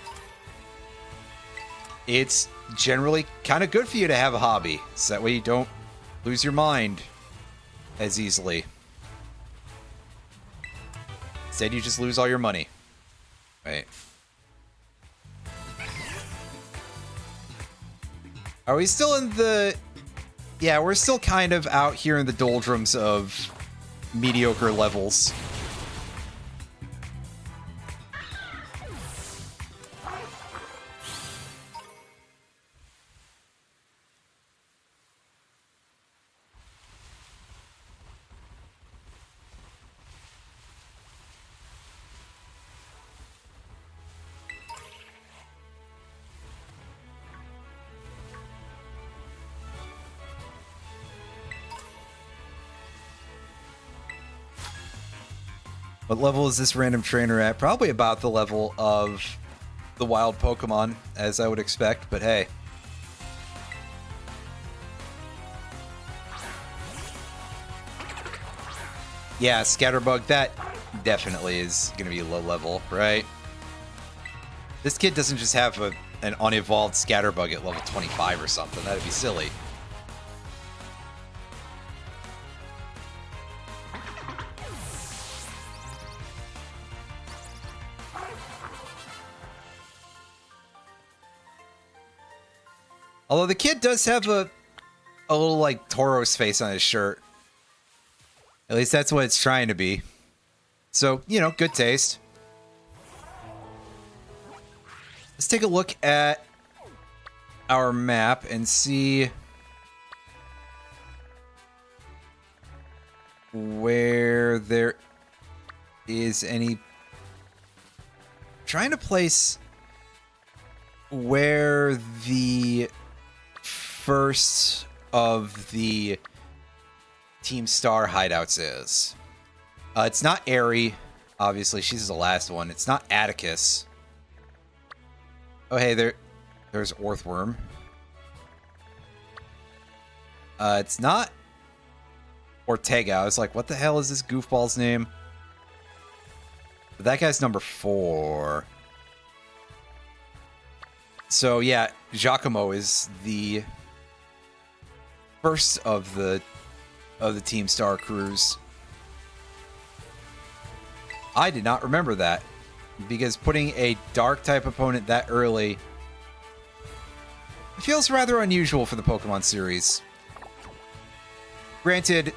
Speaker 1: it's generally kind of good for you to have a hobby, so that way you don't lose your mind as easily. Instead, you just lose all your money. Right. Are we still in the... Yeah, we're still kind of out here in the doldrums of mediocre levels. What level is this random trainer at? Probably about the level of the wild Pokemon, as I would expect, but hey. Yeah, Scatterbug, that definitely is going to be low level, right? This kid doesn't just have an unevolved Scatterbug at level 25 or something. That'd be silly. Although the kid does have a little, like, Tauros face on his shirt. At least that's what it's trying to be. So, you know, good taste. Let's take a look at our map and see where there is any... Trying to place where the first of the Team Star hideouts is. It's not Aerie. Obviously, she's the last one. It's not Atticus. Oh, hey, there's Orthworm. It's not Ortega. I was like, what the hell is this goofball's name? But that guy's number 4. So, yeah, Giacomo is the first of the Team Star crews. I did not remember that, because putting a dark type opponent that early feels rather unusual for the Pokemon series. Granted,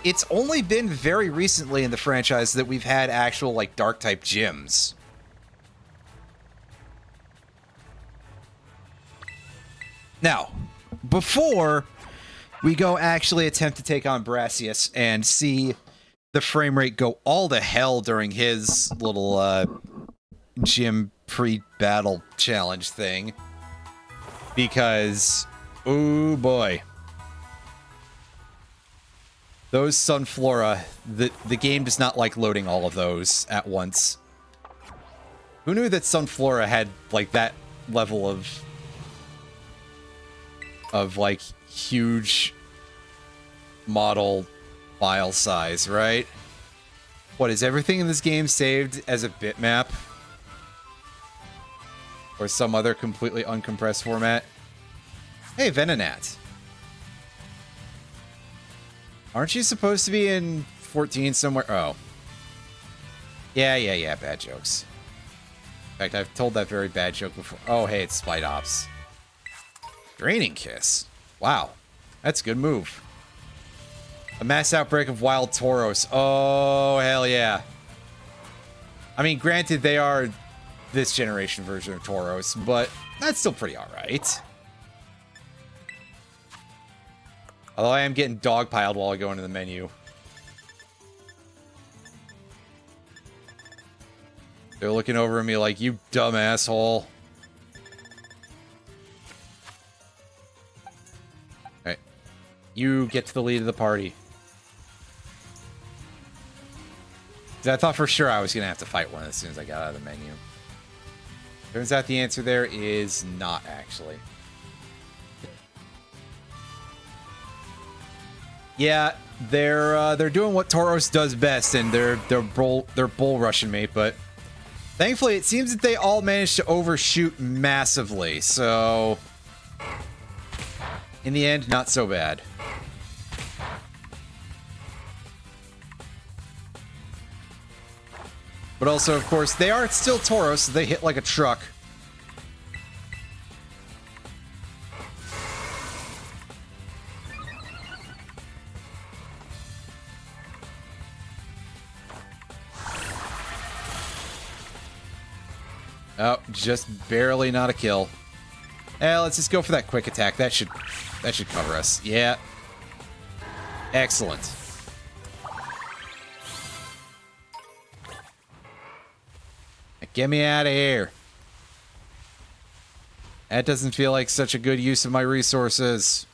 Speaker 1: it's only been very recently in the franchise that we've had actual, like, dark type gyms. Now, before we go actually attempt to take on Brassius and see the frame rate go all to hell during his little gym pre-battle challenge thing, because, oh boy, those Sunflora, the game does not like loading all of those at once. Who knew that Sunflora had, like, that level of like, huge model file size, right? What, is everything in this game saved as a bitmap? Or some other completely uncompressed format? Hey, Venonat. Aren't you supposed to be in 14 somewhere? Oh. Yeah, bad jokes. In fact, I've told that very bad joke before. Oh, hey, it's Spite Ops. Draining Kiss. Wow. That's a good move. A mass outbreak of wild Tauros. Oh, hell yeah. I mean, granted, they are this generation version of Tauros, but that's still pretty alright. Although I am getting dogpiled while I go into the menu. They're looking over at me like, you dumb asshole. Alright. You get to the lead of the party. I thought for sure I was going to have to fight one as soon as I got out of the menu. Turns out the answer there is not, actually. Yeah, they're doing what Tauros does best, and they're bull rushing me, but thankfully it seems that they all managed to overshoot massively, so in the end, not so bad. But also, of course, they are still Tauros, so they hit like a truck. Oh, just barely not a kill. Let's just go for that quick attack. That should cover us. Yeah. Excellent. Get me out of here. That doesn't feel like such a good use of my resources.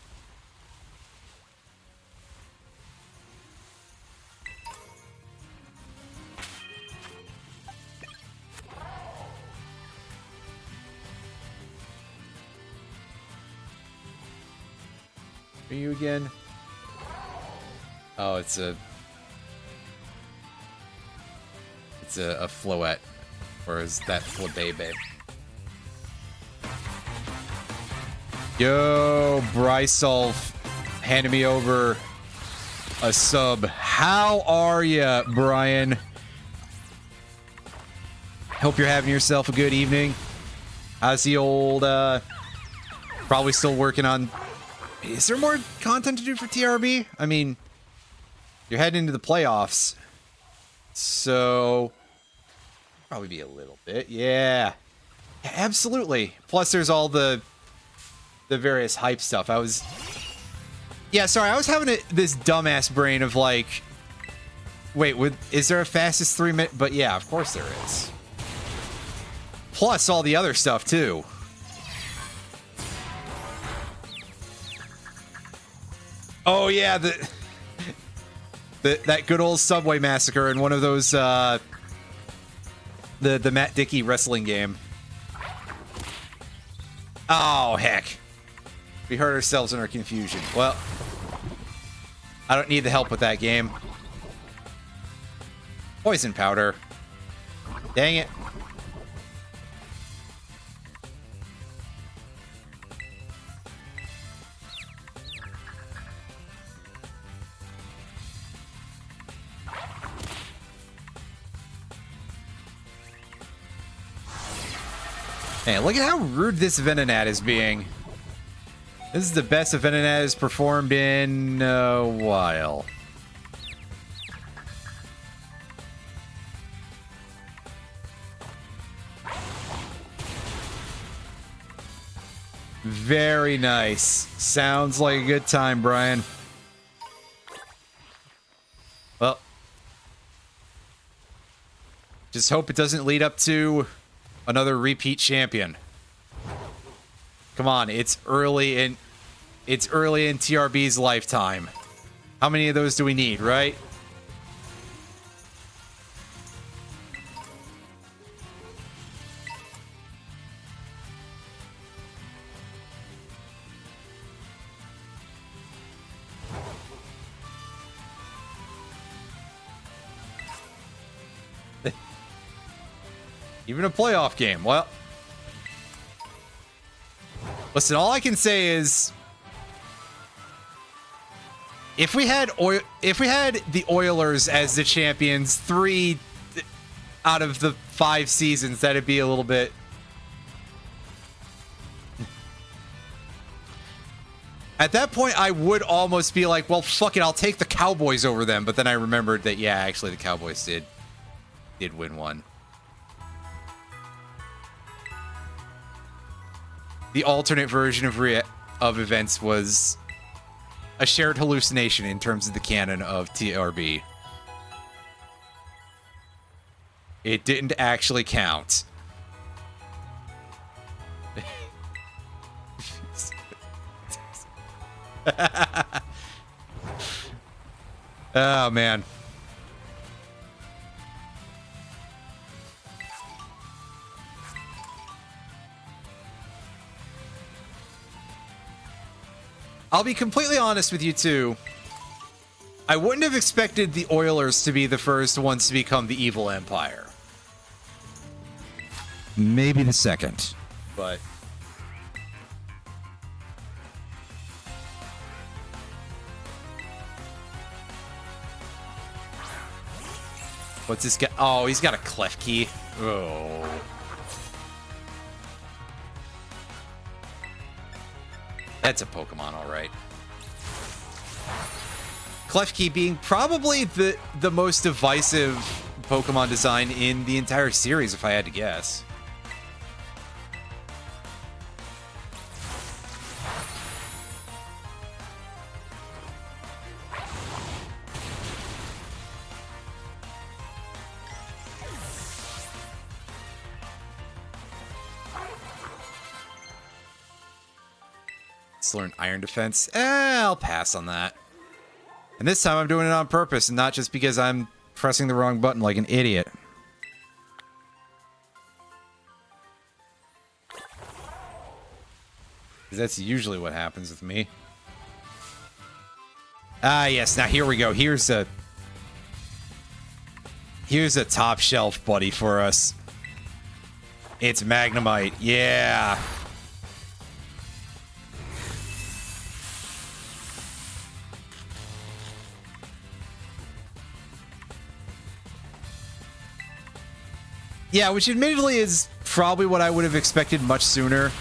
Speaker 1: Are you again? Oh, it's a floette. Or is that flabebe? Yo, Brysolf handed me over a sub. How are ya, Brian? Hope you're having yourself a good evening. How's the old, probably still working on... Is there more content to do for TRB? I mean, you're heading into the playoffs. So, probably be a little bit. Yeah, absolutely. Plus, there's all the various hype stuff. Yeah, sorry, I was having this dumbass brain of like, wait, is there a fastest 3 minute? But yeah, of course there is. Plus all the other stuff too. Oh yeah, that good old Subway Massacre in one of those the Matt Dickey wrestling game. Oh heck. We hurt ourselves in our confusion. Well, I don't need the help with that game. Poison powder. Dang it. Man, look at how rude this Venonat is being. This is the best a Venonat has performed in a while. Very nice. Sounds like a good time, Brian. Well, just hope it doesn't lead up to another repeat champion. Come on, it's early in TRB's lifetime. How many of those do we need, right? Even a playoff game. Well, listen, all I can say is if we had the Oilers as the champions 3 out of the 5 seasons, that'd be a little bit. At that point, I would almost be like, well, fuck it, I'll take the Cowboys over them. But then I remembered that, yeah, actually the Cowboys did win one. The alternate version of events was a shared hallucination in terms of the canon of TRB. It didn't actually count. Oh, man. I'll be completely honest with you, too. I wouldn't have expected the Oilers to be the first ones to become the evil empire. Maybe the second. But... what's this guy? Oh, he's got a clef key. Oh. That's a Pokemon, all right. Klefki being probably the most divisive Pokemon design in the entire series, if I had to guess. Let's learn Iron Defense. I'll pass on that. And this time I'm doing it on purpose and not just because I'm pressing the wrong button like an idiot. Because that's usually what happens with me. Ah, yes. Now here we go. Here's a top shelf buddy for us. It's Magnemite. Yeah. Yeah, which admittedly is probably what I would have expected much sooner.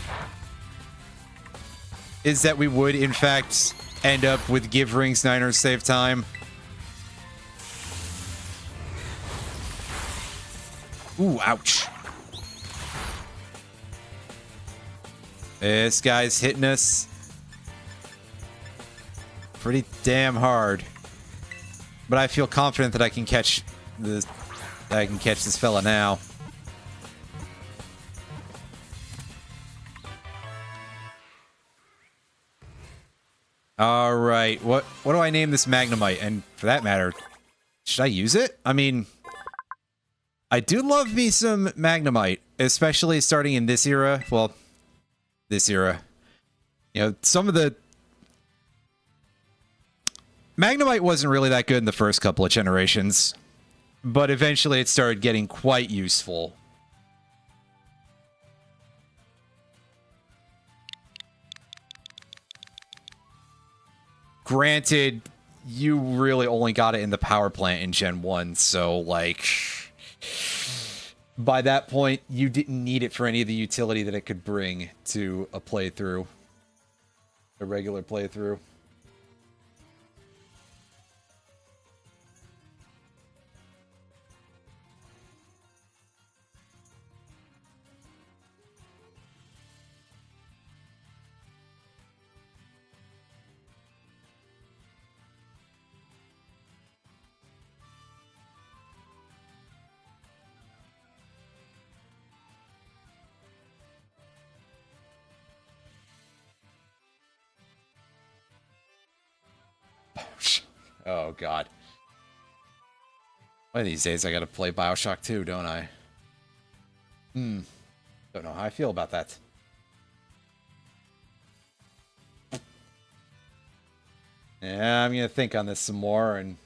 Speaker 1: Is that we would, in fact, end up with Give Rings Niners save time. Ooh, ouch. This guy's hitting us pretty damn hard. But I feel confident that I can catch this fella now. All right, what do I name this Magnemite? And for that matter, should I use it? I mean, I do love me some Magnemite, especially starting in this era. Well, this era. You know, some of the... Magnemite wasn't really that good in the first couple of generations, but eventually it started getting quite useful. Granted, you really only got it in the power plant in Gen 1, so, like, by that point, you didn't need it for any of the utility that it could bring to a playthrough. A regular playthrough. Oh, God. One of these days I gotta play Bioshock 2, don't I? Don't know how I feel about that. Yeah, I'm gonna think on this some more and...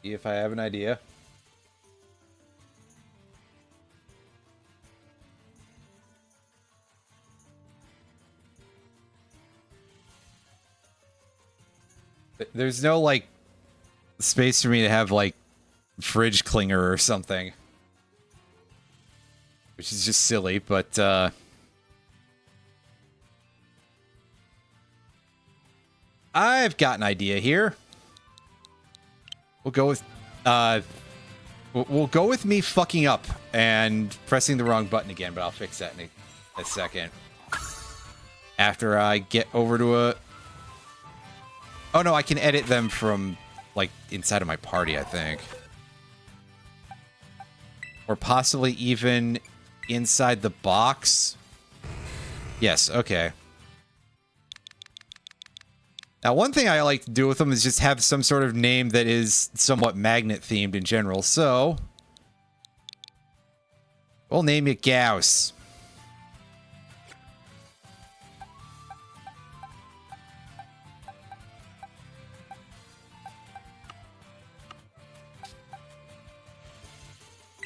Speaker 1: see if I have an idea. There's no, like, space for me to have, like, fridge clinger or something. Which is just silly, but, I've got an idea here. We'll go with, we'll go with me fucking up and pressing the wrong button again, but I'll fix that in a second. After I get over to a... Oh, no, I can edit them from, like, inside of my party, I think. Or possibly even inside the box. Yes, okay. Now, one thing I like to do with them is just have some sort of name that is somewhat magnet-themed in general, so... we'll name it Gauss.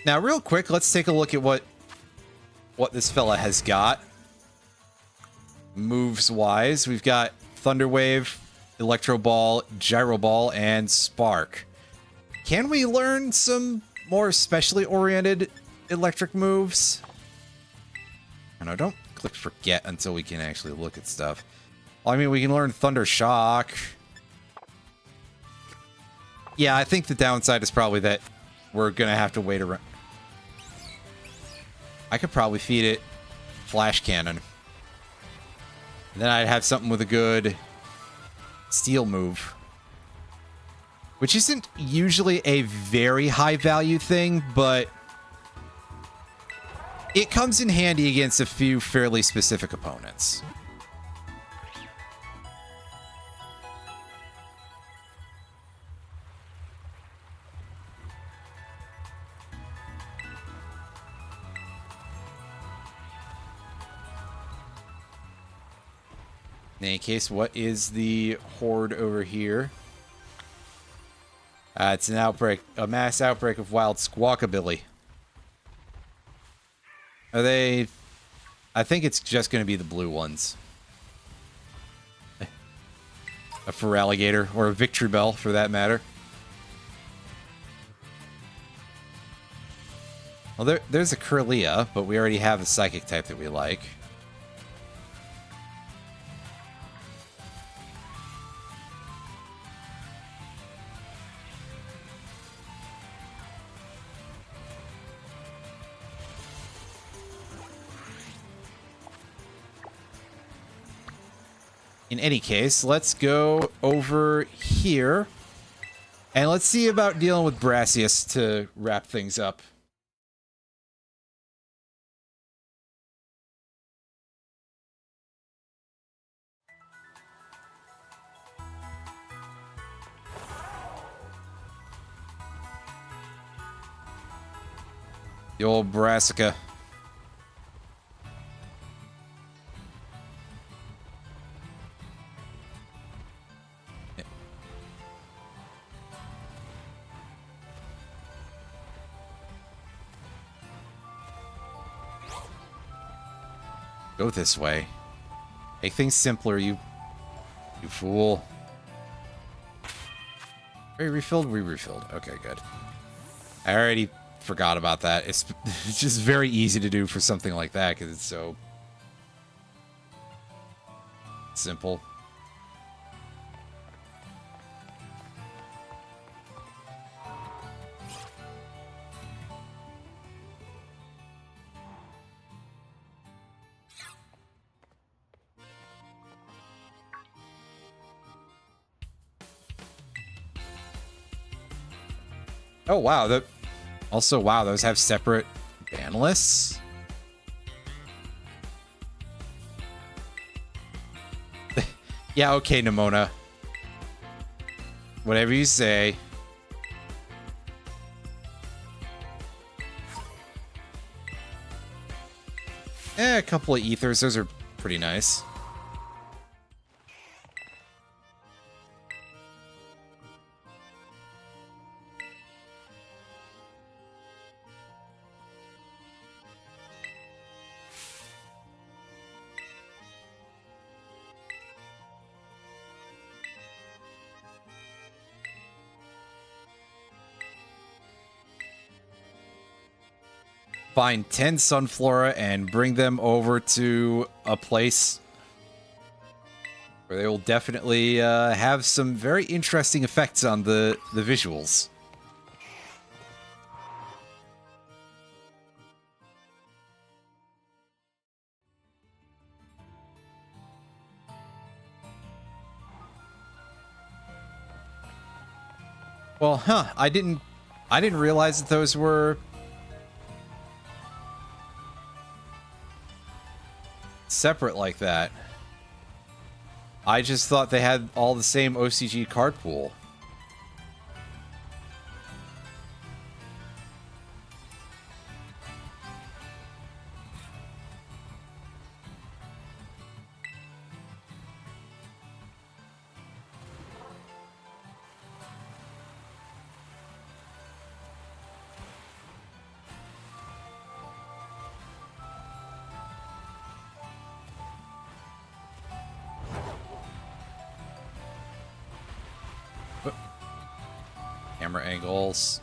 Speaker 1: Now, real quick, let's take a look at what this fella has got. Moves-wise, we've got Thunder Wave, Electro Ball, Gyro Ball, and Spark. Can we learn some more specially oriented electric moves? I know, don't click forget until we can actually look at stuff. Well, I mean, we can learn Thunder Shock. Yeah, I think the downside is probably that we're gonna have to wait around. I could probably feed it Flash Cannon. And then I'd have something with a good Steel move. Which isn't usually a very high value thing, but it comes in handy against a few fairly specific opponents. In any case, what is the horde over here? It's an outbreak, a mass outbreak of wild squawkabilly. Are they... I think it's just going to be the blue ones. A Feraligatr, or a Victory Bell, for that matter. Well, there's a Kirlia, but we already have a Psychic type that we like. In any case, let's go over here. And let's see about dealing with Brassius to wrap things up. The old Brassica. Go this way. Make things simpler, you fool. Are you refilled? We refilled. Okay, good. I already forgot about that. It's just very easy to do for something like that because it's so simple. Oh, wow. Also, wow, those have separate ban lists? Yeah, okay, Nimona. Whatever you say. A couple of ethers. Those are pretty nice. Find 10 Sunflora and bring them over to a place where they will definitely have some very interesting effects on the visuals. Well, I didn't realize that those were separate like that. I just thought they had all the same OCG card pool. Camera angles.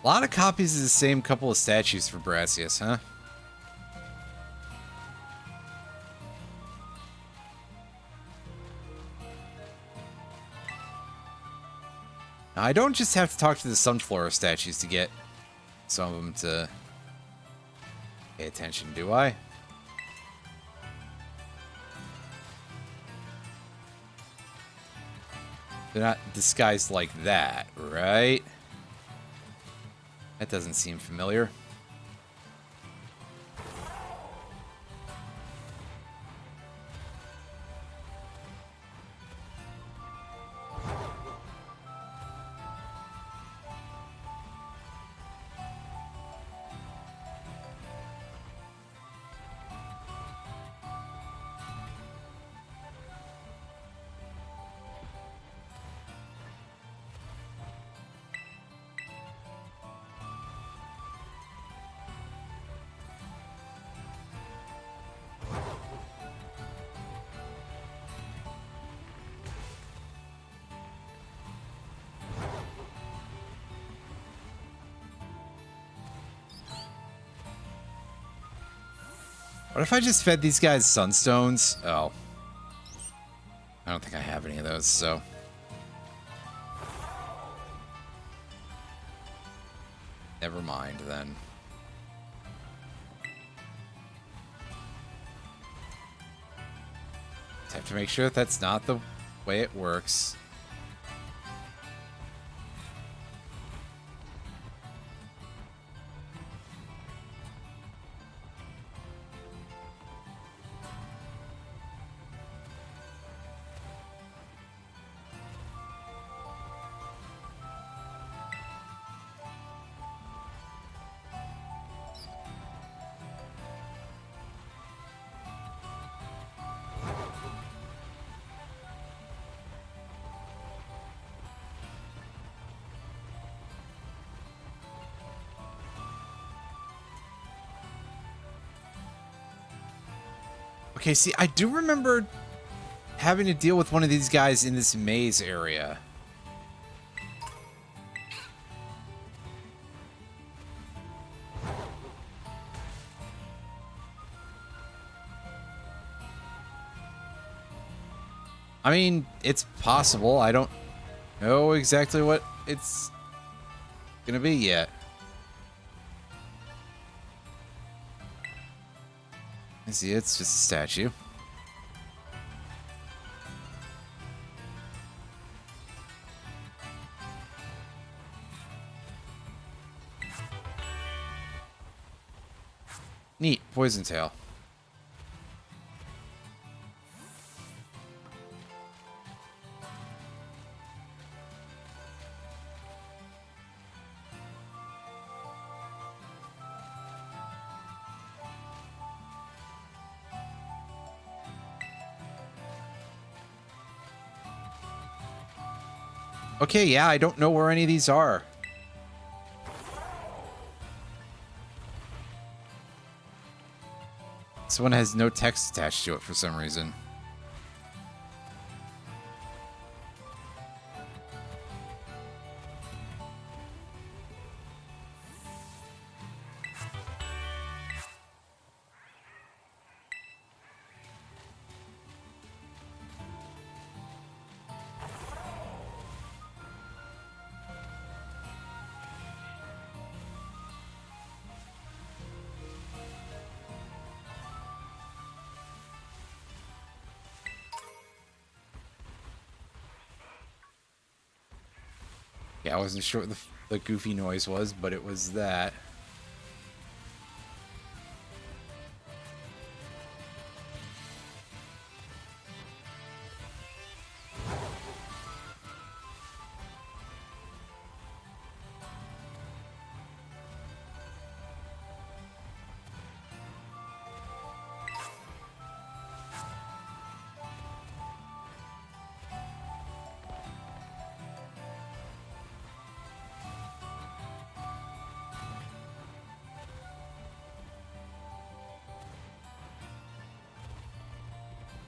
Speaker 1: A lot of copies of the same couple of statues for Brassius, huh? I don't just have to talk to the Sunflora statues to get some of them to pay attention, do I? They're not disguised like that, right? That doesn't seem familiar. What if I just fed these guys sunstones? Oh. I don't think I have any of those, so. Never mind, then. Just have to make sure that that's not the way it works. Okay, see, I do remember having to deal with one of these guys in this maze area. I mean, it's possible. I don't know exactly what it's gonna be yet. I see, it's just a statue. Neat, poison tail. Okay, yeah, I don't know where any of these are. This one has no text attached to it for some reason. Yeah, I wasn't sure what the goofy noise was, but it was that.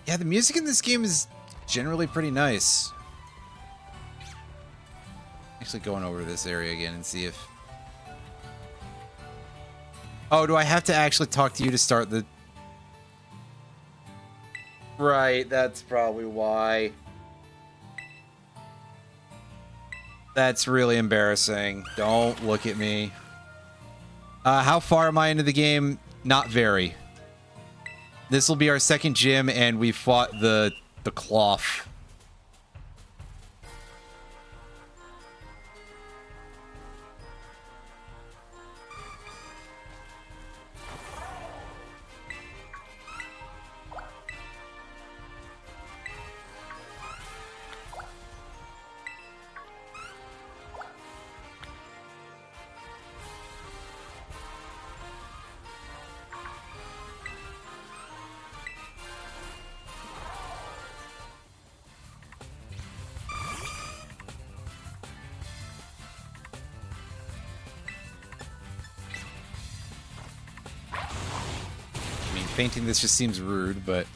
Speaker 1: Yeah, the music in this game is generally pretty nice. Actually going over to this area again and see if... Oh, do I have to actually talk to you to start the... Right, that's probably why. That's really embarrassing. Don't look at me. How far am I into the game? Not very. This will be our second gym, and we fought the cloth. Fainting this just seems rude, but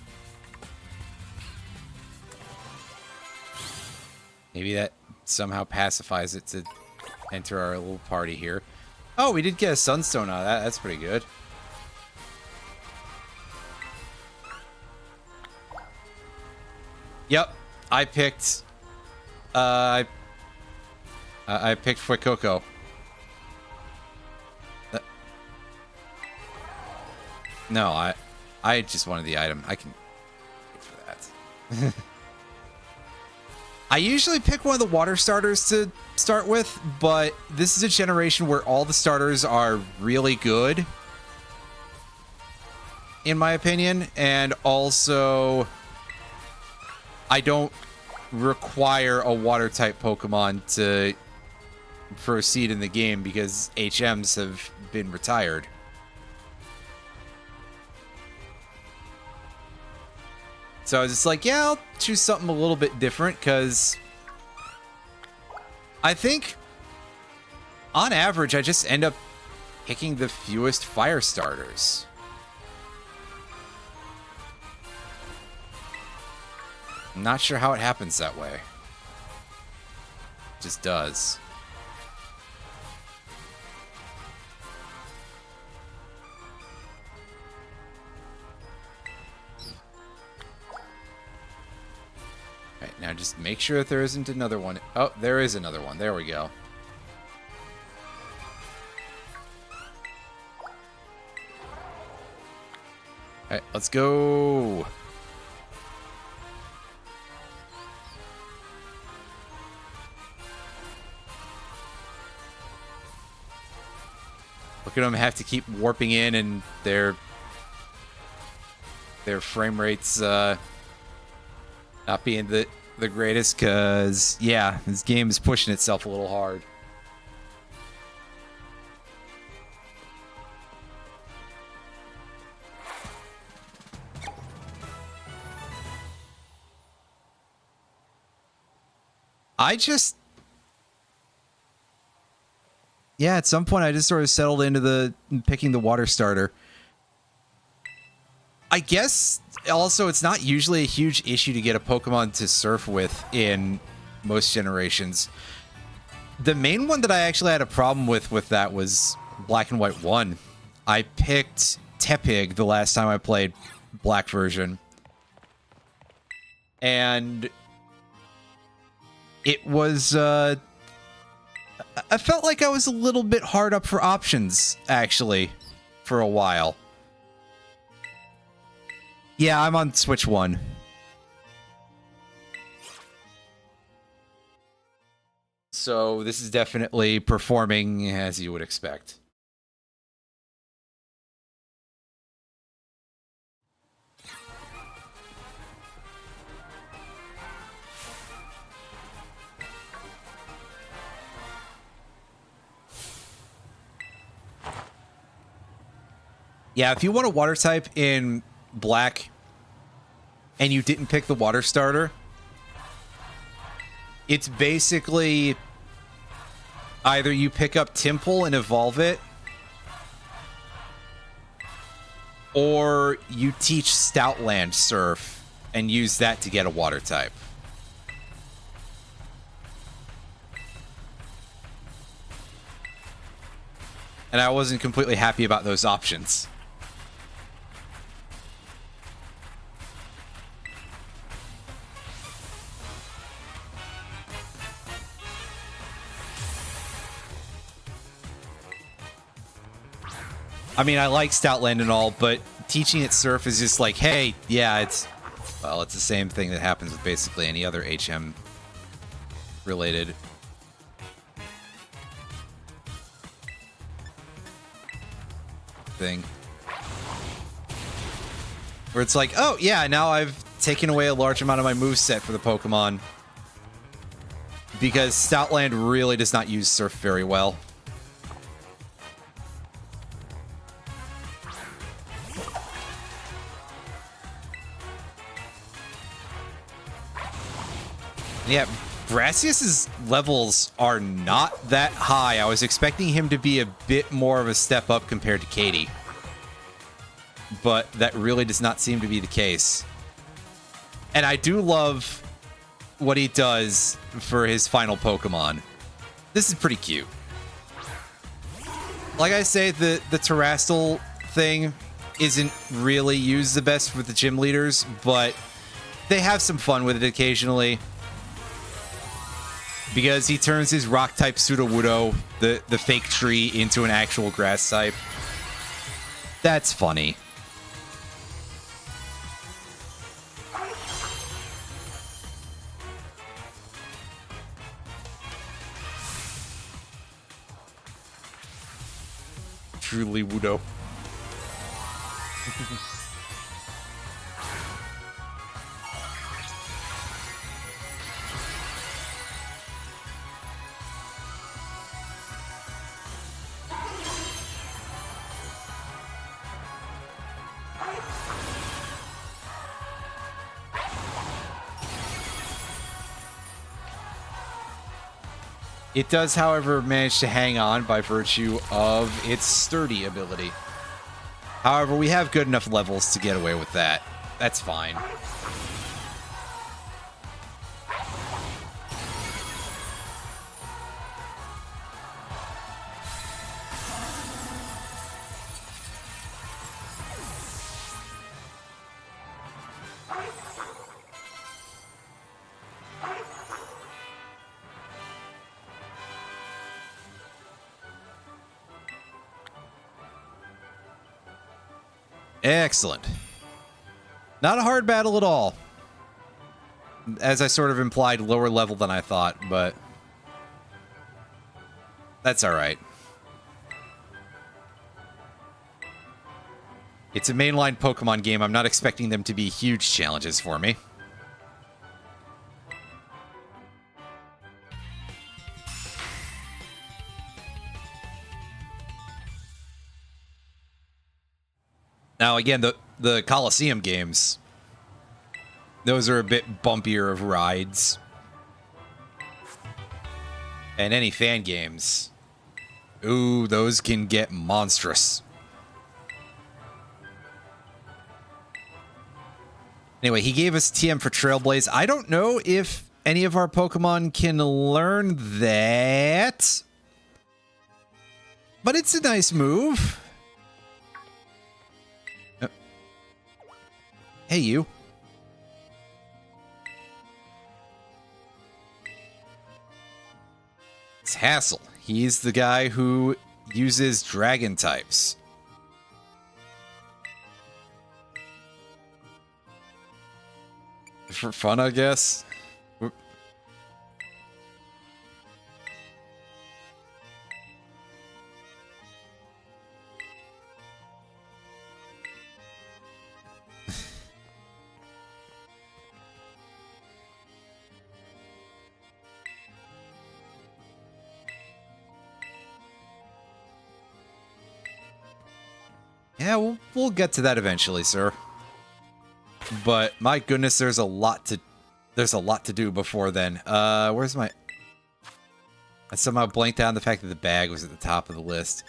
Speaker 1: maybe that somehow pacifies it to enter our little party here. Oh, we did get a sunstone out of that. That's pretty good. Yep, I picked I picked Fuecoco. No, I just wanted the item. I can wait for that. I usually pick one of the water starters to start with, but this is a generation where all the starters are really good, in my opinion, and also I don't require a water type Pokemon to proceed in the game because HMs have been retired. So I was just like, yeah, I'll choose something a little bit different because I think on average I just end up picking the fewest fire starters. I'm not sure how it happens that way. It just does. Alright, now just make sure that there isn't another one. Oh, there is another one. There we go. Alright, let's go. Look at them have to keep warping in, and their frame rates not being the greatest, because yeah, this game is pushing itself a little hard. Yeah, at some point I just sort of settled into picking the water starter. I guess also it's not usually a huge issue to get a Pokemon to surf with in most generations. The main one that I actually had a problem with that was Black and White 1. I picked Tepig the last time I played Black version. And it was I felt like I was a little bit hard up for options, actually, for a while. Yeah, I'm on Switch 1. So this is definitely performing as you would expect. Yeah, if you want a water type in Black and you didn't pick the water starter, it's basically either you pick up Timple and evolve it, or you teach Stoutland Surf and use that to get a water type. And I wasn't completely happy about those options. I mean, I like Stoutland and all, but teaching it Surf is just like, hey, yeah, it's the same thing that happens with basically any other HM related thing. Where it's like, oh, yeah, now I've taken away a large amount of my moveset for the Pokemon. Because Stoutland really does not use Surf very well. Yeah, Brassius's levels are not that high. I was expecting him to be a bit more of a step up compared to Katie. but that really does not seem to be the case. And I do love what he does for his final Pokemon. This is pretty cute. Like I say, the Terrastal thing isn't really used the best with the gym leaders, but they have some fun with it occasionally. Because he turns his rock-type Sudowoodo, the fake tree, into an actual grass type. That's funny. Truly Wudo. It does, however, manage to hang on by virtue of its sturdy ability. However, we have good enough levels to get away with that. That's fine. Excellent. Not a hard battle at all. As I sort of implied, lower level than I thought, but that's all right. It's a mainline Pokemon game. I'm not expecting them to be huge challenges for me. Now, again, the Coliseum games, those are a bit bumpier of rides. And any fan games, ooh, those can get monstrous. Anyway, he gave us TM for Trailblaze. I don't know if any of our Pokemon can learn that, but it's a nice move. Hey, you. It's Hassel. He's the guy who uses dragon types. For fun, I guess. Yeah, we'll get to that eventually, sir. But my goodness, there's a lot to do before then. Where's my? I somehow blanked out on the fact that the bag was at the top of the list.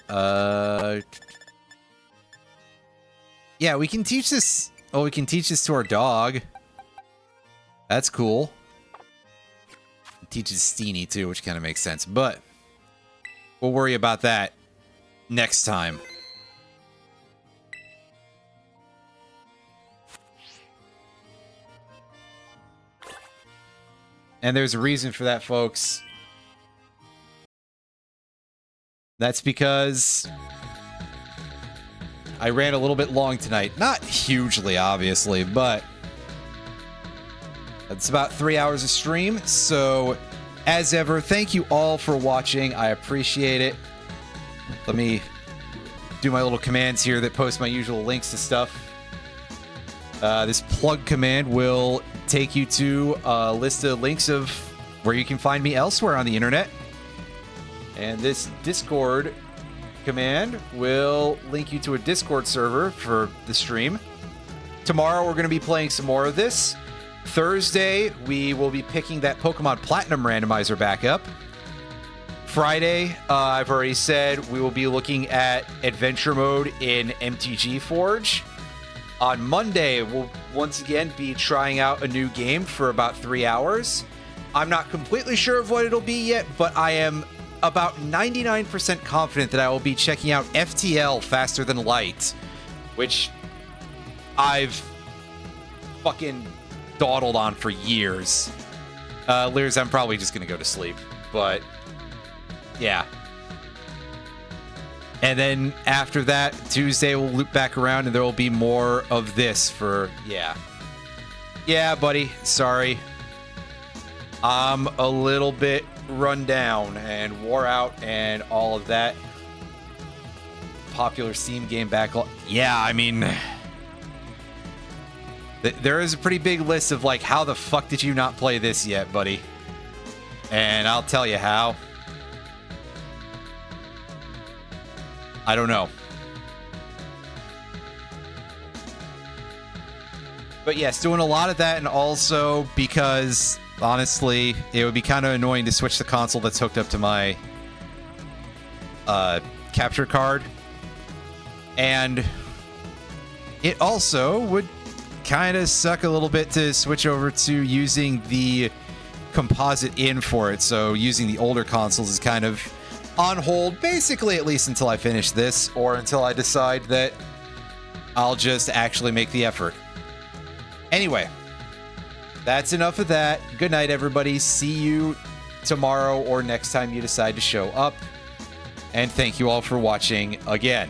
Speaker 1: Yeah, we can teach this. Oh, we can teach this to our dog. That's cool. It teaches Steenie too, which kind of makes sense. But we'll worry about that next time. And there's a reason for that, folks. That's because I ran a little bit long tonight. Not hugely, obviously, but it's about 3 hours of stream. So, as ever, thank you all for watching. I appreciate it. Let me do my little commands here that post my usual links to stuff. This plug command will take you to a list of links of where you can find me elsewhere on the internet. And this Discord command will link you to a Discord server for the stream. Tomorrow we're going to be playing some more of this. Thursday we will be picking that Pokemon Platinum randomizer back up. Friday, I've already said we will be looking at adventure mode in MTG Forge. On Monday, we'll once again be trying out a new game for about 3 hours. I'm not completely sure of what it'll be yet, but I am about 99% confident that I will be checking out FTL Faster Than Light, which I've fucking dawdled on for years. Liz, I'm probably just gonna go to sleep, but yeah. And then after that, Tuesday we'll loop back around and there will be more of this for, yeah. Yeah, buddy, sorry. I'm a little bit run down and wore out and all of that. Popular Steam game backlog. Yeah, I mean, there is a pretty big list of like, how the fuck did you not play this yet, buddy? And I'll tell you how. I don't know. But yes, doing a lot of that, and also because honestly, it would be kind of annoying to switch the console that's hooked up to my capture card. And it also would kind of suck a little bit to switch over to using the composite in for it. So using the older consoles is kind of on hold, basically, at least until I finish this, or until I decide that I'll just actually make the effort. Anyway, that's enough of that. Good night, everybody. See you tomorrow or next time you decide to show up. And thank you all for watching again.